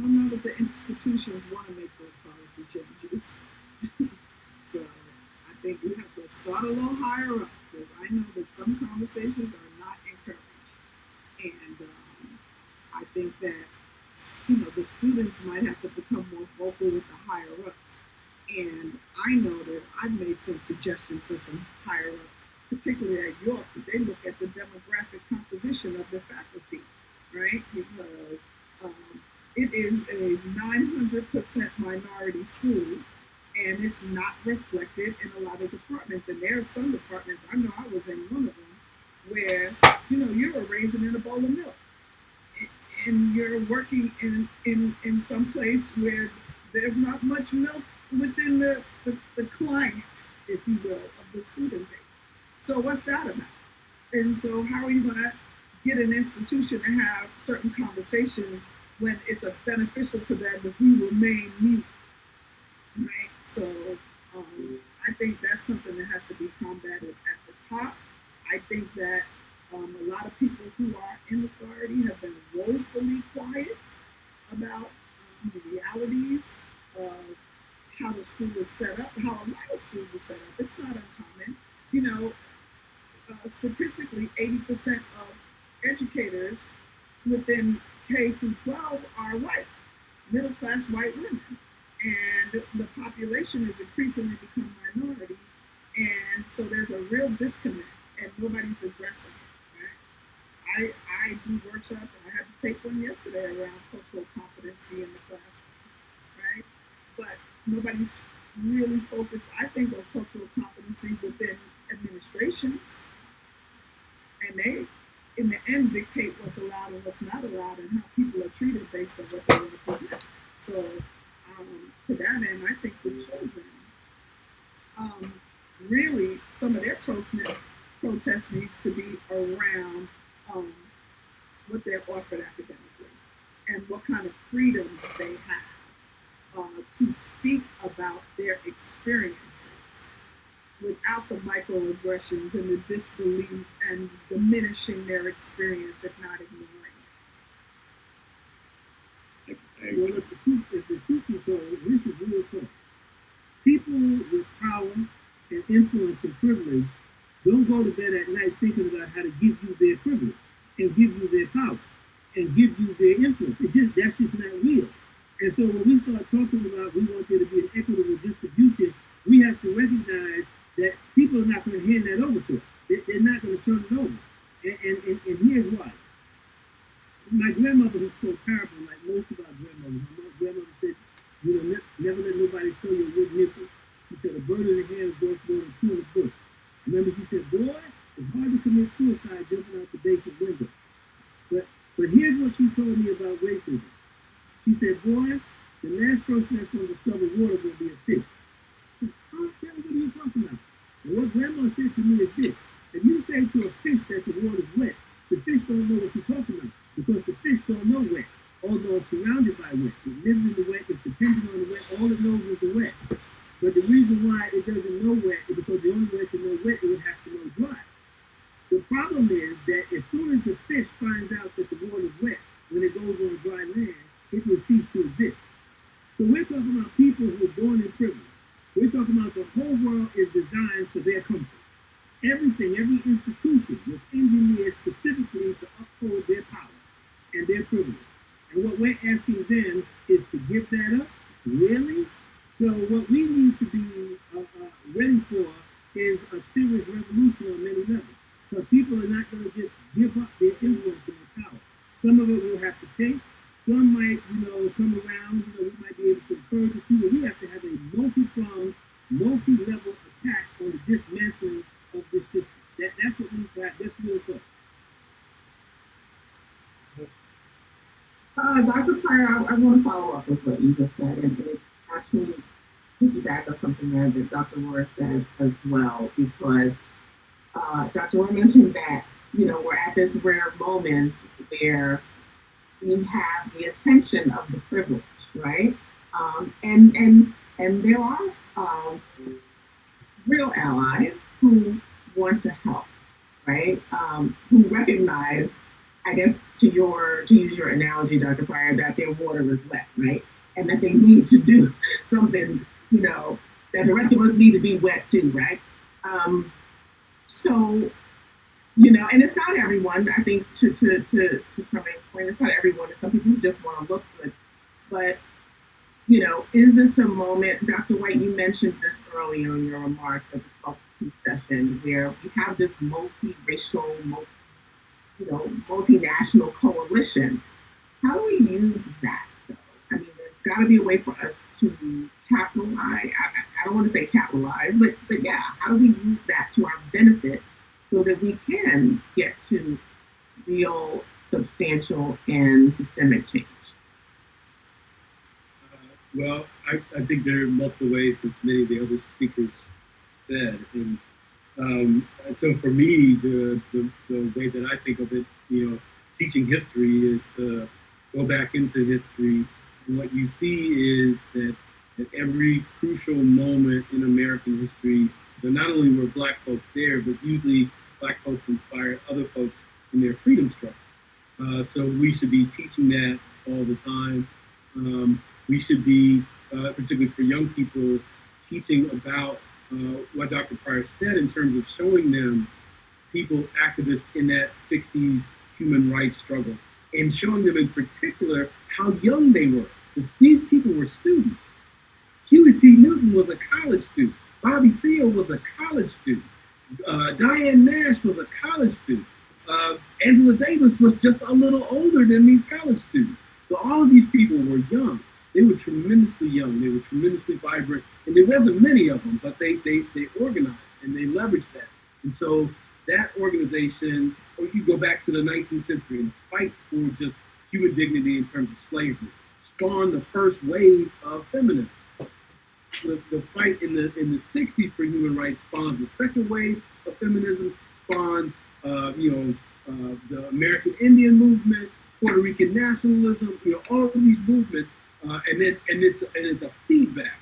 don't know that the institutions want to make those policy changes. So I think we have to start a little higher up because I know that some conversations are not encouraged. And I think that, the students might have to become more vocal with the higher ups. And I know that I've made some suggestions to some higher ups, particularly at York, that they look at the demographic composition of the faculty, right? Because um, it is a 900% minority school, and it's not reflected in a lot of departments. And there are some departments, I know I was in one of them, where, you're a raisin in a bowl of milk. And you're working in some place where there's not much milk within the client, if you will, of the student base. So what's that about? And so how are you going to get an institution to have certain conversations when it's a beneficial to them if we remain mute, right? So I think that's something that has to be combated at the top. I think that a lot of people who are in authority have been woefully quiet about the realities of how the school is set up, how a lot of schools are set up. It's not uncommon. Statistically, 80% of educators within K through 12 are white, middle class white women. And the population is increasingly become minority. And so there's a real disconnect and nobody's addressing it. Right? I do workshops, and I had to take one yesterday around cultural competency in the classroom, right? But nobody's really focused, I think, on cultural competency within administrations. And they, in the end, dictate what's allowed and what's not allowed and how people are treated based on what they want to present. So to that end, I think the children, really, some of their protest needs to be around what they're offered academically and what kind of freedoms they have to speak about their experiences without the microaggressions and the disbelief and diminishing their experience, if not ignoring it. Well, if the truth is told, this is real talk. People with power and influence and privilege don't go to bed at night thinking about how to give you their privilege and give you their power and give you their influence. That's just not real. And so when we start talking about we want there to be an equitable distribution, we have to recognize that people are not going to hand that over to us. They're not going to turn it over. And here's why. My grandmother was so powerful, like most of our grandmothers. My grandmother said, never let nobody show you a wood nipple. She said, a bird in the hand is worth more than two in the bush. I remember she said, boy, it's hard to commit suicide jumping out the basement window. But here's what she told me about racism. She said, boy, the last person that's going to discover water will be a fish. I said, what are you talking about? And what grandma said to me is this. If you say to a fish that the water's wet, the fish don't know what you're talking about because the fish don't know wet, although it's surrounded by wet. It lives in the wet, it's dependent on the wet, all it knows is the wet. But the reason why it doesn't know wet is because the only way to know wet, it would have to know dry. The problem is that as soon as the fish finds out that the water is wet, when it goes on dry land, it will cease to exist. So we're talking about people who are born in privilege. We're talking about the whole world is designed for their comfort. Everything, every institution was engineered specifically to uphold their power and their privilege. And what we're asking them is to give that up? Really? So what we need to be ready for is a serious revolution on many levels. Because people are not going to just give up their influence and their power. Some of it we'll have to take. Some might, come around. We might be able to encourage the people. We have to have a multi-pronged, multi-level attack on the dismantling of this system. That's what needs to happen. That's real talk. Dr. Pryor, I want to follow up with what you just said, and it actually piggyback on something that Dr. Rohr said as well, because Dr. Rohr mentioned that, we're at this rare moment where we have the attention of the privileged, right? And there are real allies who want to help, right? Who recognize I guess to use your analogy, Dr. Pryor, that their water is wet, right? And that they need to do something, that the rest of us need to be wet too, right? Um, so, and it's not everyone. I think to Carmen's point, it's not everyone. It's some people who just want to look good. But, is this a moment, Dr. White, you mentioned this earlier in your remarks of the self session where we have this multiracial, multinational coalition. How do we use that, though? I mean, there's got to be a way for us to capitalize. I don't want to say capitalize, but yeah, how do we use that to our benefit so that we can get to real, substantial, and systemic change? Well, I think there are multiple ways, as many of the other speakers said. And so for me, the way that I think of it, teaching history is to go back into history. And what you see is that at every crucial moment in American history, not only were Black folks there, but usually Black folks inspired other folks in their freedom struggle. So we should be teaching that all the time. We should be, particularly for young people, teaching about what Dr. Pryor said in terms of showing them people, activists in that 60s human rights struggle, and showing them in particular how young they were. Because these people were students. Huey P. Newton was a college student. Bobby Seale was a college student. Diane Nash was a college student. Angela Davis was just a little older than these college students. So all of these people were young. They were tremendously young. They were tremendously vibrant. And there wasn't many of them, but they organized and they leveraged that. And so that organization, or you go back to the 19th century and fight for just human dignity in terms of slavery, spawned the first wave of feminism. The fight in the 60s for human rights spawned the second wave of feminism, spawned the American Indian movement, Puerto Rican nationalism, all of these movements, and it's a feedback.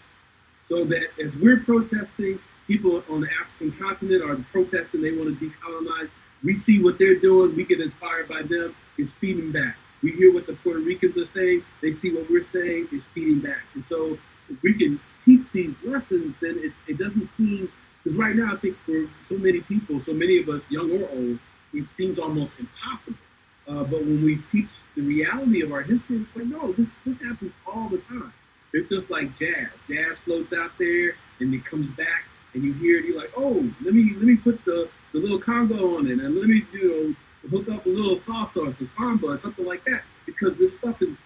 So that as we're protesting, people on the African continent are protesting, they want to decolonize. We see what they're doing, we get inspired by them, it's feeding back. We hear what the Puerto Ricans are saying, they see what we're saying, it's feeding back. And so if we can teach these lessons, then it doesn't seem, because right now I think for so many people, so many of us, young or old, it seems almost impossible. But when we teach the reality of our history, it's like, no, this happens all the time. It's just like jazz. Jazz floats out there and it comes back and you hear it, you're like, oh, let me put the little congo on it and let me hook up a little salsa or some samba or something like that, because this stuff is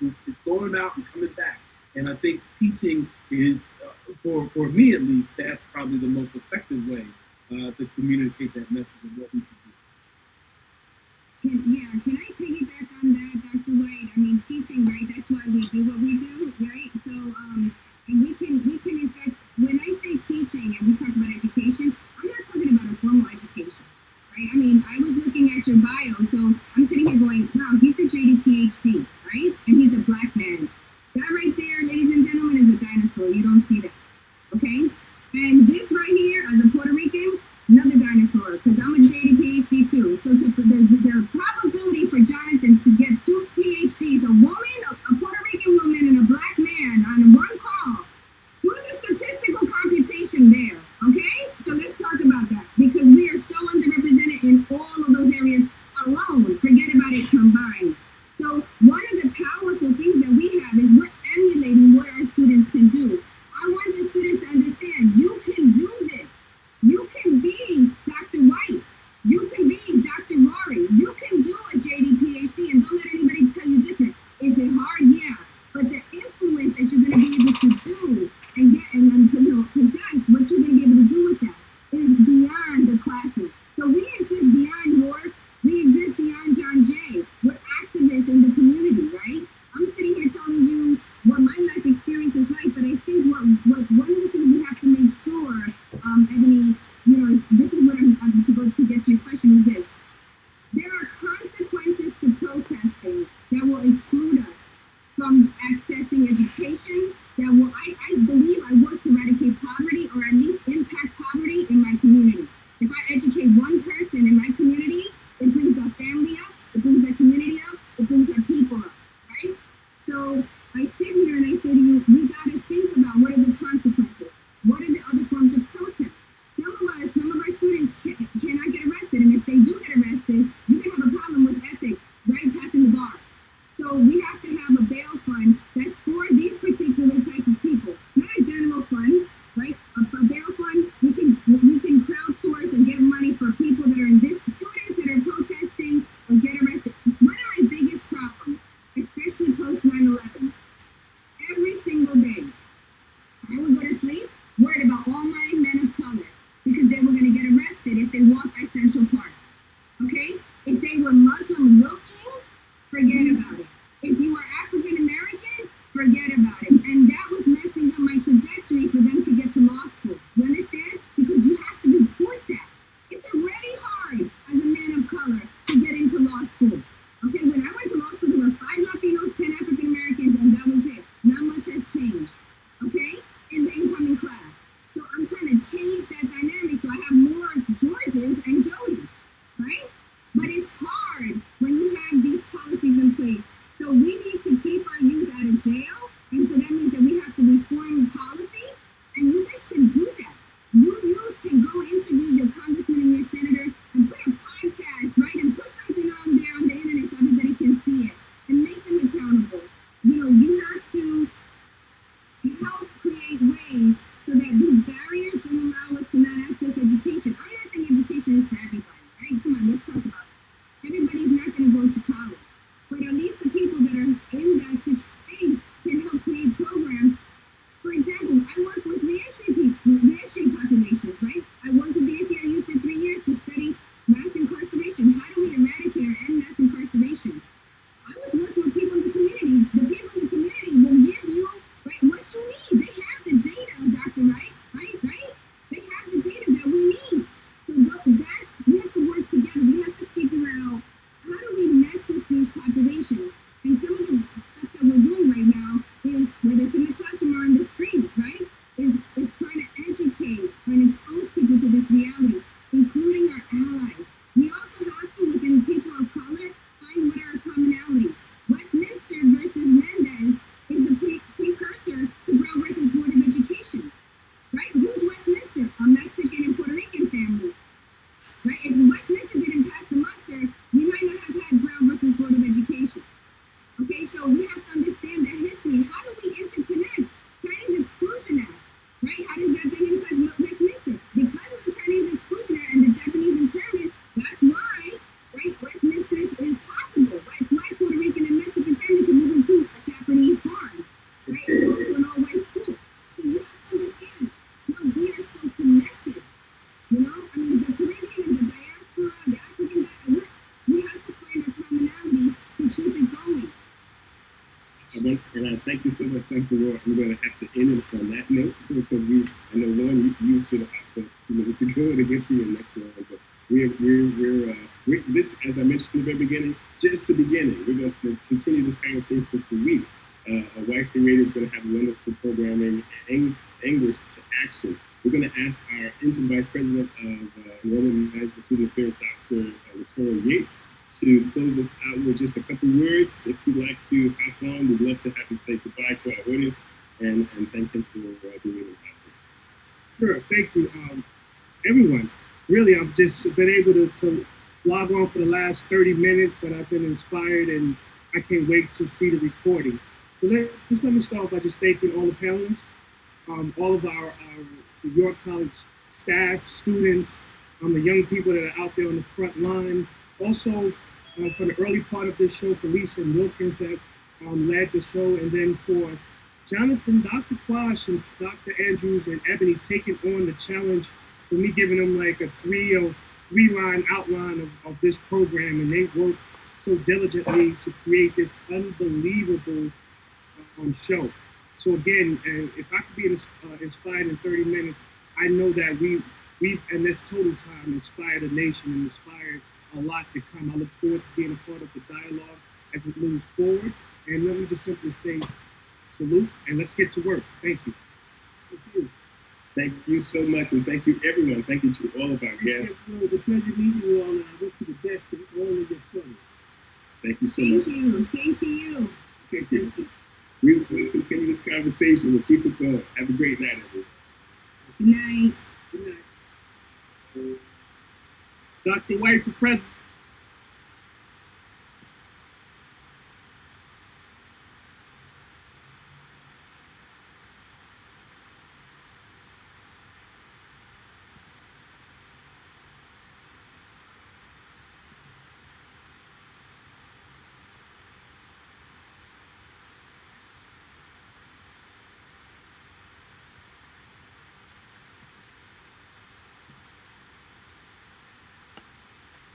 going out and coming back. And I think teaching is, for me at least, that's probably the most effective way to communicate that message of what we can do. Can I piggyback on that, Dr. White? I mean, teaching, right? That's why we do what we do, right? So, and we can in fact, when I say teaching and we talk about education, I'm not talking about a formal education, right? I mean, I was looking at your bio, so I'm sitting here going, wow, he's a JD PhD, right? And he's a Black man. That right there, ladies and gentlemen, is a dinosaur. You don't see that, okay? And this right here, as a Puerto Rican, another dinosaur, because I'm a JD PhD too. So the probability for Jonathan to get 2 PhDs, a woman, a Puerto Rican woman, and a Black man on one call, do the statistical computation there, okay? So let's talk about that, because we are so underrepresented in all of those areas alone. Forget about it combined. So one of the powerful things that we have is we're emulating what our students can do. I want the students to understand, you can do this. You can be Dr. White. You can be Dr. Rory. You can by Central Park. Okay? If they were Muslim looking, forget about it. If you were African American, forget about it. And that was messing up my trajectory for them to get to law school. You understand? Because you have to report that. It's already hard as a man of color to get into law school. Okay, when I went to law school, there were 5 Latinos, 10 African Americans, and that was it. Not much has changed. Okay? In the incoming class. So I'm trying to change that dynamic so I have more Georges and Jodys, right? But it's hard when you have these policies in place. So we need to keep our youth out of jail, and so that means that we have to reform policy, and you guys can do that. You youth can go interview your congressman and your senator and put a podcast, right, and put something on there on the internet so everybody can see it and make them accountable. You know, you have to help create ways so that these barriers don't allow us to not access education. I'm not saying education is for everybody, right? Come on, let's talk about it. Everybody's not going to go to college, but at least the people that are in that space can help create programs. For example, I work with reentry populations, right? I worked with the ACLU for 3 years to study mass incarceration. How do we eradicate or end mass incarceration? I was working with people in the community. The people in the community will give you, right, what you need. They have the data, Dr. Wright, right? They have the data that we need. So that we have to work together. We have to figure out how do we nexus these populations. And some of the stuff that we're doing right now is, whether it's in the classroom or in the street, right, is trying to educate and expose people to this reality, including our allies. We also have to, within people of color, find what are our commonalities. Westminster versus Mendez is the precursor to Brown versus Board of Education, right? Who's Westminster? A Mexican and Puerto Rican family, right? If Westminster didn't pass the muster, we might not have had Brown versus Board of Education. Okay, so we have to understand that history. How do we interconnect? Chinese Exclusion Act, right? How does that then impact Westminster? Because of the Chinese Exclusion Act and the Japanese internment, that's why, right, Westminster is possible, right? It's why Puerto Rican and Mexican family can move into a Japanese farm, right, and go to an all-white school. So you have to understand, no, we are so connected, you know? I mean, the Caribbean and the diaspora, the African diaspora, we have to find a commonality to keep it going. And I thank you so much, Dr. Roy. I'm going to have to end it on that note because I know, Lauren, you should have hopped up 2 minutes ago to get to your next one. But we're this, as I mentioned in the very beginning, just the beginning. We're going to continue this conversation for weeks. YC Radio is going to have wonderful programming, Anguish to Action. We're going to ask our interim vice president of enrollment management student affairs, Dr. Victoria Yates, to close us out with just a couple words. If you'd like to hop on, we'd love to have you say goodbye to our audience and thank them for being in the Sure, thank you. Everyone, really, I've just been able to log on for the last 30 minutes, but I've been inspired and I can't wait to see the recording. So let me start by just thanking all the panelists, all of our York College staff, students, the young people that are out there on the front line. Also, for the early part of this show, for Lisa and Wilkins that led the show, and then for Jonathan, Dr. Quash, and Dr. Andrews and Ebony taking on the challenge for me, giving them like a three-line outline of this program, and they worked so diligently to create this unbelievable show. So again, if I could be inspired in 30 minutes, I know that we've in this total time inspired a nation and inspired a lot to come. I look forward to being a part of the dialogue as it moves forward. And let me just simply say salute and let's get to work. Thank you. Thank you. Thank you so much, and thank you everyone. Thank you to all of our guests. It's a pleasure meeting you all, and I wish you the best in all of your studies. Thank you so much. Thank you. Same to you. Okay, thank you. We will continue this conversation. We'll keep it going. Have a great night, everyone. Good night. Good night. Dr. White for president.